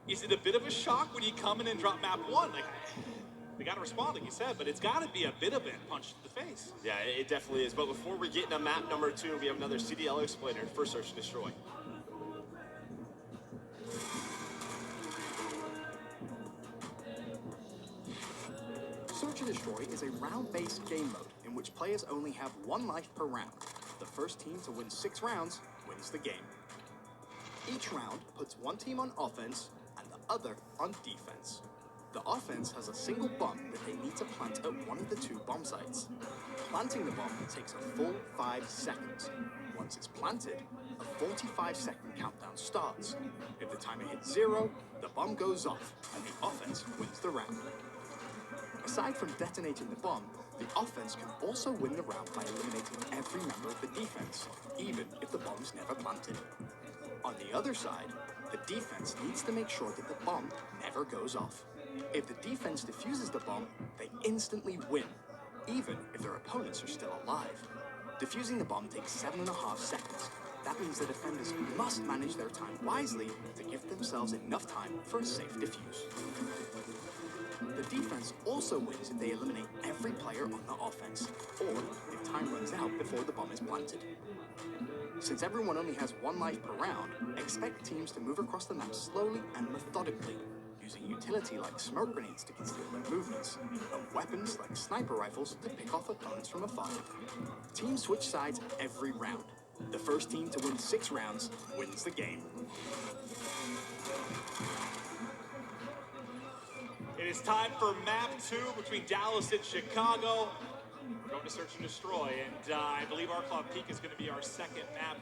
Is it a bit of a shock when you come in and drop map one? Like, they got to respond, like you said, but it's got to be a bit of a punch to the face. Yeah, it definitely is. But before we get into map number two, we have another CDL explainer for Search and Destroy. Search and Destroy is a round-based game mode in which players only have one life per round. The first team to win 6 rounds wins the game. Each round puts one team on offense and the other on defense. The offense has a single bomb that they need to plant at one of the 2 bomb sites. Planting the bomb takes a full 5 seconds. Once it's planted, a 45-second countdown starts. If the timer hits 0, the bomb goes off and the offense wins the round. Aside from detonating the bomb, the offense can also win the round by eliminating every member of the defense, even if the bomb's never planted. On the other side, the defense needs to make sure that the bomb never goes off. If the defense defuses the bomb, they instantly win, even if their opponents are still alive. Defusing the bomb takes 7.5 seconds. That means the defenders must manage their time wisely to give themselves enough time for a safe defuse. The defense also wins if they eliminate every player on the offense, or if time runs out before the bomb is planted. Since everyone only has one life per round, expect teams to move across the map slowly and methodically, using utility like smoke grenades to conceal their movements, and weapons like sniper rifles to pick off opponents from afar. Teams switch sides every round. The first team to win 6 rounds wins the game. It is time for map 2 between Dallas and Chicago. We're going to Search and Destroy, and I believe our Club Peak is going to be our second map.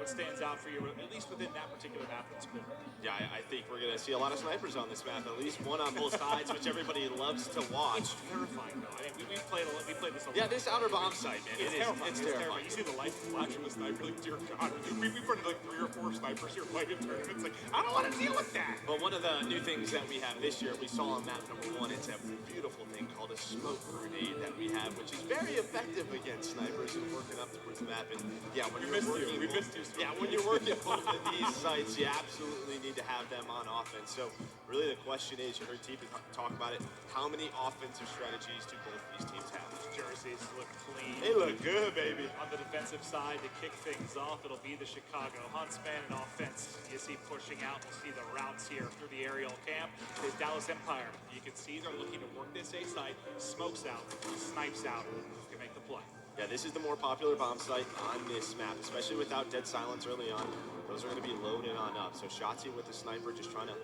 What stands out for you, at least within that particular map in school? Yeah, I think we're going to see a lot of snipers on this map, at least one on both sides, which everybody loves to watch. It's terrifying, though. I mean, we played this a lot. Yeah, this outer bomb site, man, It's terrifying. It's terrifying. You see the life flash of a sniper, like, dear God. We've run like 3 or 4 snipers here playing in tournaments. Like, I don't want to deal with that. But one of the new things that we have this year, we saw on map number 1, it's a beautiful thing called a smoke grenade that we have, which is very effective against snipers and working up towards the map. And yeah, when you're working, we missed you. Yeah, when you're working both of these sites, you absolutely need to have them on offense. So really the question is, you heard T talk about it, how many offensive strategies do both these teams have? Jerseys look clean. They look good, baby. On the defensive side, to kick things off, it'll be the Chicago Huntsmen. And offense, you see pushing out. We'll see the routes here through the aerial camp. There's Dallas Empire. You can see they're looking to work this A site. Smokes out, snipes out, can make the play. Yeah, this is the more popular bomb site on this map, especially without dead silence early on. Those are going to be loaded on up. So Shotzi with the sniper just trying to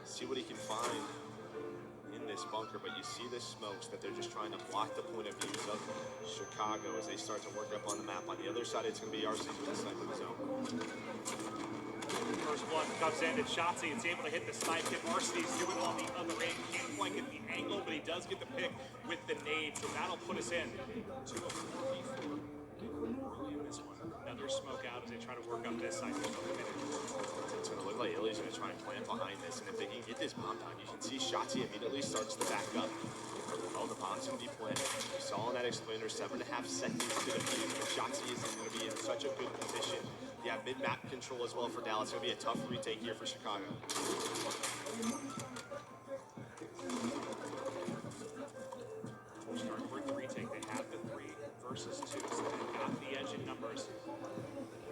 see what he can find in this bunker. But you see the smokes that they're just trying to block the point of views of Chicago as they start to work up on the map. On the other side, it's going to be RC's with the sniper in the zone. First blood comes in at Shotzi. It's able to hit the snipe. RC's doing it on the other end. Can't quite get the angle, but he does get the pick with the nade. So that'll put us in 2 of 3 early in this one. Another smoke out as they try to work up this side. It's going to look like Illy's going to try and plant behind this. And if they can get this bomb down, you can see Shotzi immediately starts to back up. Oh, the bomb's going to be planted. We saw on that explainer 7.5 seconds to the fuse. But Shotzi is going to be in such a good position. Yeah, mid-map control as well for Dallas. It's going to be a tough retake here for Chicago. Starting with the retake. They have the 3 versus 2, so they've got the edge in numbers.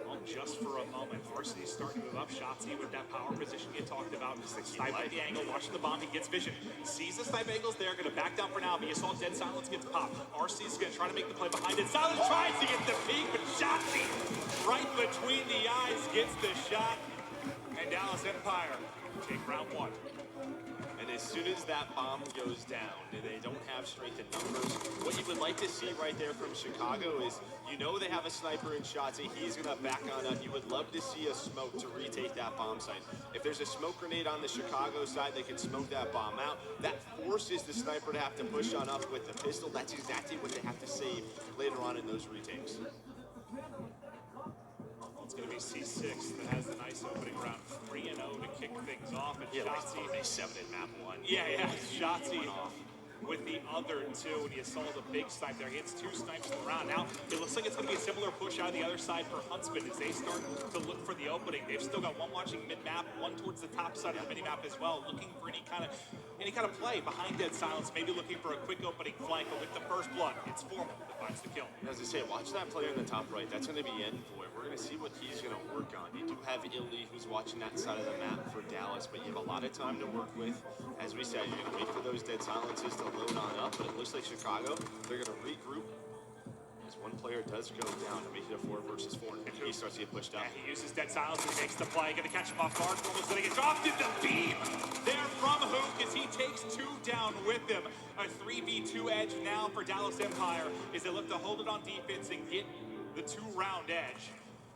Well, just for a moment, Varsity starting to move up. Shotzi with that power position you talked about. Snipe at the angle, watching the bomb. He gets vision. Sees the snipe angles there. Going to back down for now, but you saw Dead Silence gets popped. RC's going to try to make the play behind it. Silence tries to get the peek, but Shotzi right between the eyes gets the shot. And Dallas Empire take round 1. And as soon as that bomb goes down, and they don't have strength in numbers, what you would like to see right there from Chicago is, you know they have a sniper in Shotzi, he's going to back on up. You would love to see a smoke to retake that bomb site. If there's a smoke grenade on the Chicago side, they can smoke that bomb out. That forces the sniper to have to push on up with the pistol. That's exactly what they have to save later on in those retakes. It's going to be C6 that has the nice opening round 3-0 to kick things off. And Yeah, Shotzi, they 7 in map 1. yeah, Shotzi with the other 2, and you saw the big snipe there. He hits 2 snipes in the round. Now, it looks like it's going to be a similar push out of the other side for Huntsman as they start to look for the opening. They've still got 1 watching mid-map, 1 towards the top side of the mini-map as well, looking for any kind of play behind Dead Silence, maybe looking for a quick opening flank, but with the first blood, it's Formal that finds the kill. As I say, watch that player in the top right. That's going to be Envoy. We're going to see what he's going to work on. You do have Illy, who's watching that side of the map for Dallas, but you have a lot of time to work with. As we said, you're going to wait for those Dead Silences to load on up, but it looks like Chicago, they're going to regroup. As 1 player does go down to make it a 4 versus 4, and he starts to get pushed up. Yeah, he uses Dead Silence, he makes the play, going to catch him off guard. Formal's going to get dropped in the beam there from Hook as he takes 2 down with him. A 3v2 edge now for Dallas Empire as they look to hold it on defense and get the 2-round edge.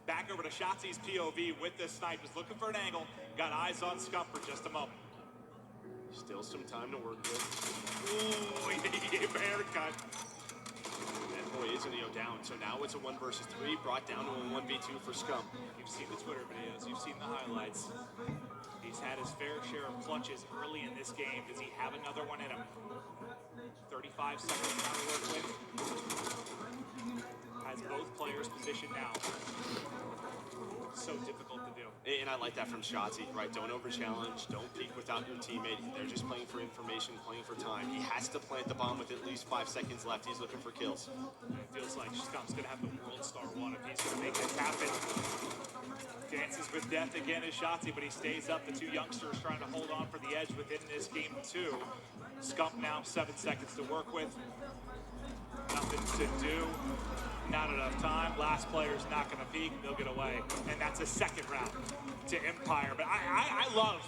Back over to Shotzi's POV with the snipe. Is looking for an angle. Got eyes on Scump for just a moment. Still some time to work with. Ooh, he gave a haircut. Envoy is going to go down. So now it's a 1 versus 3, brought down to a 1v2 for Scump. You've seen the Twitter videos. You've seen the highlights. He's had his fair share of clutches early in this game. Does he have another one in him? 35 seconds now to work with. Has both players positioned now. So difficult to do. And I like that from Shotzi, right? Don't over-challenge, don't peek without your teammate. They're just playing for information, playing for time. He has to plant the bomb with at least 5 seconds left. He's looking for kills. It feels like Scump's going to have the World Star 1 if he's going to make this happen. Dances with death again is Shotzi, but he stays up. The 2 youngsters trying to hold on for the edge within this game 2. Scump now 7 seconds to work with. Nothing to do. Not enough time. Last player's not going to peek. They'll get away. And that's a 2nd round to Empire. But I love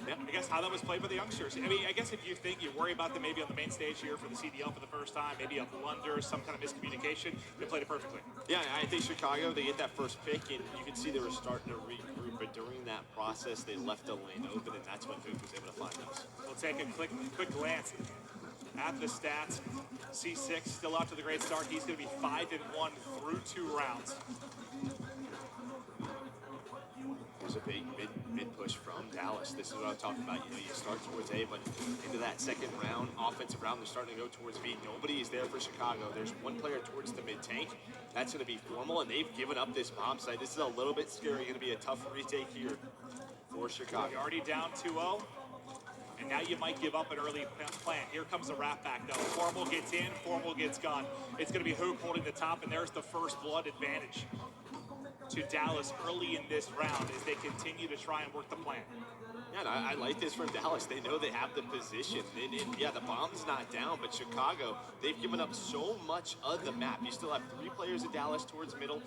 Yeah, I guess how that was played by the youngsters. I mean, I guess if you think you worry about them maybe on the main stage here for the CDL for the first time, maybe a blunder, some kind of miscommunication, they played it perfectly. Yeah, I think Chicago, they get that first pick, and you can see they were starting to regroup, but during that process, they left a lane open, and that's when Hook was able to find those. We'll take a quick glance at the stats. C6 still out to the great start. He's going to be 5-1 through 2 rounds. There's a big mid push from Dallas. This is what I'm talking about. You know, you start towards A, but into that second round, offensive round, they're starting to go towards B. Nobody is there for Chicago. There's one player towards the mid tank. That's going to be Formal, and they've given up this bomb site. This is a little bit scary. Going to be a tough retake here for Chicago. You're already down 2-0. And now you might give up an early plan. Here comes the wrap back, though. Formal gets in, Formal gets gone. It's going to be Hook holding the top, and there's the first blood advantage to Dallas early in this round as they continue to try and work the plan. Yeah, and I like this from Dallas. They know they have the position. Yeah, the bomb's not down, but Chicago, they've given up so much of the map. You still have 3 players in Dallas towards middle,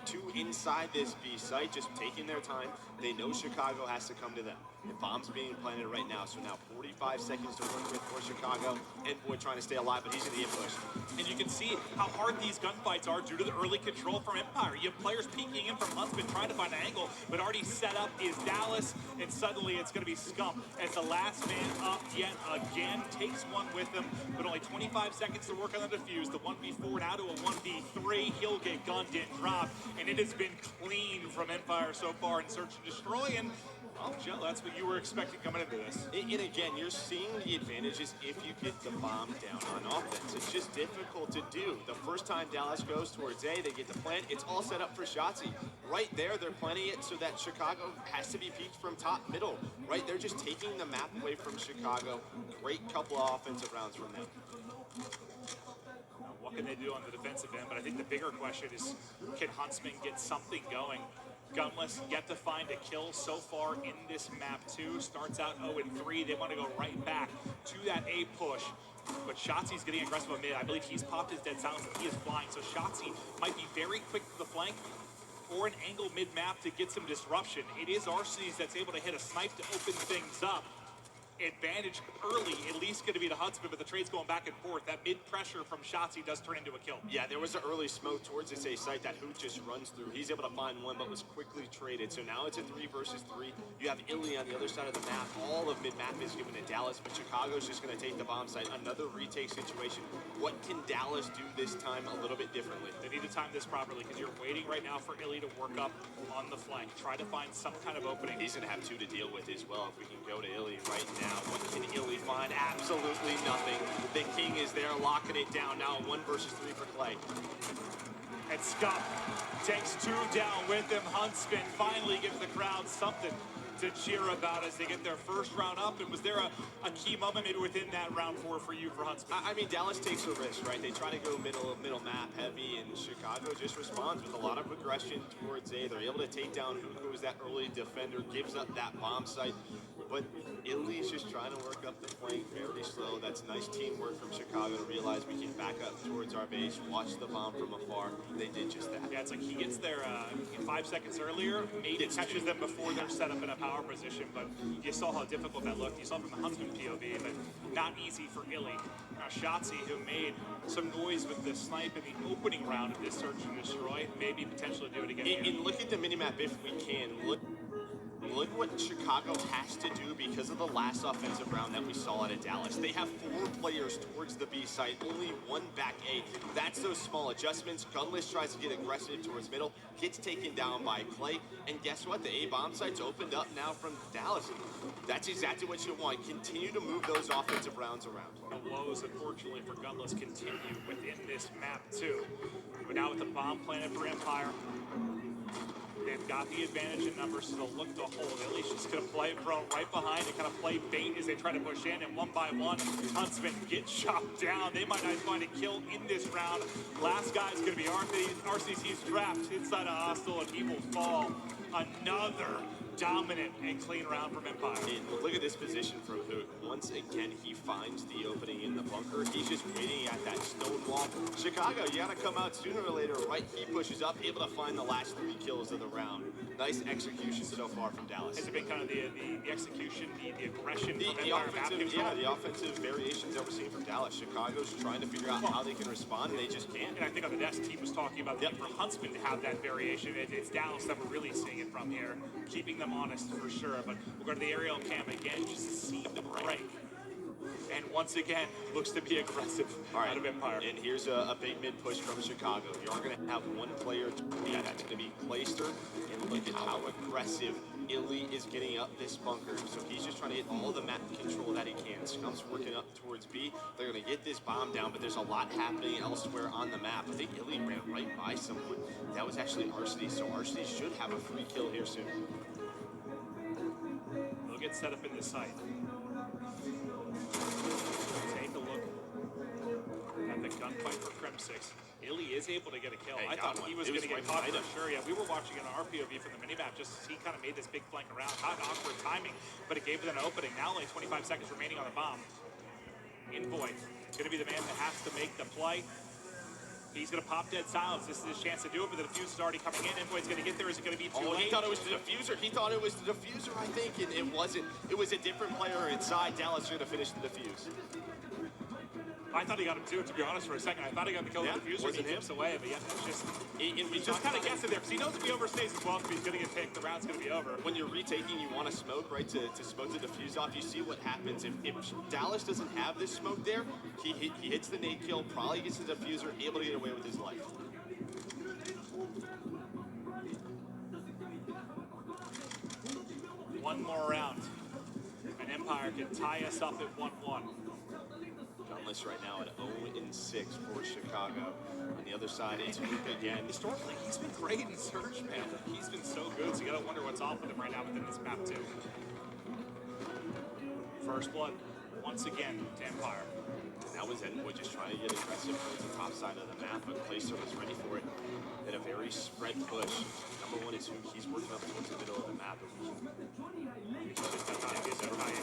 2 inside this B site, just taking their time. They know Chicago has to come to them. And bombs being planted right now, so now 45 seconds to work with for Chicago. And Boy trying to stay alive, but he's going to get pushed. And you can see how hard these gunfights are due to the early control from Empire. You have players peeking in from Huntsman trying to find an angle, but already set up is Dallas, and suddenly it's going to be Scump as the last man up yet again. Takes one with him, but only 25 seconds to work on the defuse. The 1v4 now to a 1v3. He'll get gunned and dropped, and it has been clean from Empire so far in Search and Destroy, and well, Joe, that's what you were expecting coming into this. And again, you're seeing the advantages if you get the bomb down on offense. It's just difficult to do. The first time Dallas goes towards A, they get the plant. It's all set up for Shotzi. Right there, they're planting it so that Chicago has to be peaked from top middle. Right, they're just taking the map away from Chicago. Great couple of offensive rounds from them. Now, what can they do on the defensive end? But I think the bigger question is, can Huntsman get something going? Gunless yet to find a kill so far in this map too. Starts out 0-3. They want to go right back to that A push. But Shotzi's getting aggressive on mid. I believe he's popped his dead silence and he is flying. So Shotzi might be very quick to the flank or an angle mid-map to get some disruption. It is Arcees that's able to hit a snipe to open things up. Advantage early, at least going to be the Huntsman, but the trade's going back and forth. That mid pressure from Shotzi does turn into a kill. Yeah, there was an early smoke towards this A site that Hoot just runs through. He's able to find one, but was quickly traded. So now it's a 3 versus 3. You have Illy on the other side of the map. All of mid-map is given to Dallas, but Chicago's just going to take the bomb site. Another retake situation. What can Dallas do this time a little bit differently? They need to time this properly because you're waiting right now for Illy to work up on the flank. Try to find some kind of opening. He's going to have 2 to deal with as well. If we can go to Illy right now, what can Illy find? Absolutely nothing. The King is there locking it down. Now 1 versus 3 for Clay. And Scump takes 2 down with him. Huntsman finally gives the crowd something to cheer about as they get their first round up. And was there a key moment maybe within that round 4 for you for Huntsman? I mean, Dallas takes a risk, right? They try to go middle map heavy, and Chicago just responds with a lot of aggression towards A. They're able to take down who is that early defender, gives up that bomb site. But Illy's just trying to work up the flank very slow. That's nice teamwork from Chicago to realize we can back up towards our base, watch the bomb from afar. They did just that. Yeah, it's like he gets there 5 seconds earlier, maybe catches them before they're set up in a power position, but you saw how difficult that looked. You saw from the Huntsman POV, but not easy for Illy. Now Shotzi, who made some noise with the snipe in the opening round of this Search and Destroy, maybe potentially do it again here. And look at the minimap if we can. Look what Chicago has to do because of the last offensive round that we saw out of Dallas. They have 4 players towards the B site, only 1 back A. That's those small adjustments. Gunless tries to get aggressive towards middle, gets taken down by Clay. And guess what? The A bomb site's opened up now from Dallas. That's exactly what you want. Continue to move those offensive rounds around. The woes, unfortunately, for Gunless continue within this map, too. But now with the bomb planted for Empire, they've got the advantage in numbers, so they'll look to hold. Illy's just going to play it prone right behind and kind of play bait as they try to push in. And 1 by 1, Huntsman gets chopped down. They might not find a kill in this round. Last guy's going to be RCC's trapped inside a hostile, and he will fall. Another dominant and clean round from Empire. And look at this position from Hook. once again he finds the opening in the bunker. He's just waiting at that stone wall. Chicago, you gotta come out sooner or later, right? He pushes up, able to find the last 3 kills of the round. Nice execution so far from Dallas. Has it been kind of the execution, the aggression The from Empire map offensive, control? yeah, the offensive variations that we're seeing from Dallas. Chicago's trying to figure out how they can respond, and they just can't. And I think on the desk, team was talking about the need for Huntsman to have that variation. It's Dallas that we're really seeing it from here, keeping them honest for sure. But we'll go to the aerial cam again just to see the break. And once again, looks to be aggressive out of Empire. And here's a big mid push from Chicago. You are going to have one player to be that's going to be Clayster. And look at how aggressive Illy is getting up this bunker. So he's just trying to get all the map control that he can. Scump's working up towards B. They're going to get this bomb down, but there's a lot happening elsewhere on the map. I think Illy ran right by someone. That was actually Arcity, so Arcity should have a free kill here soon. They'll get set up in the site. Take a look at the gunfight for Crim6. Illy is able to get a kill. I thought he was going to get caught for sure. Yeah, we were watching an RPOV from the minimap just as he kind of made this big flank around. Hot and awkward timing, but it gave it an opening. Now only 25 seconds remaining on the bomb. Envoy going to be the man that has to make the play. He's going to pop dead silence. This is his chance to do it, but the diffuser is already coming in. Envoy's going to get there. Is it going to be too late? He thought it was the diffuser. He thought it was the diffuser, I think, and it wasn't. It was a different player inside. Dallas should have finished the diffuse. I thought he got him too, to be honest, for a second. I thought he got the kill with the diffuser, and he tips away, but yeah, it's just, he's just kind of guessing there, because he knows if he overstays his 12, he's going to get picked, the round's going to be over. When you're retaking, you want to smoke, right, to smoke the diffuse off. You see what happens. If Dallas doesn't have this smoke there, he hits the nade kill, probably gets the diffuser, able to get away with his life. One more round, and Empire can tie us up at 1-1. Gunless right now at 0-6 for Chicago. On the other side, it's Luke again. Historically, he's been great in Surge, man. He's been so good, so you gotta wonder what's off with him right now within this map, too. First blood, once again, to Empire. And that was Envoy just trying to get aggressive towards the top side of the map, but Clayster was ready for it. In a very spread push. Number one is who he's working up towards the middle of the map.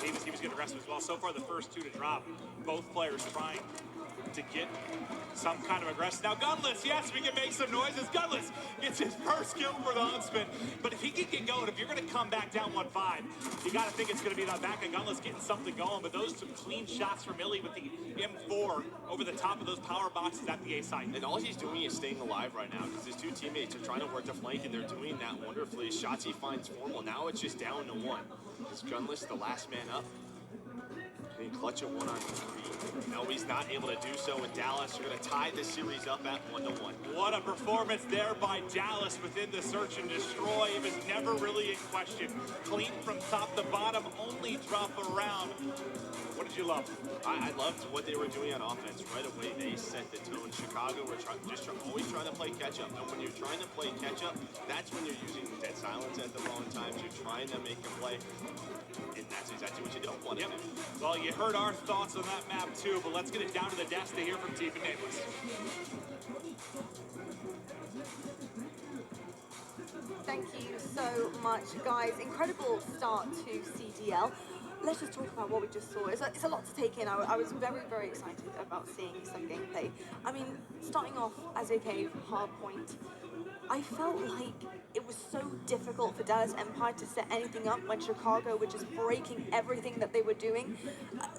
He was getting aggressive as well. So far, the first two to drop. Both players trying to get some kind of aggression. Now, Gunless, yes, we can make some noises. Gunless gets his first kill for the Huntsman. But if he can get going, if you're going to come back down 1-5, you got to think it's going to be the back of Gunless getting something going. But those some clean shots from Illy with the M4 over the top of those power boxes at the A site. And all he's doing is staying alive right now because his two teammates are trying to work the flank, and they're doing that wonderfully. Shots he finds formal. Now it's just down to 1. Is Gunless the last man up? Can he clutch a 1-on-3? No, he's not able to do so, and Dallas are going to tie the series up at 1-1. What a performance there by Dallas within the search and destroy. It was never really in question. Clean from top to bottom, only drop around. What did you love? I loved what they were doing on offense. Right away, they set the tone. Chicago were always trying to play catch-up. And when you're trying to play catch-up, that's when you're using dead silence at the wrong times. You're trying to make a play. And that's exactly what you don't want to do. Well, you heard our thoughts on that map too, but let's get it down to the desk to hear from Team and Nameless. Thank you so much, guys. Incredible start to CDL. Let's just talk about what we just saw. It's a lot to take in. I was very, very excited about seeing some gameplay. I mean, starting off as a cave hardpoint, I felt like it was so difficult for Dallas Empire to set anything up when Chicago were just breaking everything that they were doing.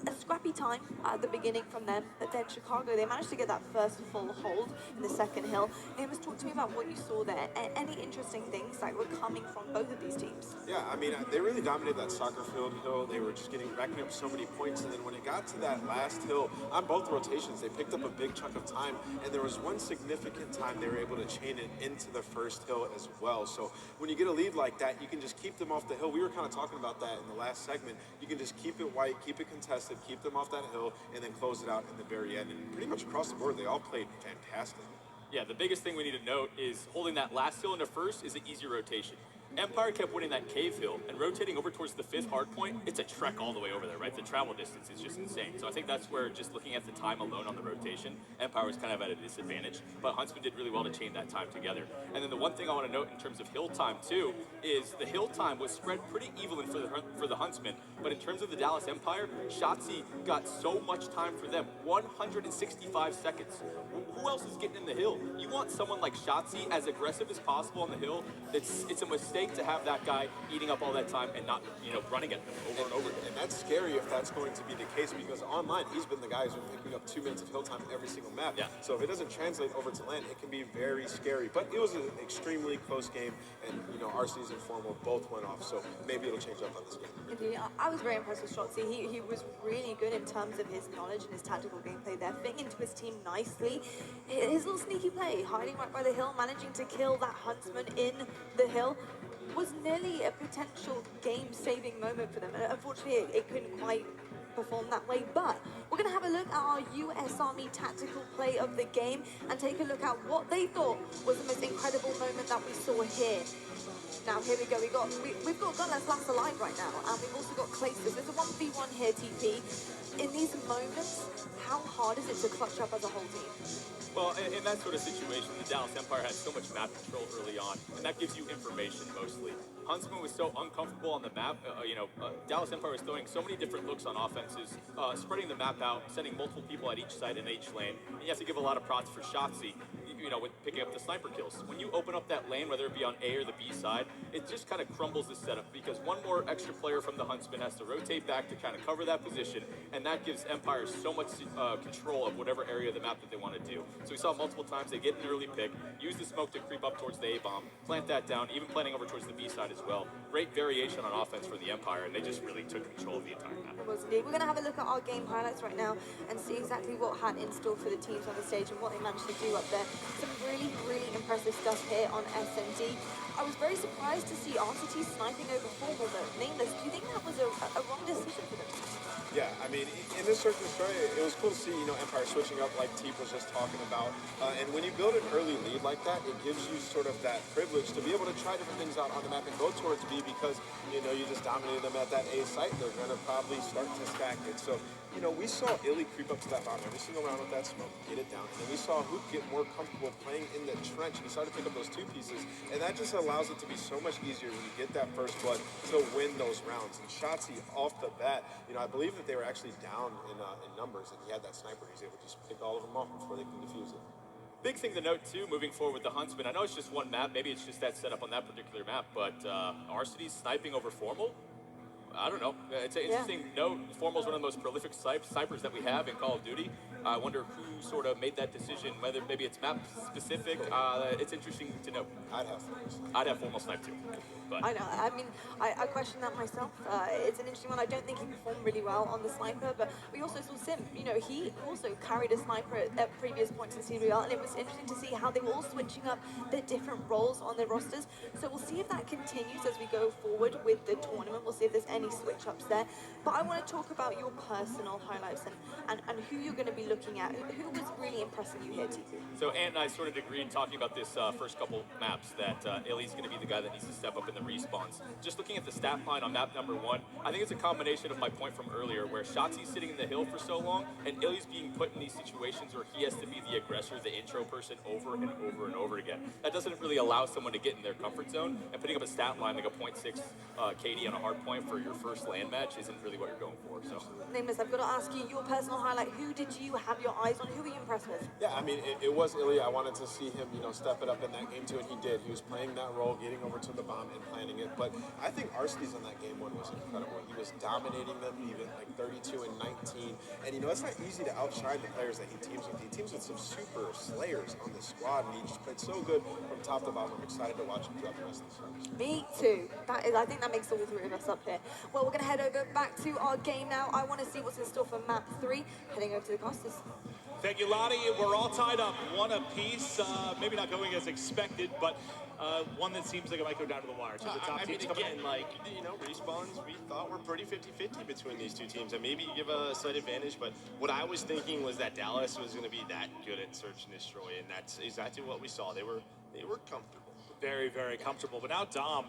A scrappy time at the beginning from them, but then Chicago, they managed to get that first full hold in the second hill. Amos, talk to me about what you saw there. Any interesting things that were coming from both of these teams? Yeah, I mean, they really dominated that soccer field hill. They were just racking up so many points, and then when it got to that last hill, on both rotations, they picked up a big chunk of time, and there was one significant time they were able to chain it into the first hill as well. So when you get a lead like that, you can just keep them off the hill. We were kind of talking about that in the last segment. You can just keep it white, keep it contested, keep them off that hill, and then close it out in the very end. And pretty much across the board, they all played fantastic. Yeah, the biggest thing we need to note is holding that last hill into first is an easy rotation. Empire kept winning that cave hill and rotating over towards the 5th hard point. It's a trek all the way over there, right? The travel distance is just insane. So I think that's where, just looking at the time alone on the rotation, Empire was kind of at a disadvantage. But Huntsman did really well to chain that time together. And then the one thing I want to note in terms of hill time too is the hill time was spread pretty evenly for the Huntsman. But in terms of the Dallas Empire, Shotzi got so much time for them, 165 seconds. Who else is getting in the hill? You want someone like Shotzi as aggressive as possible on the hill. It's a mistake to have that guy eating up all that time and not, running at them over and over again. And that's scary if that's going to be the case, because online he's been the guy who's been picking up 2 minutes of hill time every single map. Yeah. So if it doesn't translate over to land, it can be very scary. But it was an extremely close game, and RC's and Formal both went off, so maybe it'll change up on this game. Indeed, I was very impressed with Shotzi. He was really good in terms of his knowledge and his tactical gameplay there, fitting into his team nicely. His little sneaky play, hiding right by the hill, managing to kill that Huntsman in the hill, was nearly a potential game-saving moment for them. And unfortunately, it couldn't quite perform that way, but we're going to have a look at our US Army tactical play of the game and take a look at what they thought was the most incredible moment that we saw here. Now, here we go. We've got Gunless last alive right now, and we've also got Claysis. There's a 1v1 here, TP. In these moments, how hard is it to clutch up as a whole team? Well, in that sort of situation, the Dallas Empire has so much map control early on, and that gives you information mostly. Huntsman was so uncomfortable on the map. Dallas Empire was throwing so many different looks on offenses, spreading the map out, sending multiple people at each side in each lane. And you have to give a lot of props for Shotzi, with picking up the sniper kills. When you open up that lane, whether it be on A or the B side, it just kind of crumbles the setup, because one more extra player from the Huntsman has to rotate back to kind of cover that position, and that gives Empire so much control of whatever area of the map that they want to do. So we saw multiple times they get an early pick, use the smoke to creep up towards the A-bomb, plant that down, even planting over towards the B side as well. Great variation on offense for the Empire, and they just really took control of the entire map. We're going to have a look at our game highlights right now and see exactly what had in store for the teams on the stage and what they managed to do up there. Some really, really impressive stuff here on SMD. I was very surprised to see RCT sniping over Formal though. Nameless, do you think that was a wrong decision for them? Yeah, I mean, in this circumstance, it was cool to see, Empire switching up like Teep was just talking about. And when you build an early lead like that, it gives you sort of that privilege to be able to try different things out on the map and go towards B, because, you just dominated them at that A site. They're going to probably start to stack it. So, we saw Illy creep up to that bomb every single round with that smoke, get it down. And then we saw Hoop get more comfortable playing in the trench, and he started to pick up those 2 pieces. And that just allows it to be so much easier when you get that first blood to win those rounds. And Shotzi off the bat, I believe that they were actually down in numbers, and he had that sniper. He was able to just pick all of them off before they can defuse it. Big thing to note too, moving forward with the Huntsman, I know it's just one map, maybe it's just that setup on that particular map, but RCT's sniping over Formal? I don't know. It's an interesting note. Formal's one of the most prolific snipers that we have in Call of Duty. I wonder who sort of made that decision, whether maybe it's map specific. It's interesting to know. I'd have Formal snipe too. But. I know. I mean, I question that myself. It's an interesting one. I don't think he performed really well on the sniper, but we also saw Sim. He also carried a sniper at previous points in CWL, and it was interesting to see how they were all switching up their different roles on their rosters. So we'll see if that continues as we go forward with the tournament. We'll see if there's any switch ups there. But I want to talk about your personal highlights and who you're going to be looking at. Who was really impressing you here, TP? So Ant and I sort of agreed talking about this first couple maps that Illy's going to be the guy that needs to step up in the respawns. Just looking at the stat line on map number 1, I think it's a combination of my point from earlier, where Shotzi's sitting in the hill for so long, and Illy's being put in these situations where he has to be the aggressor, the intro person over and over and over again. That doesn't really allow someone to get in their comfort zone, and putting up a stat line like a 0.6 KD on a hard point for your first land match isn't really what you're going for. So, Nameless, I've got to ask you your personal highlight. Who did you have your eyes on? Who were you impressed with? Yeah, I mean, it was Illy. I wanted to see him, step it up in that game too, and he did. He was playing that role, getting over to the bomb and planning it. But I think RCT's on that game 1 was incredible. He was dominating them, even like 32 and 19. And it's not easy to outshine the players that he teams with. He teams with some super slayers on the squad, and he just played so good from top to bottom. I'm excited to watch him throughout the rest of the series. Me too. I think that makes all 3 of us up here. Well, we're going to head over back to our game now. I want to see what's in store for map 3. Heading over to the Costas. Thank you, Lottie. We're all tied up 1 apiece. Maybe not going as expected, but one that seems like it might go down to the wire. So the top teams coming in. Respawns, we thought were pretty 50-50 between these 2 teams, and maybe you give a slight advantage, but what I was thinking was that Dallas was going to be that good at search and destroy, and that's exactly what we saw. They were comfortable. very, very comfortable. But now Dom,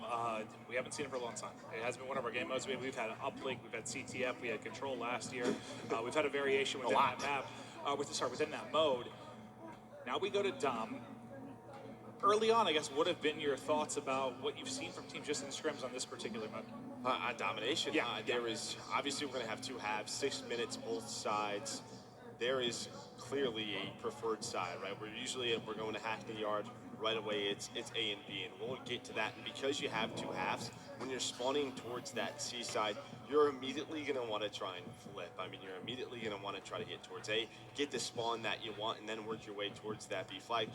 we haven't seen him for a long time. It has been one of our game modes. We've had uplink, we've had CTF, we had control last year. We've had a variation within that map, within that mode. Now we go to Dom. Early on, I guess, what have been your thoughts about what you've seen from teams just in scrims on this particular mode? On domination, Yeah. There is, obviously we're going to have two halves, 6 minutes both sides. There is clearly a preferred side, right? We're going to Hackney Yard right away. It's A and B, and we'll get to that. And because you have two halves, when you're spawning towards that C side, you're immediately going to want to try and flip. I mean, you're immediately going to want to try to get towards A, get the spawn that you want, and then work your way towards that B flag.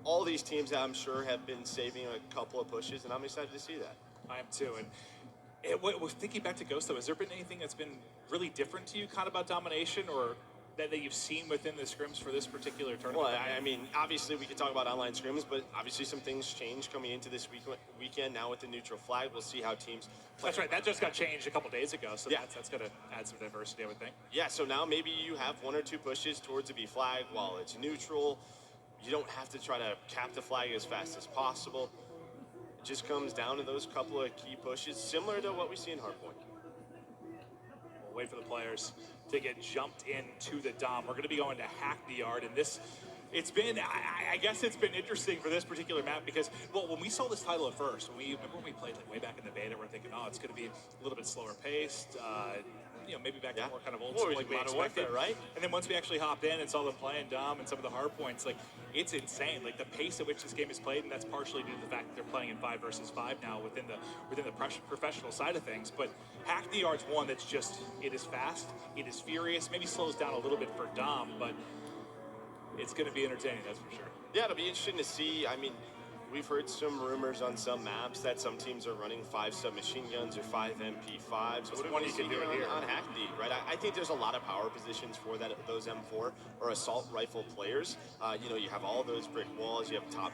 All these teams, I'm sure, have been saving a couple of pushes, and I'm excited to see that. I am too. And thinking back to Ghost, though, has there been anything that's been really different to you kind of about domination, or that you've seen within the scrims for this particular tournament? Well, I mean, obviously we could talk about online scrims, but obviously some things change coming into this weekend. Now with the neutral flag, we'll see how teams play. That's right. That just got changed a couple days ago, so yeah, that's going to add some diversity, I would think. Yeah, so now maybe you have one or two pushes towards a B flag while it's neutral. You don't have to try to cap the flag as fast as possible. It just comes down to those couple of key pushes, similar to what we see in Hardpoint. We'll wait for the players to get jumped into the Dom. We're going to be going to Hackney Yard, and it's been, I guess it's been interesting for this particular map because, well, when we saw this title at first, remember when we played like way back in the beta, we're thinking, oh, it's going to be a little bit slower paced, maybe back to more kind of old school like we expected, right? And then once we actually hopped in and saw them playing Dom and some of the hard points, like, it's insane. Like, the pace at which this game is played, and that's partially due to the fact that they're playing in 5 versus 5 now within the professional side of things. But Hackney Yard's one that's just, it is fast, it is furious, maybe slows down a little bit for Dom, but it's going to be entertaining, that's for sure. Yeah, it'll be interesting to see. I mean, we've heard some rumors on some maps that some teams are running 5 submachine guns or 5 MP5s. So what do you can do here on Hackney, right? I think there's a lot of power positions for those M4 or assault rifle players. You have all those brick walls. You have top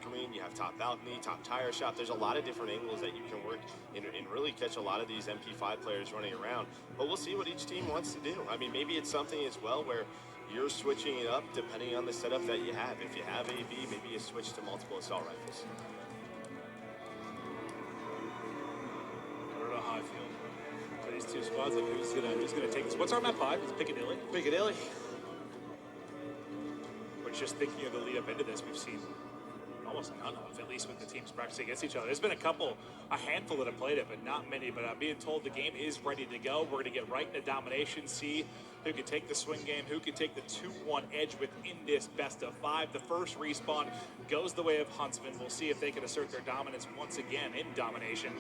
green. You have top balcony, top tire shop. There's a lot of different angles that you can work and really catch a lot of these MP5 players running around. But we'll see what each team wants to do. I mean, maybe it's something as well where you're switching it up depending on the setup that you have. If you have AB, maybe you switch to multiple assault rifles. I don't know how I feel for these two squads. Like, who's gonna take this? What's our map 5? It's Piccadilly. Piccadilly. We're just thinking of the lead up into this. We've seen almost none of, at least with the teams practicing against each other. There's been a handful that have played it, but not many. But I'm being told the game is ready to go. We're going to get right into domination, see who can take the swing game, who can take the 2-1 edge within this best of 5. The first respawn goes the way of Huntsman. We'll see if they can assert their dominance once again in domination.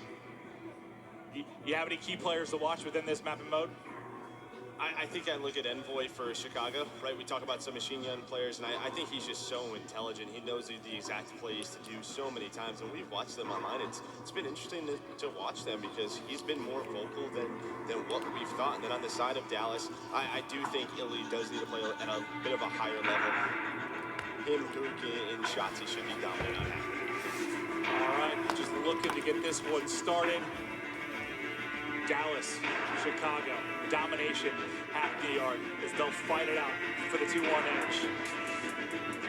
You have any key players to watch within this mapping mode? I think I look at Envoy for Chicago, right? We talk about some machine gun players, and I think he's just so intelligent. He knows the exact plays to do so many times, and we've watched them online. It's been interesting to watch them because he's been more vocal than what we've thought. And then on the side of Dallas, I do think Illy does need to play at a bit of a higher level. Him, Hook, and Shotzi should be dominating. All right, just looking to get this one started. Dallas, Chicago, domination, Hackney Yard, as they'll fight it out for the 2-1 edge.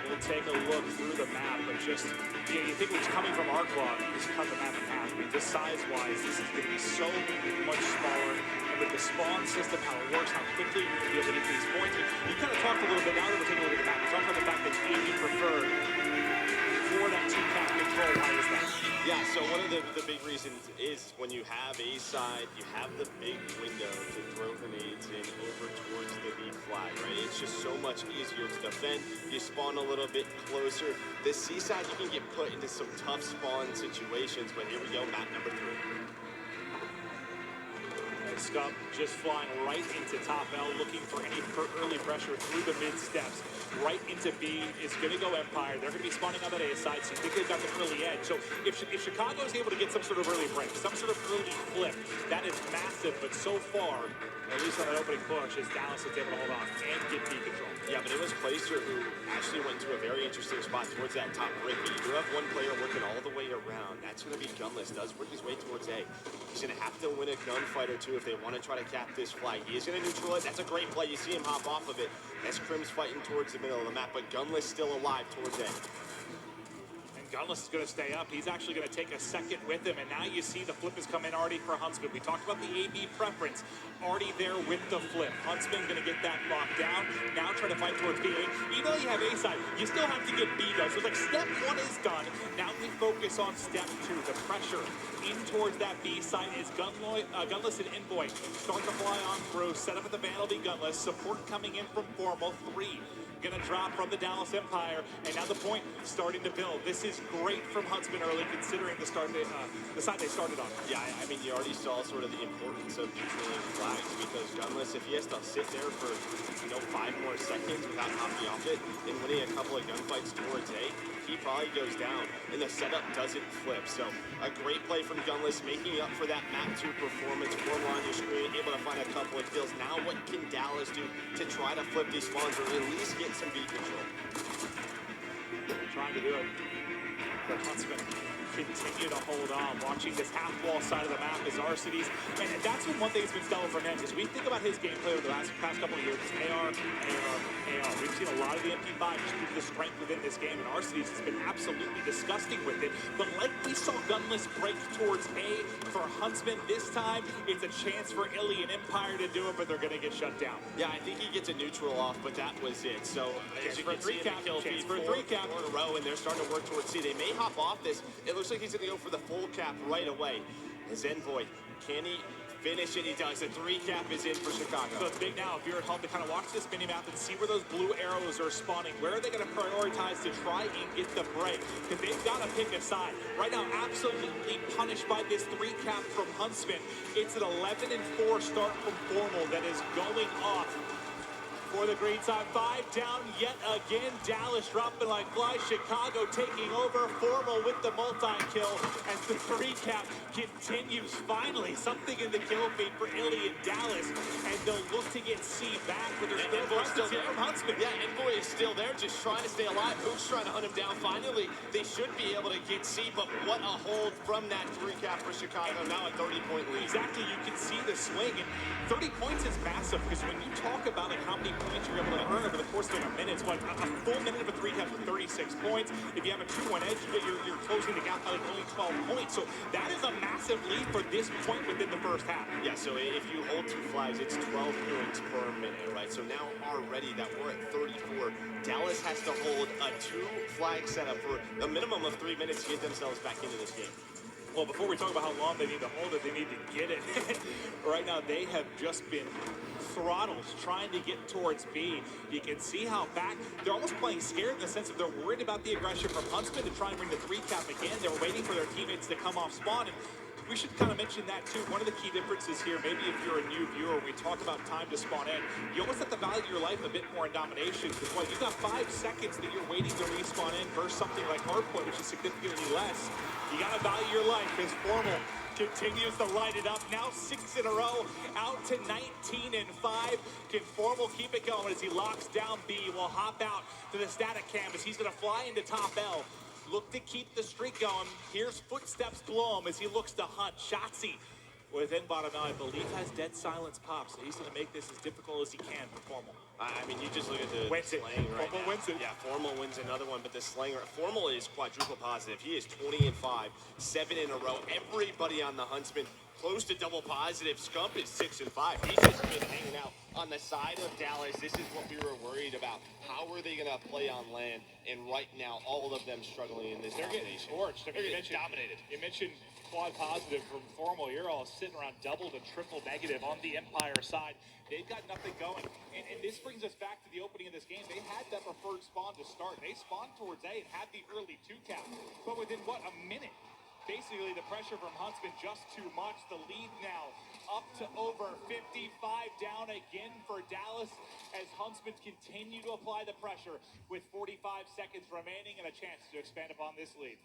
We'll take a look through the map, but just, you think what's coming from our club is cut the map in half. I mean, just size-wise, this is going to be so much smaller, and with the spawn system, how it works, how quickly you're going to be able to get to these points. You kind of talked a little bit, now that we're taking a look at the map, we talked about the fact that AB preferred for that 2-cap control. Why is that? Yeah, so one of the big reasons is when you have A side, you have the big window to throw grenades in over towards the B flag, right? It's just so much easier to defend. You spawn a little bit closer. The C side, you can get put into some tough spawn situations, but here we go, map number 3. Scum just flying right into top L, looking for any early pressure through the mid steps. Right into B is going to go Empire. They're going to be spawning on that A side, so you think they've got the early edge. So if Chicago is able to get some sort of early break, some sort of early flip, that is massive. But so far, at least on that opening push, is Dallas is able to hold on and get B control. Yeah, but it was Placer who actually went to a very interesting spot towards that top break. But you do have one player working all the way around. That's going to be Gunless. Does work his way towards A. He's going to have to win a gunfight or two if they want to try to cap this flag. He is going to neutralize. That's a great play. You see him hop off of it. That's Crim's fighting towards the middle of the map, but Gunless still alive towards A. And Gunless is going to stay up. He's actually going to take a second with him, and now you see the flip has come in already for Huntsman. We talked about the AB preference. Already there with the flip. Huntsman going to get that locked down. Now trying to fight towards B. Even though you have A side, you still have to get B done. So it's like step one is done. Now we focus on step two. The pressure in towards that B side is Gunless and Envoy. Start to fly on through. Set up at the van will be Gunless. Support coming in from Formal. 3 gonna drop from the Dallas Empire, and now the point starting to build. This is great from Huntsman early, considering the side they started on. Yeah, I mean, you already saw sort of the importance of neutraling flags, because Gunless, if he has to sit there for 5 more seconds without hopping off it and winning a couple of gunfights towards A, he probably goes down, and the setup doesn't flip. So a great play from Gunless, making up for that map 2 performance. Formal on your screen, able to find a couple of kills. Now what can Dallas do to try to flip these spawns or at least get some B control? Trying to do it. But Huntsman continue to hold on, watching this half-wall side of the map as Arcides. And that's been one thing that's been stellar from him, because we think about his gameplay over the past couple of years. AR. We've seen a lot of the MP5 just due to the strength within this game, and Arcides has been absolutely disgusting with it. But like we saw Gunless break towards A for Huntsman, this time it's a chance for Illy and Empire to do it, but they're going to get shut down. Yeah, I think he gets a neutral off, but that was it. So as you can see, the kill feed, for 4 in a row, and they're starting to work towards C. They may hop off this. It looks like he's going to go for the full cap right away. His Envoy, can he finish it? He does. The 3 cap is in for Chicago. So it's big now if you're at home to kind of watch this mini-map and see where those blue arrows are spawning. Where are they going to prioritize to try and get the break? Because they've got to pick a side. Right now, absolutely punished by this 3 cap from Huntsman. It's an 11-4 start from Formal that is going off for the green side. 5 down yet again. Dallas dropping like flies. Chicago taking over. Formal with the multi-kill as the 3 cap continues. Finally, something in the kill feed for Illy and Dallas, and they'll look to get C back, but there's still there from Huntsman. Yeah, Envoy is still there, just trying to stay alive. Who's trying to hunt him down? Finally, they should be able to get C, but what a hold from that 3 cap for Chicago. Now a 30-point lead. Exactly, you can see the swing, and 30 points is massive, because when you talk about like how many points you're able to earn over the course of a minute, it's what a full minute of a 3 cap for 36 points. If you have a 2-1 edge, you're closing the gap by like only 12 points. So that is a massive lead for this point within the first half. Yeah, so if you hold 2 flags, it's 12 points per minute, right? So now already that we're at 34, Dallas has to hold a 2-flag setup for a minimum of 3 minutes to get themselves back into this game. Well, before we talk about how long they need to hold it, they need to get it. Right now, they have just been throttled trying to get towards B. You can see how back, they're almost playing scared in the sense that they're worried about the aggression from Huntsman to try and bring the 3 cap again. They're waiting for their teammates to come off spawn, and we should kind of mention that too. One of the key differences here, maybe if you're a new viewer, we talk about time to spawn in, you almost have to value your life a bit more in domination, because well, you've got 5 seconds that you're waiting to respawn in versus something like Hardpoint, which is significantly less. You gotta value your life, because Formal continues to light it up. Now 6 in a row, out to 19-5. Can Formal keep it going as he locks down B? Will hop out to the static canvas. He's gonna fly into top L. Look to keep the streak going. Here's footsteps below him as he looks to hunt. Shotzzy within bottom L, I believe, has dead silence pop, so he's going to make this as difficult as he can for Formal. I mean, you just look at the slang right Formal now. wins it. Yeah, Formal wins another one, but the slang, Formal is quadruple positive. He is 20-5, 7 in a row. Everybody on the Huntsman close to double positive. Scump is 6-5. He's just been hanging out on the side of Dallas. This is what we were worried about. How are they going to play on land? And right now, all of them struggling in this domination. They're getting torched. They're getting dominated. You mentioned quad positive from Formal. You're all sitting around double to triple negative on the Empire side. They've got nothing going. And this brings us back to the opening of this game. They had that preferred spawn to start. They spawned towards A and had the early 2 cap. But within, what, a minute? Basically, the pressure from Huntsman just too much. The lead now up to over 55, down again for Dallas as Huntsman continue to apply the pressure with 45 seconds remaining and a chance to expand upon this lead.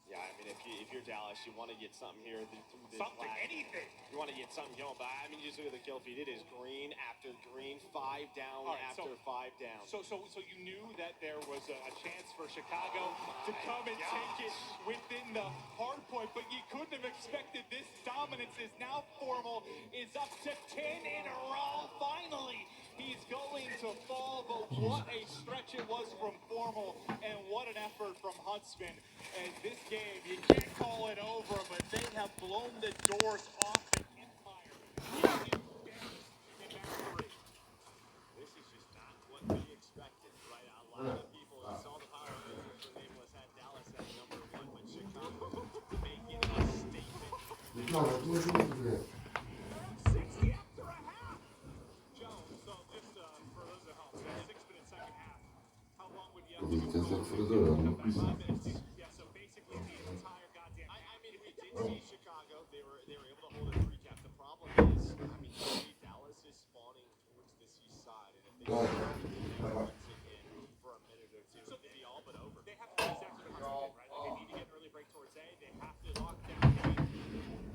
Yeah, I mean, if you're Dallas, you want to get something here through this something, flag. anything. You want to get something going, but I mean, you just look at the kill feed. It is green after green, 5 down after 5 down. So you knew that there was a chance for Chicago to come and take it within the hard point, but you couldn't have expected this dominance. Is now Formal is up to 10 in a row. Finally, He's going to fall, but what a stretch it was from Formal, and what an effort from Huntsman. And this game, you can't call it over, but they have blown the doors off the Empire. This is just not what we expected, right? A lot of the people who saw the Power Rangers for Nameless had Dallas at number 1, but Chicago making a statement. 60 after a half. Joe, so just for those at home, so 6-minute second half. How long would you have to go for 5 minutes? Yeah, so basically the entire goddamn. I mean, we did see Chicago. They were able to hold a 3-cap. The problem is, I mean, Dallas is spawning towards this east side, and if they once again for a minute or two, it'd be all but over. They have to do exactly what Huntsman did, right? Like they need to get an early break towards A. They have to lock down A.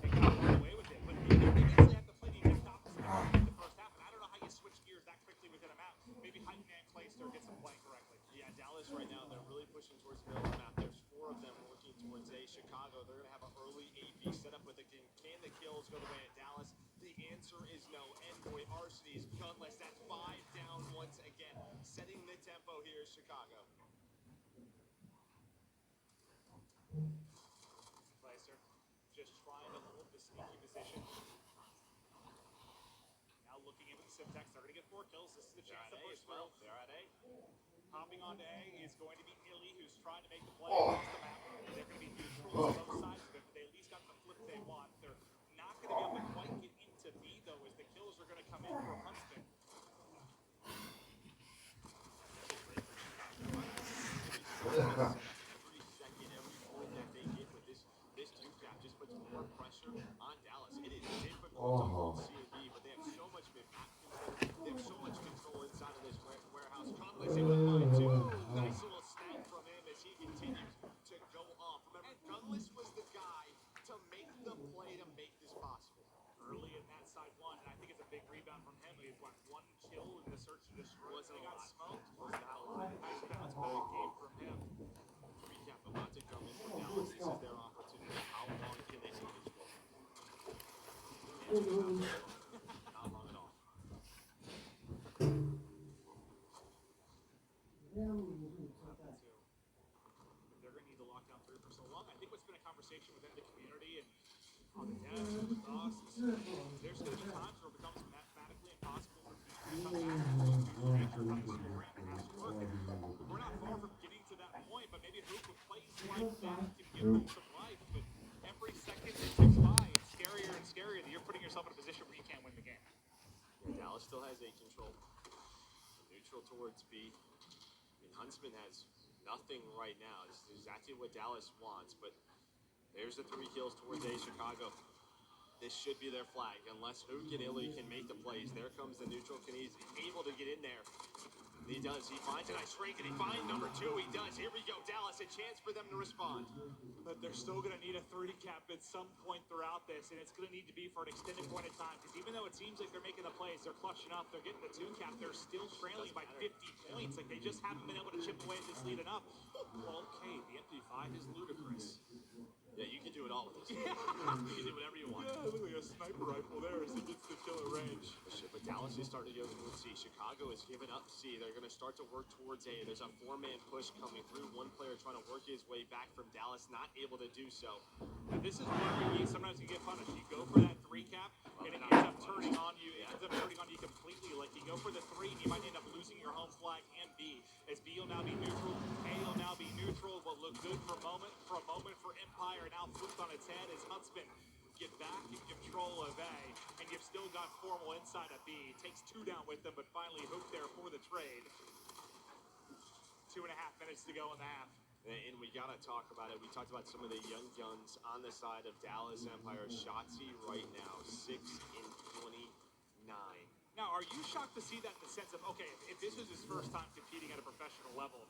They got run away with it, but they basically have to play the exact opposite of the first half. And I don't know how you switch gears that quickly within a map. Maybe heighten and Clayster gets them playing correctly. Yeah, Dallas right now, they're really pushing towards the middle of the map. There's 4 of them working towards A. Chicago, they're going to have an early AV set up with the game. Can the kills go the way of Dallas? The answer is no. Envoy, Arsenes, Gunless, that's 5 down once again. Setting the tempo here is Chicago. Clayster just trying to hold the sneaky position. Now looking in with the Simtex, they're going to get 4 kills. This is the chance to push through. They're at A. Hopping onto A is going to be Illy, who's trying to make the play across the map. They're going to be neutral on both sides of it, but they at least got the flip they want. They're not going to be able to quite get into B, though, as the kills are going to come in for Huntsman. Every second, every point that they get with this 2-cap just puts more pressure on Dallas. It is difficult to hold C and B, but they have so much map control. They have so much control inside of this warehouse. Gunless able to find 2. Nice little snap from him as he continues to go off. Remember, Gunless was the guy to make the play to make this possible. Early in that side 1, and I think it's a big rebound from him. He's got 1 kill in the search and destroy. They got smoked. Nice bounce back game from him. 3-cap about to come in for Dallas. This is their opportunity. How long can they see this for? Not long at all. They're going to need to lock down 3 for so long. I think what's been a conversation within the community and on the desk and across is there's going to be times where it becomes mathematically impossible for people to come back and make your Huntsman brand has to work. We're not far from getting to that point, but maybe Hoop with plays like that can give them some life. But every second that ticks by, it's scarier and scarier that you're putting yourself in a position where you can't win the game. Yeah, Dallas still has A control. Neutral towards B. I mean, Huntsman has nothing right now. This is exactly what Dallas wants, but there's the 3 kills towards A. Chicago. This should be their flag, unless Hook and Illy can make the plays. There comes the neutral. Can he's able to get in there. He does. He finds a nice strike. Can he find number 2? He does. Here we go. Dallas, a chance for them to respond. But they're still going to need a 3-cap at some point throughout this, and it's going to need to be for an extended point in time. Because even though it seems like they're making the plays, they're clutching up, they're getting the 2-cap, they're still trailing by 50 points. Like they just haven't been able to chip away at this lead enough. Well, okay, the MP5 is ludicrous. Yeah, you can do it all with this. You can do whatever you want. Yeah, look like a sniper rifle there as he gets to killer range. But Dallas is starting to go towards C. Chicago is giving up C. They're going to start to work towards A. There's a 4-man push coming through. One player trying to work his way back from Dallas, not able to do so. And this is where sometimes you get punished. You go for that 3-cap, and it ends up turning on you. It ends up turning on you completely. Like you go for the 3, and you might end up losing your home flag and B. As B will now be neutral, A will now be neutral. What looked good for a moment for Empire now flipped on its head as Huntsman get back in control of A, and you've still got Formal inside of B. Takes 2 down with them, but finally Hook there for the trade. 2.5 minutes to go in the half. And we got to talk about it. We talked about some of the young guns on the side of Dallas Empire. Shotzi right now, 6 in 29. Now, are you shocked to see that in the sense of, okay, if this was his first time competing at a professional level,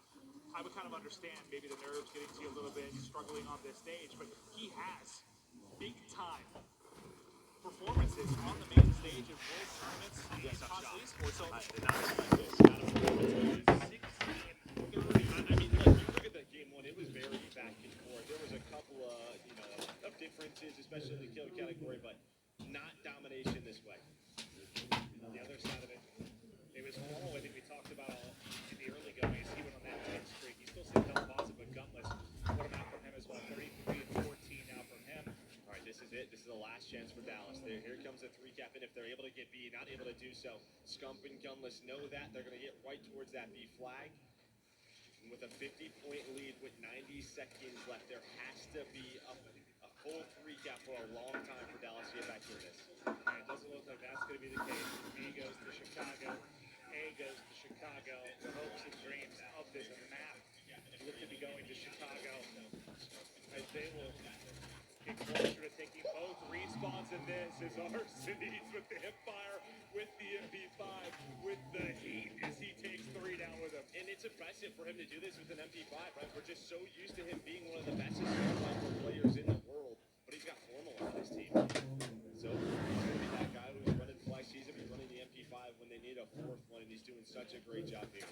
I would kind of understand maybe the nerves getting to you a little bit, struggling on this stage, but he has big-time performances on the main stage of world tournaments and possibly esports. So, I did not expect this. Not a performance. 16-30. I mean, look, you look at that game 1, it was very back and forth. There was a couple of differences, especially in the kill category, but not domination this way. On the other side of it, it was if they're able to get B, not able to do so. Scump and Gunless know that. They're going to get right towards that B flag. And with a 50-point lead with 90 seconds left, there has to be a full 3 gap for a long time for Dallas to get back in this. And it doesn't look like that's going to be the case. B goes to Chicago. A goes to Chicago. The hopes and dreams of this map look to be going to Chicago, as they will get closer to taking both respawns in this as Arsenes with the hipfire, with the MP5, with the heat as he takes 3 down with him. And it's impressive for him to do this with an MP5, right? We're just so used to him being one of the best rifle players in the world, but he's got Formal on his team. So he's going to be that guy who's running fly season, he's running the MP5 when they need a 4th one, and he's doing such a great job here.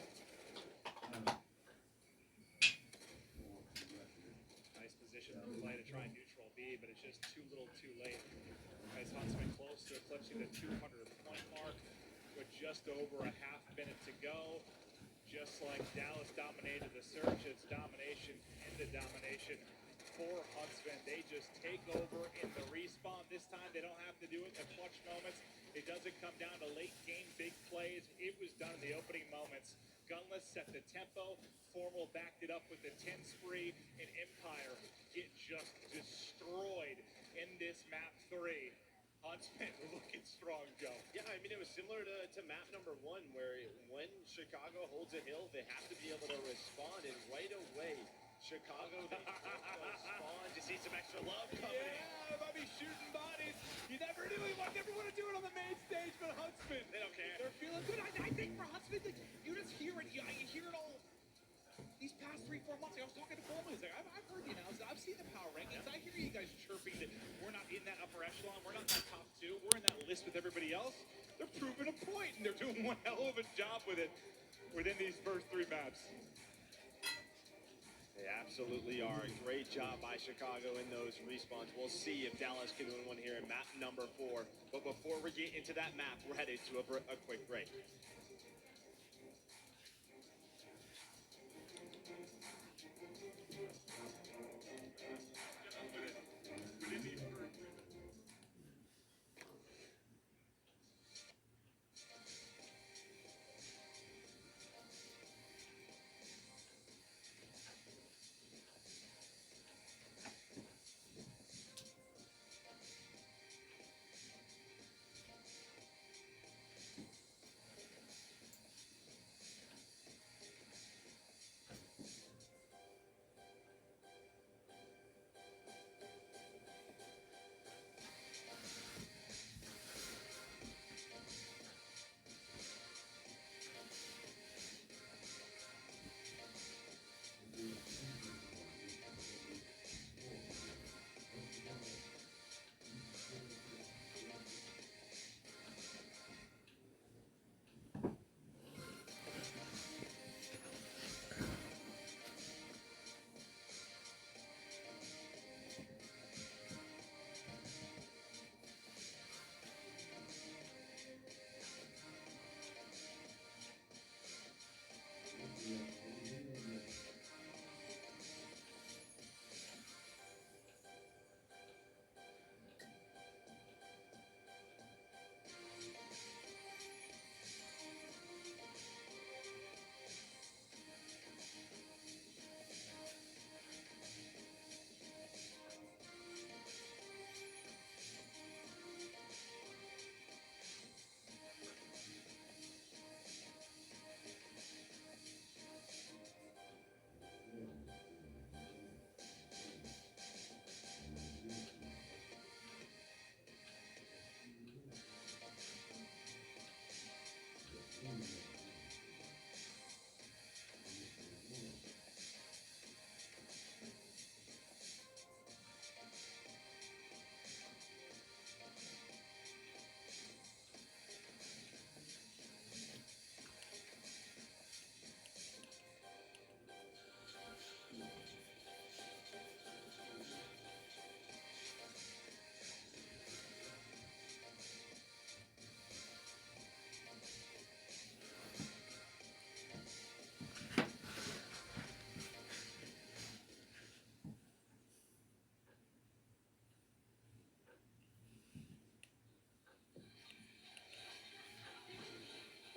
Nice position to play to try and neutral B, but it's just too little too late. As Huntsman close to eclipsing the 200-point mark with just over a half minute to go. Just like Dallas dominated the search, it's domination into domination for Huntsman. They just take over in the respawn. This time they don't have to do it in the clutch moments. It doesn't come down to late game big plays. It was done in the opening moments. Gunless set the tempo. Formal backed it up with the 10 spree, and Empire get just destroyed in this map 3. Huntsman looking strong, Joe. Yeah, I mean, it was similar to map number 1, where when Chicago holds a hill, they have to be able to respond, and right away, Chicago, they respond to see some extra love coming in. Yeah, about be shooting bodies. You never knew he would never want to do it on the main stage, but Huntsman, they don't care. They're feeling good. I think for Huntsman, like, you just hear it. You hear it all. These past 3-4 months, I was talking to Coleman. He's like, I've heard the announcements. I've seen the power rankings. I hear you guys chirping that we're not in that upper echelon. We're not in that top 2. We're in that list with everybody else. They're proving a point, and they're doing one hell of a job with it within these first 3 maps. They absolutely are. Great job by Chicago in those respawns. We'll see if Dallas can win one here in map number 4. But before we get into that map, we're headed to a quick break.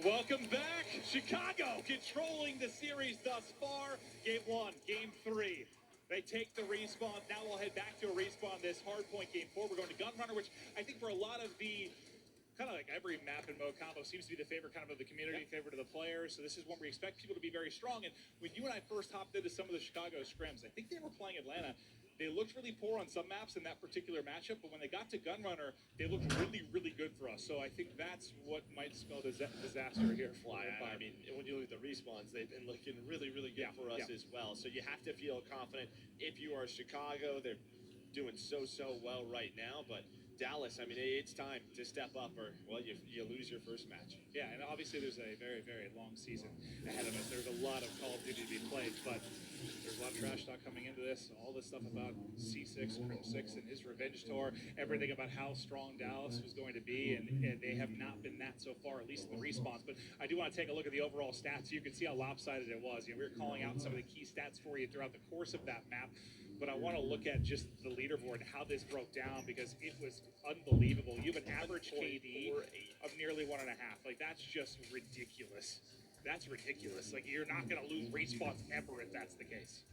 Welcome back. Chicago controlling the series thus far. Game 1, Game 3. They take the respawn. Now we'll head back to a respawn this hardpoint Game 4. We're going to Gunrunner, which I think for a lot of the kind of like every map and mode combo seems to be the favorite kind of the community, favorite of the players. So this is one we expect people to be very strong. And when you and I first hopped into some of the Chicago scrims, I think they were playing Atlanta. They looked really poor on some maps in that particular matchup, but when they got to Gunrunner, they looked really, really good for us. So I think that's what might spell disaster here. Fly. I mean, when you look at the respawns, they've been looking really, really good for us as well. So you have to feel confident if you are Chicago. They're doing so well right now, but Dallas, I mean, it's time to step up or, well, you lose your first match. Yeah, and obviously there's a very, very long season ahead of us. There's a lot of Call of Duty to be played, but there's a lot of trash talk coming into this. All this stuff about C6, Crim6, and his revenge tour, everything about how strong Dallas was going to be, and they have not been that so far, at least in the respawns. But I do want to take a look at the overall stats. You can see how lopsided it was. You know, we were calling out some of the key stats for you throughout the course of that map. But I want to look at just the leaderboard and how this broke down because it was unbelievable. You have an average KD of nearly 1.5. Like, that's just ridiculous. That's ridiculous. Like, you're not going to lose respawns ever if that's the case.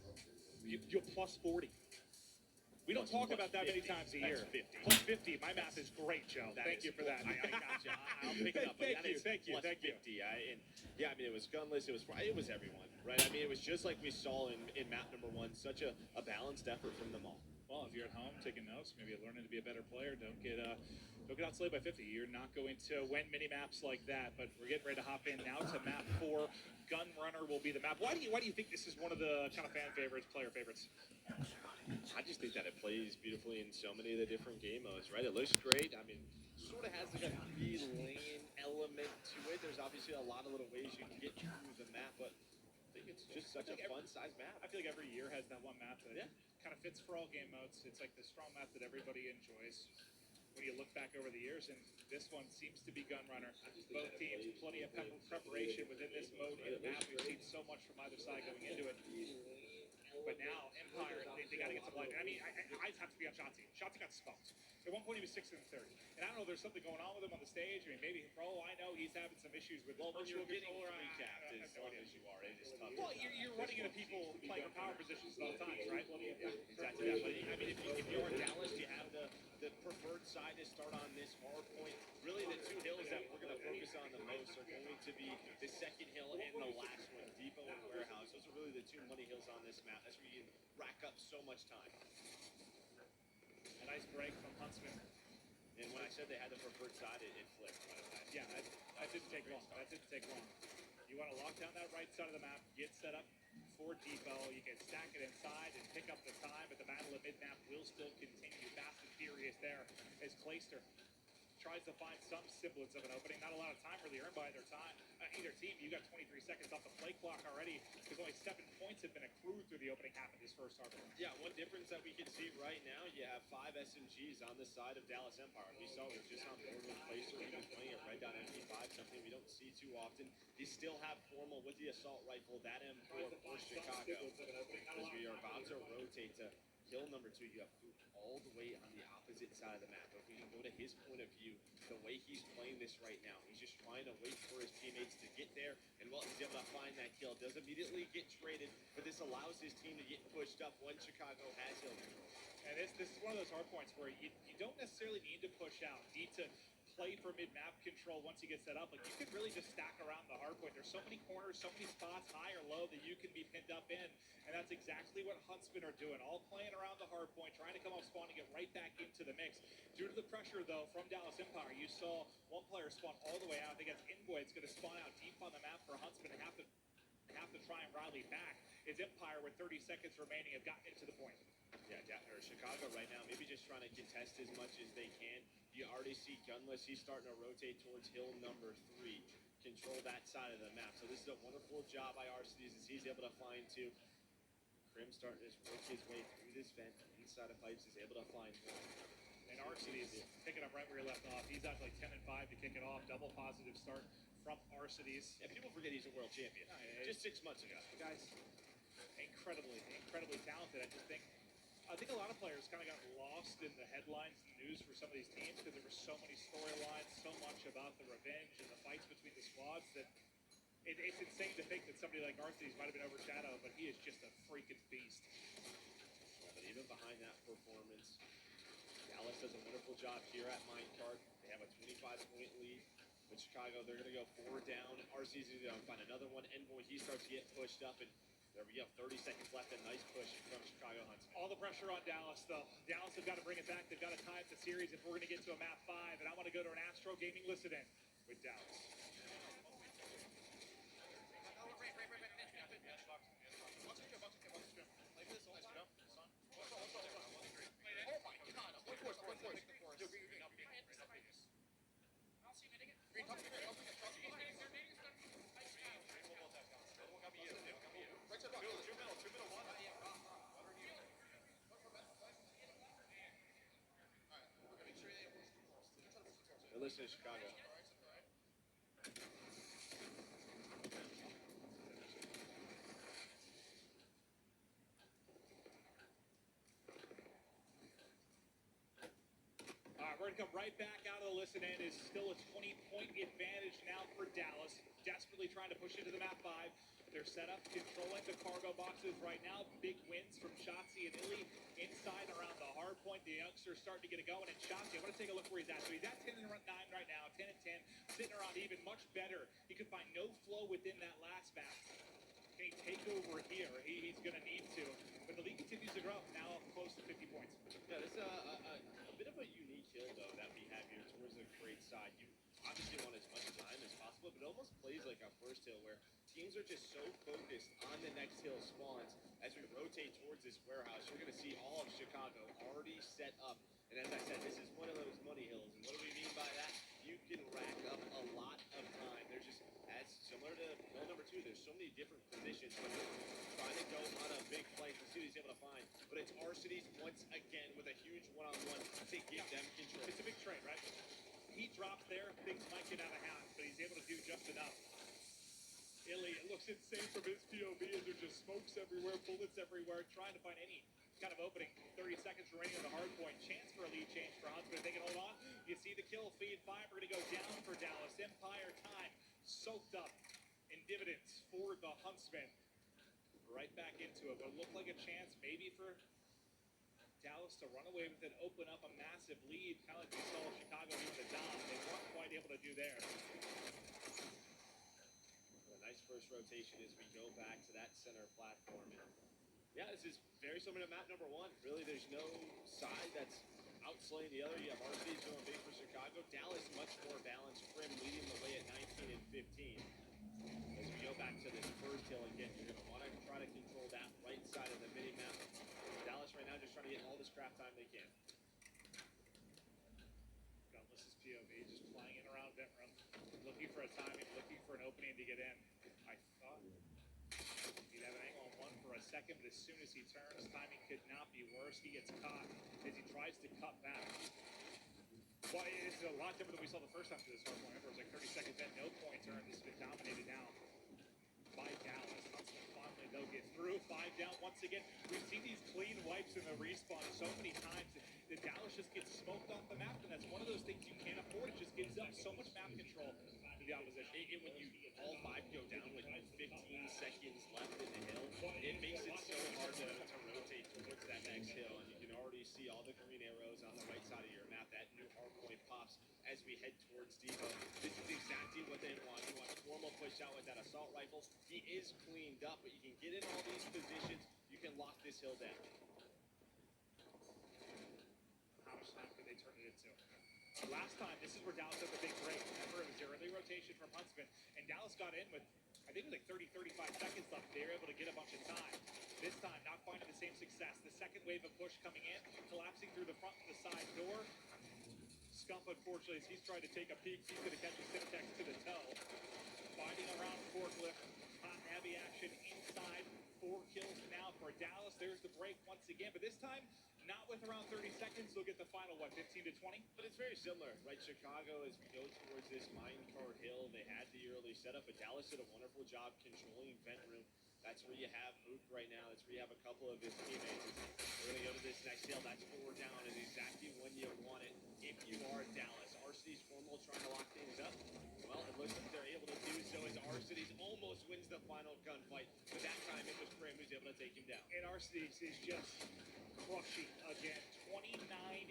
You're plus 40. We don't talk about that many times a year. Plus 50. My math is great, Joe. Thank you for that. I got you. I'll pick it up. Thank you. 50. I mean, it was gunless. It was everyone, right? I mean, it was just like we saw in map number 1. Such a balanced effort from them all. Well, if you're at home taking notes, maybe learning to be a better player, don't get outslayed by 50. You're not going to win many maps like that. But we're getting ready to hop in now to map 4. Gunrunner will be the map. Why do you think this is one of the kind of fan favorites, player favorites? I just think that it plays beautifully in so many of the different game modes, right? It looks great. I mean, sort of has like a 3-lane element to it. There's obviously a lot of little ways you can get through the map, but I think it's just such a fun-sized map. I feel like every year has that one map that kind of fits for all game modes. It's like the strong map that everybody enjoys. When you look back over the years, and this one seems to be Gunrunner. Both teams, plenty of preparation within this mode and map. We've seen so much from either side going into it. But now, Empire, they got to get some light. I mean, I have to be on Shotzi. Shotzi got smoked. At one point, he was 6 and 30. And I don't know, there's something going on with him on the stage. I mean, maybe, for all I know, he's having some issues with when you're getting controller. recapped as long as you are, it is tough. Well, you're running into people playing for power positions at all times, right? Yeah, exactly that. But, I mean, if you're Dallas, you have the preferred side to start on this hard point. Really, the 2 hills that we're going to focus on the most are going to be the second hill and the last one, Depot and Warehouse. Those are really the 2 money hills on this map. That's where you rack up so much time. A nice break from Huntsman. And when I said they had the preferred side, it flipped. Yeah, that didn't take long. You want to lock down that right side of the map, get set up for Depot. You can stack it inside and pick up the time, but the battle of mid-map will still continue. Fast and furious there as Clayster tries to find some semblance of an opening. Not a lot of time really earned by either team. You got 23 seconds off the play clock already because only 7 points have been accrued through the opening half of this first half. Yeah, one difference that we can see right now, you have 5 SMGs on the side of Dallas Empire. We saw it just on board with Placer. He was playing a red dot MP5, something we don't see too often. You still have Formal with the assault rifle, that M4 for Chicago. As we are about to rotate to hill number 2, you have Fook all the way on the opposite side of the map. If we can go to his point of view, the way he's playing this right now, he's just trying to wait for his teammates to get there, and well, he's able to find that kill. Does immediately get traded, but this allows his team to get pushed up when Chicago has hill control. And this is one of those hard points where you don't necessarily need to push out. You need to play for mid-map control once you get set up. Like, you can really just stack around the hard point. There's so many corners, so many spots, high or low, that you can be pinned up in. And that's exactly what Huntsmen are doing. All playing around the hard point, trying to come off spawn and get right back into the mix. Due to the pressure, though, from Dallas Empire, you saw one player spawn all the way out. I think that's Inboy. It's going to spawn out deep on the map for Huntsmen and have to try and rally back. As Empire, with 30 seconds remaining, have gotten into the point. Yeah, Chicago right now, maybe just trying to contest as much as they can. You already see Gunless, he's starting to rotate towards hill number 3. Control that side of the map. So this is a wonderful job by Arcides as he's able to find 2. Crim starting to work his way through this vent inside of pipes, is able to find 1. And Arcides picking up right where he left off. He's at like 10 and 5 to kick it off. Double positive start from Arcides. Yeah, people forget he's a world champion. Just 6 months ago. The guy's incredibly talented. I think a lot of players kind of got lost in the headlines and news for some of these teams because there were so many storylines, so much about the revenge and the fights between the squads that it's insane to think that somebody like Arthurs might have been overshadowed, but he is just a freaking beast. Yeah, but even behind that performance, Dallas does a wonderful job here at Minecart. They have a 25-point lead. With Chicago, they're going to go 4 down. RC's going to find another one. Envoy, he starts to get pushed up, and there we go. 30 seconds left. A nice push from Chicago Huntsman. All the pressure on Dallas, though. Dallas have got to bring it back. They've got to tie up the series if we're going to get to a map 5. And I want to go to an Astro Gaming listen-in with Dallas. Listen to Chicago. All right, we're going to come right back out of the listen in. It's still a 20-point advantage now for Dallas. Desperately trying to push into the map 5. They're set up, controlling the cargo boxes right now. Big wins from Shotzi and Illy inside and around the hard point. The youngster's starting to get it going. And Shotzi, I want to take a look where he's at. So he's at 10 and 9 right now, 10 and 10, sitting around even much better. He could find no flow within that last map. Can he take over here? He's going to need to. But the lead continues to grow, now up close to 50 points. Yeah, this is a bit of a unique hill, though, that we have here towards the crate side. You obviously want as much time as possible, but it almost plays like our first hill where teams are just so focused on the next hill spawns. As we rotate towards this warehouse, you're going to see all of Chicago already set up. And as I said, this is one of those money hills. And what do we mean by that? You can rack up a lot of time. There's just, as similar to hill number 2, there's so many different positions. Trying to go on a big flank to see what he's able to find. But it's Arcides once again with a huge one-on-one to give them control. It's a big trade, right? He drops there, things might get out of hand, but he's able to do just enough. Illy, it looks insane from his POV as there's just smokes everywhere, bullets everywhere, trying to find any kind of opening. 30 seconds remaining on the hard point. Chance for a lead change for Huntsman. If they can hold on, you see the kill feed. 5 are going to go down for Dallas. Empire time soaked up in dividends for the Huntsman. Right back into it, but it looked like a chance maybe for Dallas to run away with it, open up a massive lead, kind of like we saw Chicago do the Dom. They weren't quite able to do there. A nice first rotation as we go back to that center platform. And yeah, this is very similar to map number 1. Really, there's no side that's outslaying the other. You have RC going big for Chicago. Dallas much more balanced. Prim leading the way at 19 and 15. As we go back to this first hill again, you're going to want to try to control that right side of the mini-map. Dallas right now just trying to get all the scrap time they can. Gunless's POV just flying in around vent room, looking for a timing, looking for an opening to get in. I thought he'd have an angle on one for a second, but as soon as he turns, timing could not be worse. He gets caught as he tries to cut back. Well, it's a lot different than we saw the first time to this hard point. Remember, it was like 30 seconds in, no point turn. This has been dominated now by Dallas. Huntsman finally, they'll get through. 5 down once again. We've seen these clean wipes in the respawn so many times that Dallas just gets smoked off the map, and that's one of those things you can't afford. It just gives up so much map control to the opposition. And when you all 5 go down with 15 seconds left in the hill, it makes it so hard to rotate towards that next hill. And you can already see all the green arrows on the right side of your map. That new hard point pops as we head towards Depot. This is exactly what they want. You want Formal push out with that assault rifle. He is cleaned up, but you can get in all these positions. You can lock this hill down. How much time could they turn it into? Last time, this is where Dallas had the big break. Remember, it was the early rotation from Huntsman, and Dallas got in with, I think it was like 30, 35 seconds left. They were able to get a bunch of time. This time, not finding the same success. The second wave of push coming in, collapsing through the front and the side door. Scump, unfortunately, as he's trying to take a peek, he's going to catch a Syntax to the toe. Finding around forklift, hot and heavy action inside. 4 kills now for Dallas. There's the break once again, but this time, not with around 30 seconds. They'll get the final, what, 15 to 20? But it's very similar, right? Chicago, as we go towards this minecart hill, they had the early setup, but Dallas did a wonderful job controlling vent room. That's where you have Mook right now. That's where you have a couple of his teammates. We're going to go to this next hill. That's trying to lock things up. Well, it looks like they're able to do so as Arcides almost wins the final gunfight, but that time it was Prim who's able to take him down. And Arcides is just crushing again. 29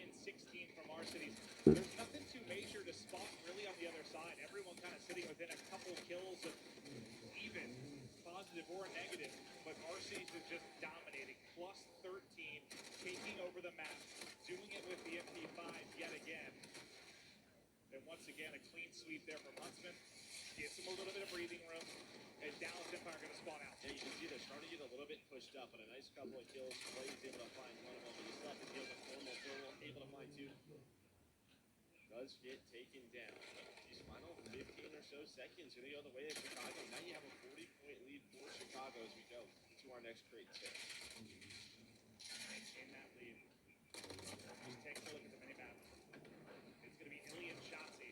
and 16 from Arcides. There's nothing too major to spot really on the other side. Everyone kind of sitting within a couple kills of even positive or negative, but Arcides is just dominating. Plus 13, taking over the map, doing it with the MP5 yet again. And once again, a clean sweep there from Huntsman. Gives him a little bit of breathing room. And Dallas Empire going to spawn out. Yeah, you can see they're starting to get a little bit pushed up, but a nice couple of kills. Clay's able to find one of them, but he still has to deal with Formal. Formal able to find two. Does get taken down. These final 15 or so seconds going to go the way of Chicago. Now you have a 40-point lead for Chicago as we go to our next crate tip. In that lead. Just take a look at the minimap. It's going to be Ilya and Shotzi.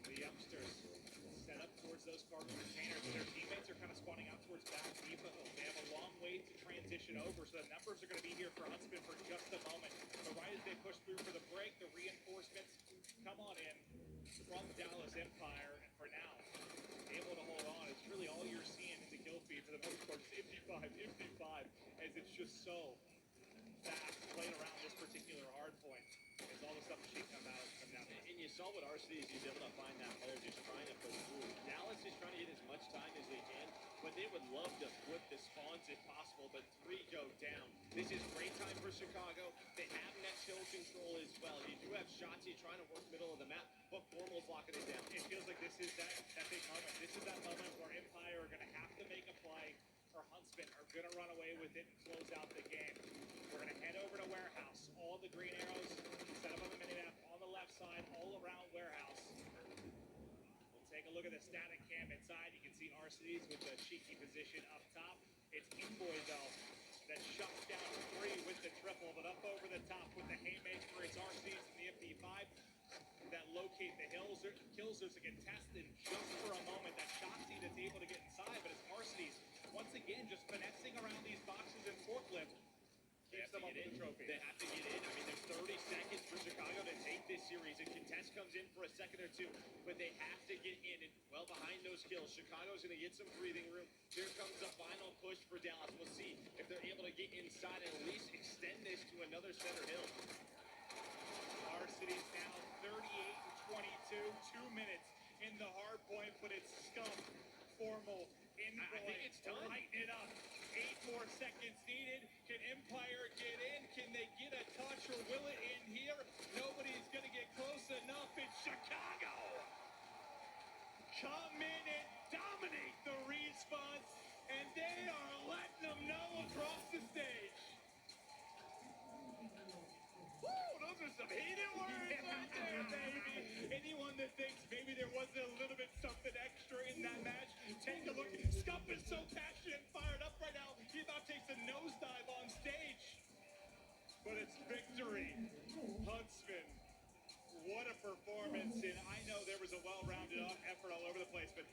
The youngsters set up towards those cargo containers, and their teammates are kind of spawning out towards back depot. They have a long way to transition over, so the numbers are going to be here for Huntsman for just a moment. But right as they push through for the break, the reinforcements come on in from Dallas Empire, and for now, able to hold on. It's really all you're seeing in the kill feed for the most part. It's 55, as it's just so fast playing around this particular hard point. As all the stuff she come out. And you saw what Arcides is able to find that player just trying to push through. Dallas is trying to get as much time as they can, but they would love to flip the spawns if possible, but 3 go down. This is great time for Chicago. They have next hill control as well. You do have Shotzi trying to work middle of the map, but Formal's locking it down. It feels like this is that big moment. This is that moment where Empire are going to have to make a play, or Huntsman are going to run away with it and close out the game. We're going to head over to Warehouse. All the green arrows set up on the minimap on the left side, all around Warehouse. We'll take a look at the static cam inside. You can see Arcides with the cheeky position up top. It's Inboy, though, that shuts down 3 with the triple, but up over the top with the haymaker. It's Arcides and the MP5 that locate the hills. Kills there's a contest, and just for a moment, that Shotzi that's able to get inside, but it's Arcides once again just finessing around these boxes and forklift. Keeps them up with the trophy. They have to get in. I mean, there's 30 seconds for Chicago to take this series. A contest comes in for a second or two, but they have to get in. And well behind those kills, Chicago's going to get some breathing room. Here comes the final push for Dallas. We'll see if they're able to get inside and at least extend this to another center hill. Arcides now 38 and 22, 2 minutes in the hard point, but it's Scum, Formal, Inboy. I think it's done. Lighten it up. 8 more seconds needed. Can Empire get in? Can they get a touch, or will it end here? Nobody's going to get close enough. It's Chicago. Come in and dominate the respawn, and they are letting them know across the stage. Woo, those are some heated words right there, baby. Anyone that thinks maybe there wasn't a little bit something extra in that match, take a look. Scump is so passionate and fired up right now, he about takes a nosedive on stage. But it's victory. Huntsman, what a performance. And I know there was a well-rounded effort all over the place, but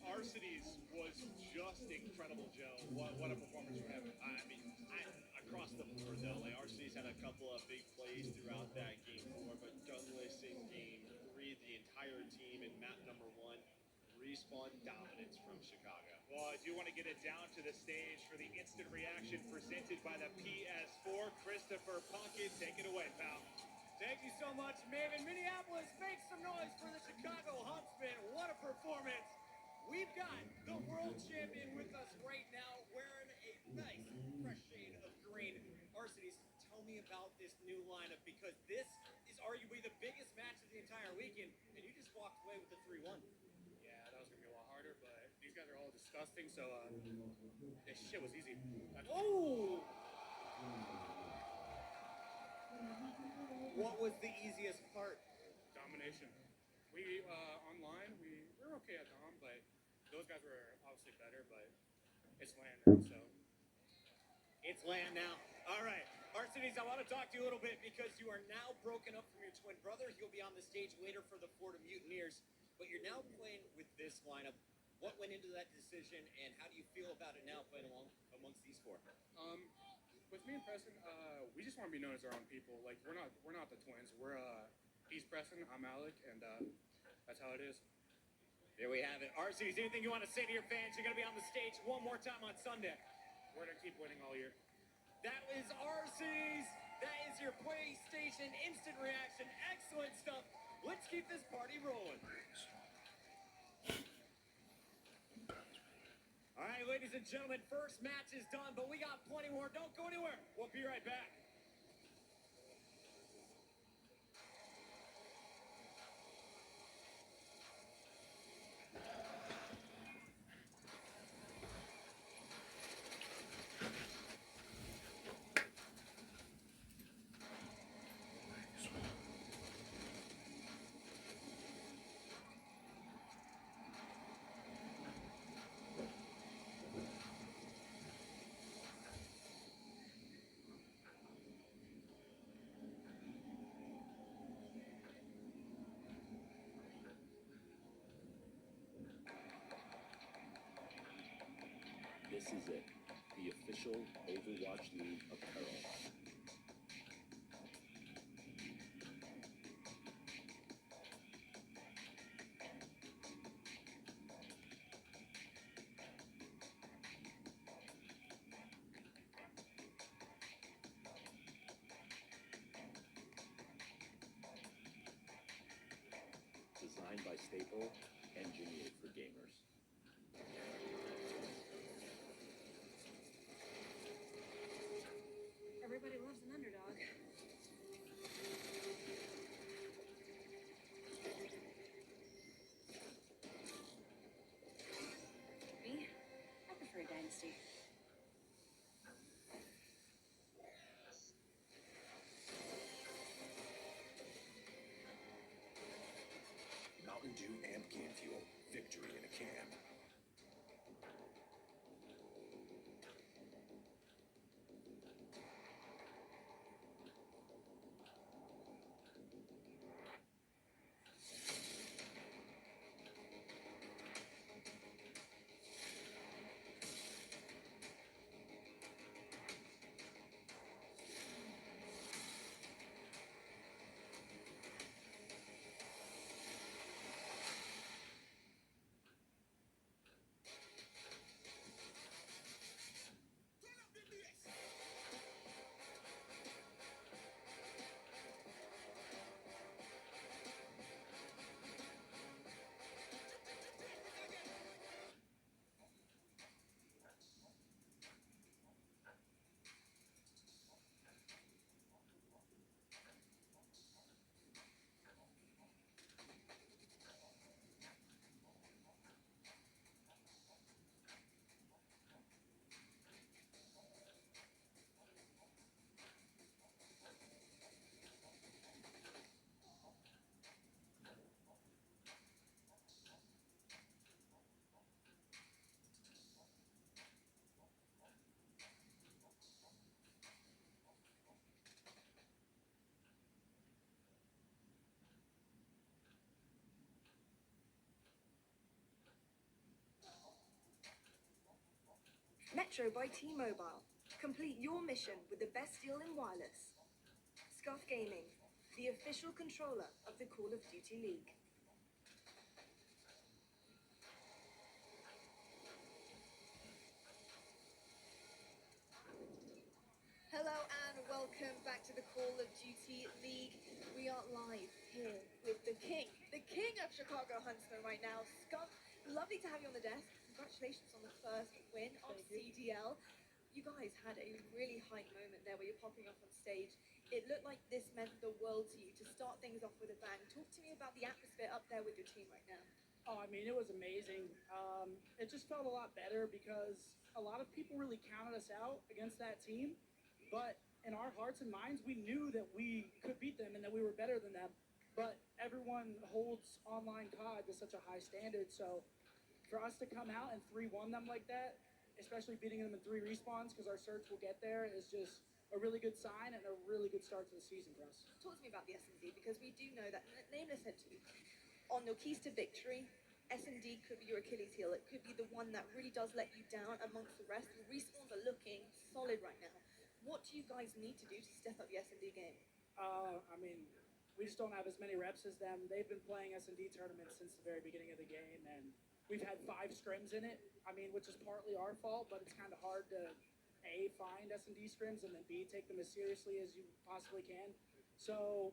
Arcides was just incredible, Joe. What a performance from him. I mean, across the board, though, like Arcides had a couple of big plays throughout that game 4, but gunless in game 3, the entire team in map number 1, respawn dominance from Chicago. Well, I do want to get it down to the stage for the instant reaction presented by the PS4. Christopher Puckett, take it away, pal. Thank you so much, Maven. Minneapolis, make some noise for the Chicago Huntsmen. What a performance. We've got the world champion with us right now, wearing a nice, fresh shade of green. Arcides, tell me about this new lineup, because this is arguably the biggest match of the entire weekend, and you just walked away with the 3-1. Yeah, that was going to be a lot harder, but these guys are all disgusting, so this shit was easy. Oh! What was the easiest part? Domination. We, online, we were okay at Dom, but those guys were obviously better, but it's land now, so. It's land now. All right. Arcides, I want to talk to you a little bit because you are now broken up from your twin brother. He'll be on the stage later for the Florida Mutineers, but you're now playing with this lineup. What went into that decision, and how do you feel about it now playing along amongst these 4? With me and Preston, we just want to be known as our own people. Like, we're not the twins. He's Preston, I'm Alec, and that's how it is. There we have it. RC, is there anything you want to say to your fans? You're going to be on the stage one more time on Sunday. We're gonna keep winning all year. That is RC's. That is your PlayStation instant reaction. Excellent stuff. Let's keep this party rolling. All right, ladies and gentlemen, first match is done, but we got plenty more. Don't go anywhere. We'll be right back. This is it, the official Overwatch League apparel. Designed by Staple, engineered for gamers. Everybody loves an underdog. Me? I prefer Dynasty. Mountain Dew Amp Game Fuel. Victory in a can. Metro by T-Mobile. Complete your mission with the best deal in wireless. Scuff Gaming, the official controller of the Call of Duty League. Hello and welcome back to the Call of Duty League. We are live here with the king of Chicago Huntsman right now, Scuff. Lovely to have you on the desk. Congratulations on the first win of CDL. You guys had a really hype moment there where you're popping up on stage. It looked like this meant the world to you to start things off with a bang. Talk to me about the atmosphere up there with your team right now. Oh, I mean, it was amazing. It just felt a lot better because a lot of people really counted us out against that team. But in our hearts and minds, we knew that we could beat them and that we were better than them. But everyone holds online COD to such a high standard. So for us to come out and 3-1 them like that, especially beating them in 3 respawns because our search will get there, is just a really good sign and a really good start to the season for us. Talk to me about the S&D, because we do know that, Nameless said to you, on your keys to victory, S&D could be your Achilles heel. It could be the one that really does let you down amongst the rest. The respawns are looking solid right now. What do you guys need to do to step up the S&D game? I mean, we just don't have as many reps as them. They've been playing S&D tournaments since the very beginning of the game, and we've had 5 scrims in it. I mean, which is partly our fault, but it's kind of hard to A, find S&D scrims, and then B, take them as seriously as you possibly can. So,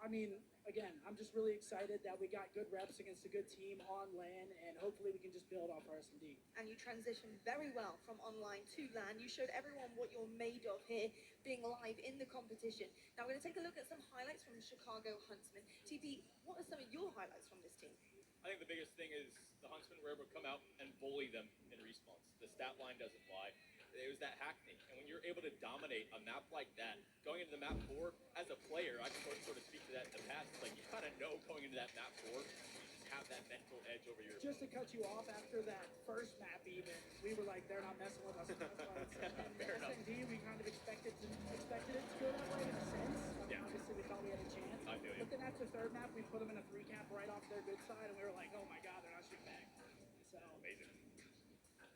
I mean, again, I'm just really excited that we got good reps against a good team on LAN, and hopefully we can just build off our S&D. And you transitioned very well from online to LAN. You showed everyone what you're made of here, being live in the competition. Now we're going to take a look at some highlights from the Chicago Huntsmen. TP, what are some of your highlights from this team? I think the biggest thing is the Huntsmen were able to come out and bully them in response. The stat line doesn't lie. It was that Hackney. And when you're able to dominate a map like that, going into the map 4, as a player, I can sort of speak to that in the past. It's like, you kind of know going into that map 4, you just have that mental edge over your Just to cut you off, after that first map even, we were like, they're not messing with us. Fair enough. S&D, we kind of expected it to go that way in a sense. Obviously, we thought we had a chance. I feel you. But then after third map, we put them in a 3-cap right off their good side, and we were like, oh my god, they're not shooting back. So amazing.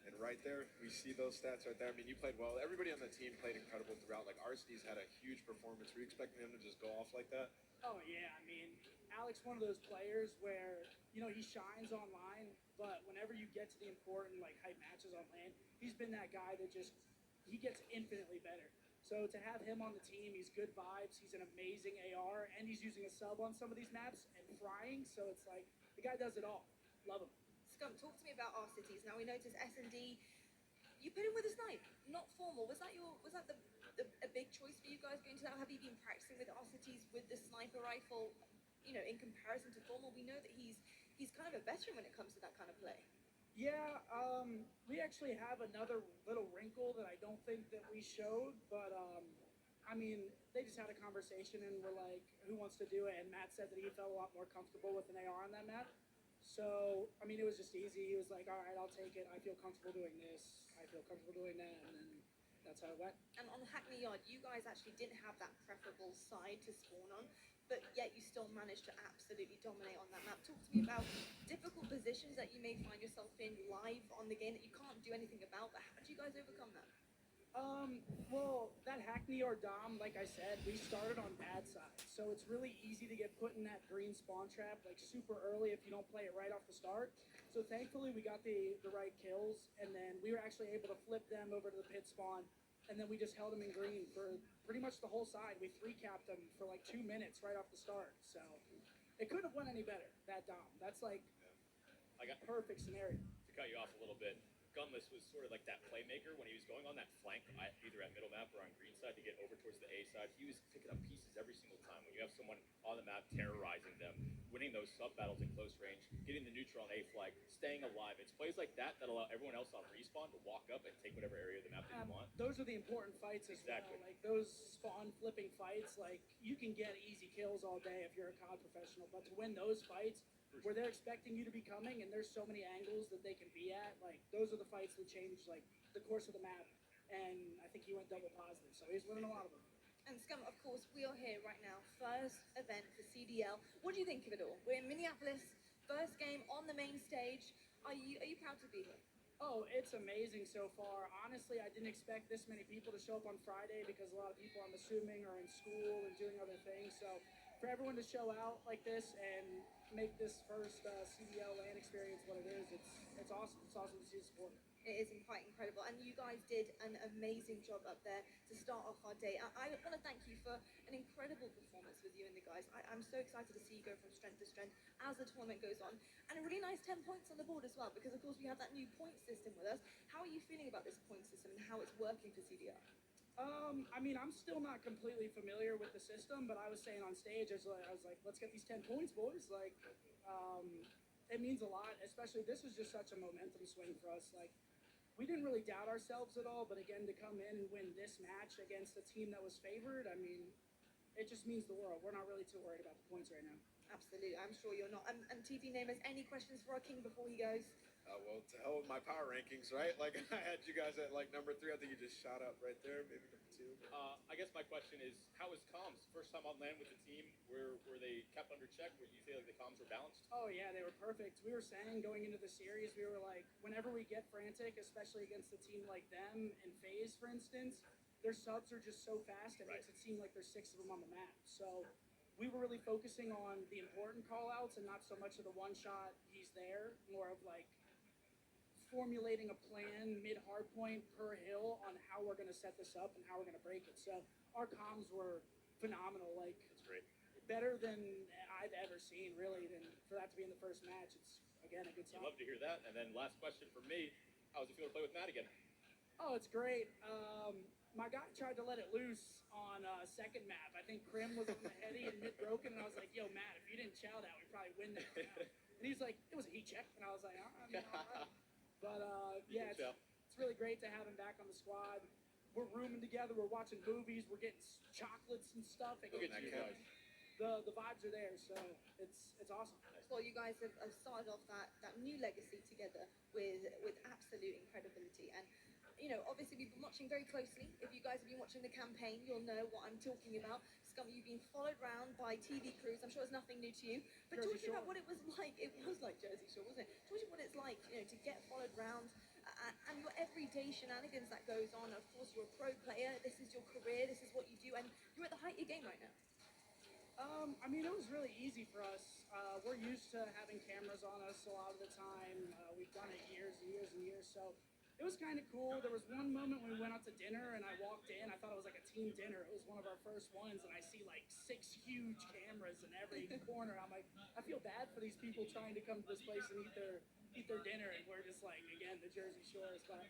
And right there, we see those stats right there. I mean, you played well. Everybody on the team played incredible throughout. Like, Arsene's had a huge performance. Were you expecting him to just go off like that? Oh yeah, I mean, Alex, one of those players where, you know, he shines online, but whenever you get to the important, like, hype matches on LAN, he's been that guy that just, he gets infinitely better. So to have him on the team, he's good vibes, he's an amazing AR, and he's using a sub on some of these maps and frying, so it's like, the guy does it all. Love him. Scum, talk to me about our cities. Now we noticed S&D, you put him with a snipe, not formal. Was that a big choice for you guys going to that? Have you been practicing with our cities with the sniper rifle, you know, in comparison to formal? We know that he's kind of a veteran when it comes to that kind of play. Yeah, we actually have another little wrinkle that I don't think that we showed, but I mean, they just had a conversation and were like, who wants to do it? And Matt said that he felt a lot more comfortable with an AR on that map. So, I mean, it was just easy. He was like, all right, I'll take it. I feel comfortable doing this. I feel comfortable doing that. And then that's how it went. And on Hackney Yard, you guys actually didn't have that preferable side to spawn on, but yet you still managed to absolutely dominate on that map. Talk to me about difficult positions that you may find yourself in live on the game that you can't do anything about, but how did you guys overcome that? Well, that Hackney or Dom, like I said, we started on bad side. So it's really easy to get put in that green spawn trap, like super early if you don't play it right off the start. So thankfully we got the right kills, and then we were actually able to flip them over to the pit spawn, and then we just held them in green for pretty much the whole side. We 3-capped them for like 2 minutes right off the start. So it couldn't have went any better, that Dom. That's like perfect scenario. To cut you off a little bit, Gunless was sort of like that playmaker when he was going on that flank, either at middle map or on green side to get over towards the A side. He was picking up pieces every single time. When you have someone on the map terrorizing them, winning those sub battles in close range, getting the neutral on A flag, staying alive. It's plays like that that allow everyone else on respawn to walk up and take whatever area of the map that you want. Those are the important fights as well. Like those spawn flipping fights, like you can get easy kills all day if you're a COD professional, but to win those fights where they're expecting you to be coming and there's so many angles that they can be at, like those are the fights that change like the course of the map. And I think he went double positive, so he's winning a lot of them. And Scum, of course, we are here right now, first event for CDL. What do you think of it all? We're in Minneapolis, first game on the main stage. Are you proud to be here? Oh, it's amazing so far. Honestly, I didn't expect this many people to show up on Friday because a lot of people, I'm assuming, are in school and doing other things. So for everyone to show out like this and make this first CDL LAN experience what it is, it's awesome. It's awesome to see the support. It is quite incredible, and you guys did an amazing job up there to start off our day. I want to thank you for an incredible performance with you and the guys. I'm so excited to see you go from strength to strength as the tournament goes on, and a really nice 10 points on the board as well, because of course we have that new point system with us. How are you feeling about this point system and how it's working for CDL? I mean, I'm still not completely familiar with the system, but I was saying on stage, I was like, let's get these 10 points, boys. Like, it means a lot, especially this was just such a momentum swing for us. Like, we didn't really doubt ourselves at all, but again, to come in and win this match against a team that was favored, I mean, it just means the world. We're not really too worried about the points right now. Absolutely, I'm sure you're not. And TP Namers, any questions for our king before he goes? Well, to hell with my power rankings, right? Like, I had you guys at, like, number 3. I think you just shot up right there, maybe number 2. I guess my question is, how was comms? First time on LAN with the team, were they kept under check? Would you feel like the comms were balanced? Oh, yeah, they were perfect. We were saying going into the series, we were like, whenever we get frantic, especially against a team like them and FaZe, for instance, their subs are just so fast, it makes it seem like there's 6 of them on the map. So we were really focusing on the important call-outs and not so much of the one-shot, he's there, more of like formulating a plan mid-hard point per hill on how we're going to set this up and how we're going to break it. So our comms were phenomenal. Like, That's great. Better than I've ever seen, really. And for that to be in the first match, it's, again, a good sign. I'd love to hear that. And then last question from me, how does it feel to play with Matt again? Oh, it's great. My guy tried to let it loose on second map. I think Krim was on the heady and mid-broken, and I was like, yo, Matt, if you didn't chow that, we'd probably win that round. And he's like, it was a heat check. And I was like, all right. But, yeah, it's really great to have him back on the squad. We're rooming together. We're watching movies. We're getting chocolates and stuff. Look at you guys. The vibes are there, so it's awesome. Well, you guys have started off that new legacy together with absolute incredibility. And, you know, obviously we've been watching very closely. If you guys have been watching the campaign, you'll know what I'm talking about. Scum, you've been followed around by TV crews. I'm sure it's nothing new to you. But talk to me about what it was like. It was like Jersey Shore, wasn't it? Talk to me what it's like, you know, to get followed around and your everyday shenanigans that goes on. Of course, you're a pro player. This is your career. This is what you do. And you're at the height of your game right now. I mean, it was really easy for us. We're used to having cameras on us a lot of the time. We've done it years and years and years, so it was kind of cool. There was one moment when we went out to dinner and I walked in. I thought it was like a team dinner. It was one of our first ones, and I see like 6 huge cameras in every corner. I'm like, I feel bad for these people trying to come to this place and eat their dinner, and we're just like, again, the Jersey Shores. But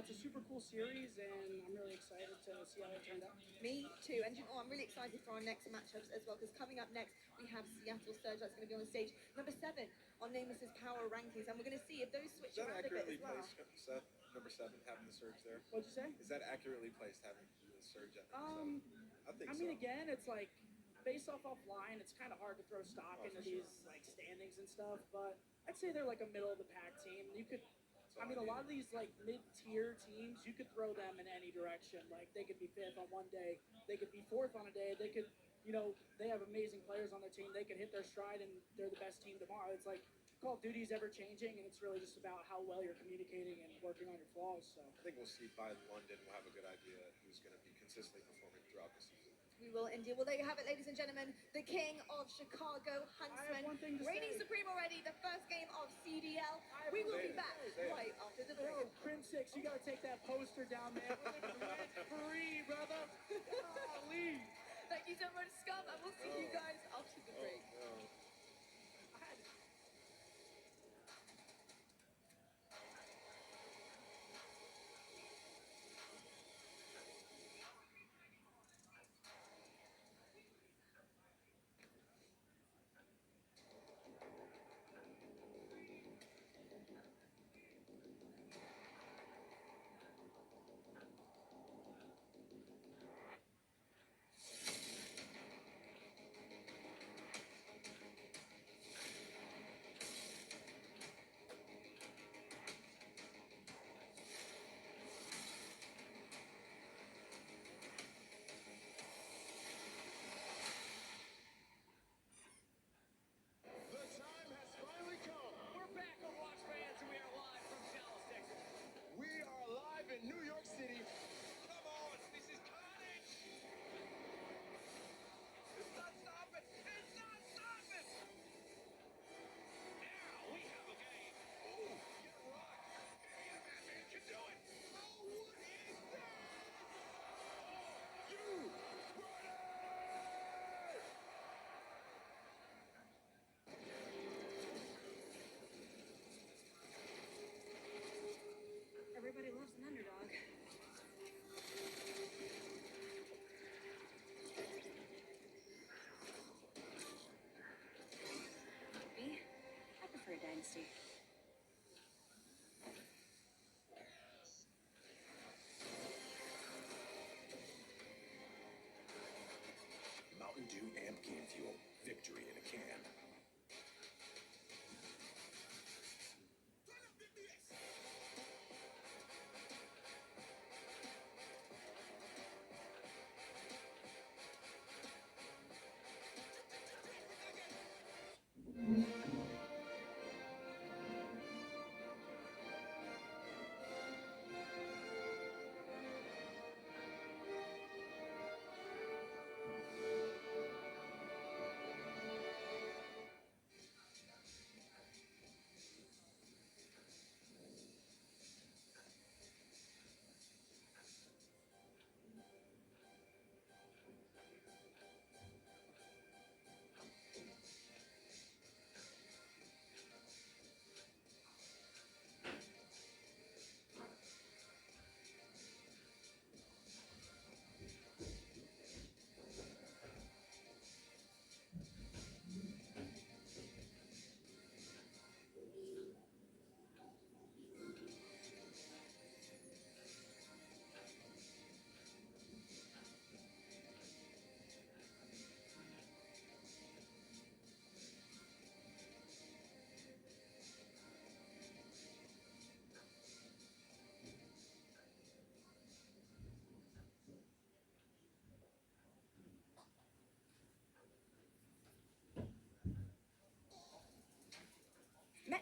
it's a super cool series, and I'm really excited to see how it turned out. Me too, and you know, I'm really excited for our next matchups as well, because coming up next we have Seattle Surge that's going to be on the stage number 7 on Namus's Power Rankings, and we're going to see if those switch Is that around a bit accurately as well. placed, Seth? Number 7, having the Surge there? What'd you say? Is that accurately placed, having the Surge at number 7? I think I mean, again, it's like based off offline, it's kind of hard to throw stock into these like standings and stuff, but I'd say they're like a middle of the pack team. You could. I mean, a lot of these like mid-tier teams, you could throw them in any direction. Like they could be 5th on one day, they could be 4th on a day. They could, you know, they have amazing players on their team. They could hit their stride and they're the best team tomorrow. It's like Call of Duty's ever changing, and it's really just about how well you're communicating and working on your flaws. So I think we'll see by London. We'll have a good idea who's going to be consistently performing throughout the season. We will indeed. Well, there you have it, ladies and gentlemen. The king of Chicago, Huntsman, reigning supreme already. The first game of CDL. We will be back right after the break. Crim 6, you got to take that poster down there. We're living free, brother. Golly. Thank you so much, Scum, and we'll see you guys after the break.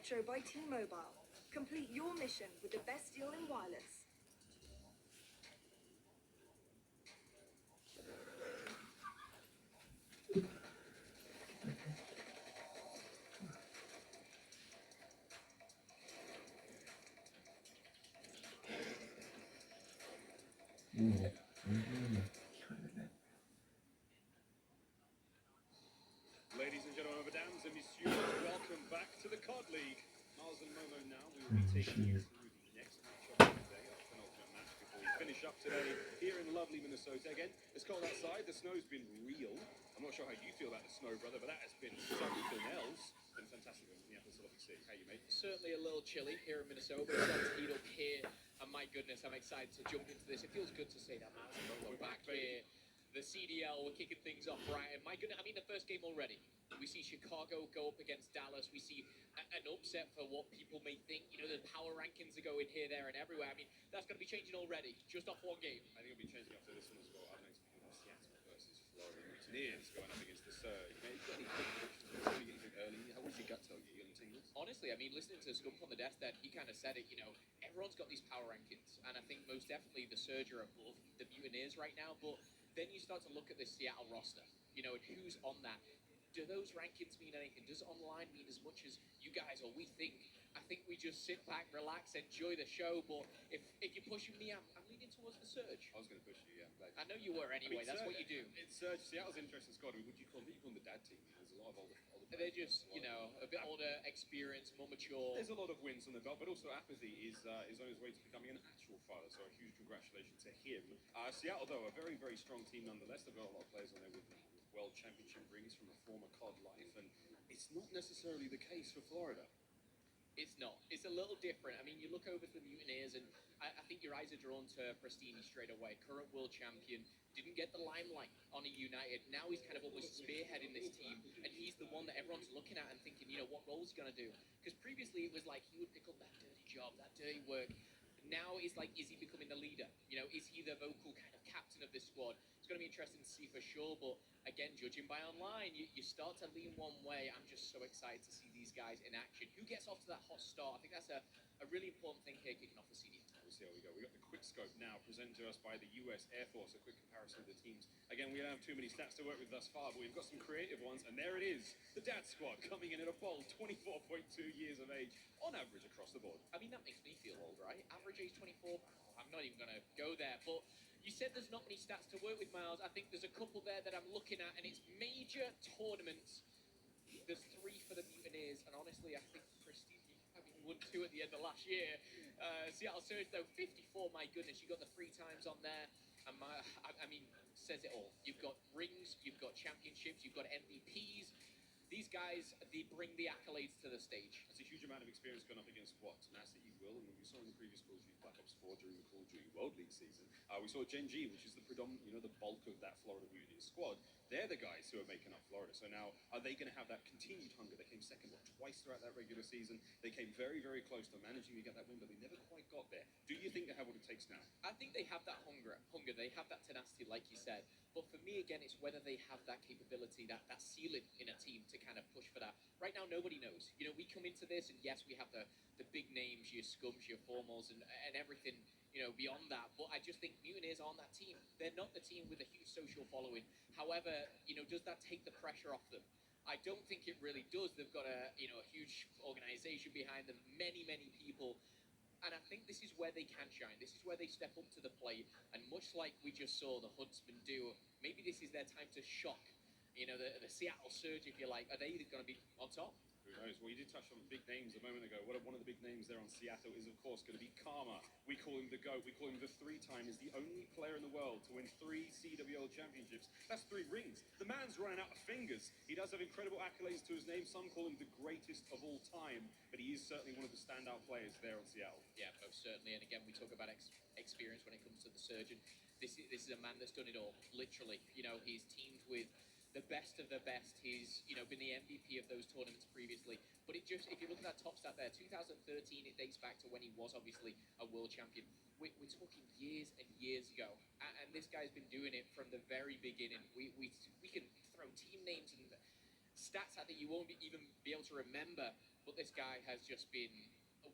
Metro by T-Mobile. Complete your mission with the best deal in wireless. Ladies and gentlemen, mesdames and messieurs, welcome back to the COD League. Miles and Momo now, we will be taking you through the next matchup of the day, our penultimate match before we finish up today here in lovely Minnesota. Again, it's cold outside, the snow's been real. I'm not sure how you feel about the snow, brother, but that has been something else. It's been fantastic in Minneapolis, lovely city. How you, mate? Certainly a little chilly here in Minnesota, but it's starting to heat up here. And my goodness, I'm excited to jump into this. It feels good to say that, Miles and Momo back here. The CDL, we're kicking things off right. And my goodness, I mean, the first game already. We see Chicago go up against Dallas. We see an upset for what people may think. You know, the power rankings are going here, there, and everywhere. I mean, that's going to be changing already, just off one game. I think it'll be changing after this one as well. Up next, we have Seattle versus Florida Mutineers going up against the Surge. Mate, you got any quick predictions? Maybe anything early? What does your gut tell you? You got any tingles? Honestly, I mean, listening to Scump on the desk then, he kind of said it, you know, everyone's got these power rankings. And I think most definitely the Surge are above the Mutineers right now. But then you start to look at the Seattle roster, you know, and who's on that. Do those rankings mean anything? Does online mean as much as you guys or we think? I think we just sit back, relax, enjoy the show. But if you're pushing me, I'm leaning towards the Surge. I was going to push you, yeah. I know you were anyway. That's what you do. It's Surge. Seattle's interesting squad. I mean, would you call them the dad team? There's a lot of older They're just, you know, a bit older, experienced, more mature. There's a lot of wins on the belt, but also Apathy is on his way to becoming an actual father. So a huge congratulations to him. Seattle, though, a very, very strong team nonetheless. They've got a lot of players on there with World Championship rings from a former COD life, and it's not necessarily the case for Florida. It's not. It's a little different. I mean, you look over to the Mutineers, and I think your eyes are drawn to Prestini straight away. Current world champion, didn't get the limelight on a United. Now he's kind of almost spearheading this team, and he's the one that everyone's looking at and thinking, you know, what role is he going to do? Because previously it was like he would pick up that dirty job, that dirty work. Now it's like, is he becoming the leader? You know, is he the vocal kind of captain of this squad? It's going to be interesting to see for sure, but again, judging by online, you start to lean one way. I'm just so excited to see these guys in action. Who gets off to that hot start? I think that's a really important thing here, kicking off the CDL. We'll see how we go. We got the quick scope now presented to us by the US Air Force, a quick comparison of the teams. Again, we don't have too many stats to work with thus far, but we've got some creative ones, and there it is. The Dad Squad coming in at a bold 24.2 years of age on average across the board. I mean, that makes me feel old, right? Average age 24. I'm not even going to go there, but you said there's not many stats to work with, Miles. I think there's a couple there that I'm looking at, and it's major tournaments. There's 3 for the Mutineers, and honestly, I think Prestini having won 2 at the end of last year. Seattle Surge, though, 54. My goodness, you got the 3 times on there. And I mean, says it all. You've got rings, you've got championships, you've got MVPs. These guys, they bring the accolades to the stage. It's a huge amount of experience going up against what? Tenacity, will, and we saw in the previous Call of Duty Black Ops 4 during the Call of Duty World League season. We saw Gen G, which is the predominant, you know, the bulk of that Florida Mutineers squad. They're the guys who are making up Florida. So now, are they going to have that continued hunger? They came second, twice throughout that regular season. They came very, very close to managing to get that win, but they never quite got there. Do you think they have what it takes now? I think they have that hunger. They have that tenacity, like you said. But for me, again, it's whether they have that capability, that ceiling in a team to kind of push for that. Right now, nobody knows. You know, we come into this, and yes, we have the big names, your Scums, your Formals, and everything, you know, beyond that. But I just think Mutineers are on that team. They're not the team with a huge social following. However, you know, does that take the pressure off them? I don't think it really does. They've got a huge organization behind them, many, many people. And I think this is where they can shine. This is where they step up to the plate. And much like we just saw the Huntsmen do, maybe this is their time to shock, you know, the Seattle Surge, if you like. Are they going to be on top? Who knows? Well, you did touch on big names a moment ago. One of the big names there on Seattle is, of course, going to be Karma. We call him the GOAT. We call him the 3-time. He's the only player in the world to win 3 CWL championships. That's 3 rings. The man's running out of fingers. He does have incredible accolades to his name. Some call him the greatest of all time, but he is certainly one of the standout players there on Seattle. Yeah, most certainly. And again, we talk about experience when it comes to the Surge. And this is a man that's done it all, literally. You know, he's teamed with the best of the best. He's, you know, been the MVP of those tournaments previously. But it just, if you look at that top stat there, 2013, it dates back to when he was obviously a world champion. We're talking years and years ago. And this guy's been doing it from the very beginning. We can throw team names and stats out that you won't even be able to remember, but this guy has just been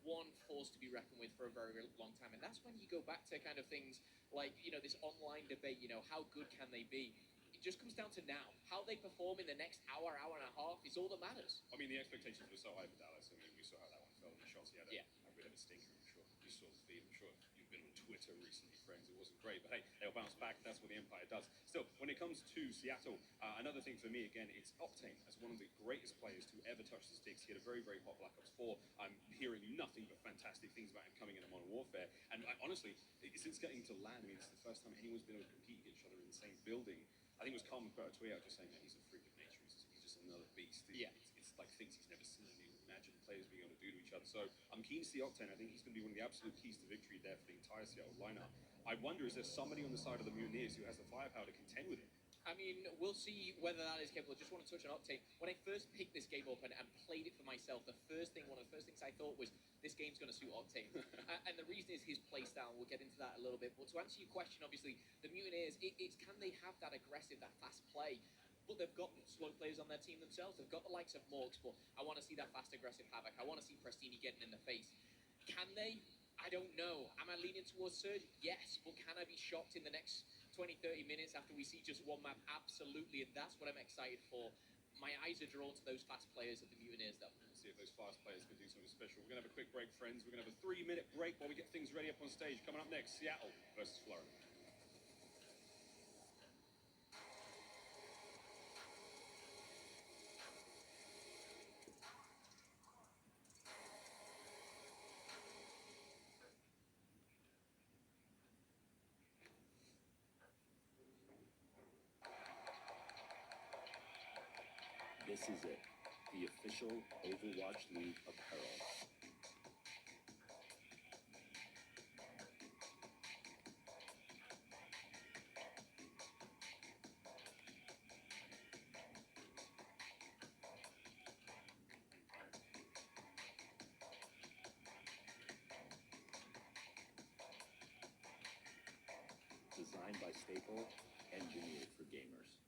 one force to be reckoned with for a very, very long time. And that's when you go back to kind of things like, this online debate, how good can they be? It just comes down to now. How they perform in the next hour, hour and a half is all that matters. I mean, the expectations were so high for Dallas. I mean, we saw how that one fell. The shots he had a bit of a stinker, I'm sure. You saw the feed, I'm sure you've been on Twitter recently, friends. It wasn't great, but hey, they'll bounce back. That's what the Empire does. Still, when it comes to Seattle, another thing for me, again, it's Octane as one of the greatest players to ever touch the sticks. He had a very, very hot Black Ops 4. I'm hearing nothing but fantastic things about him coming into Modern Warfare. And honestly, since getting to LAN, I mean, it's the first time anyone's been able to compete against each other in the same building. I think it was Carmen put a tweet out just saying that he's a freak of nature. He's just another beast. It's like things he's never seen. You imagine players being able to do to each other. So I'm keen to see Octane. I think he's going to be one of the absolute keys to victory there for the entire Seattle lineup. I wonder, is there somebody on the side of the Mutineers who has the firepower to contend with him? I mean, we'll see whether that is capable. I just want to touch on Octane. When I first picked this game up and played it for myself, one of the first things I thought was, this game's going to suit Octane. And the reason is his playstyle. We'll get into that a little bit. But to answer your question, obviously, the Mutineers, it's can they have that aggressive, that fast play? But they've got slow players on their team themselves. They've got the likes of Morgs, but I want to see that fast, aggressive Havoc. I want to see Prestini getting in the face. Can they? I don't know. Am I leaning towards Surge? Yes. But can I be shocked in the next 20, 30 minutes after we see just one map? Absolutely. And that's what I'm excited for. My eyes are drawn to those fast players at the Mutineers, though. See if those fast players can do something special. We're going to have a quick break, friends. We're going to have a 3-minute break while we get things ready up on stage. Coming up next, Seattle versus Florida. This is it, the official Overwatch League apparel. Designed by Staple, engineered for gamers.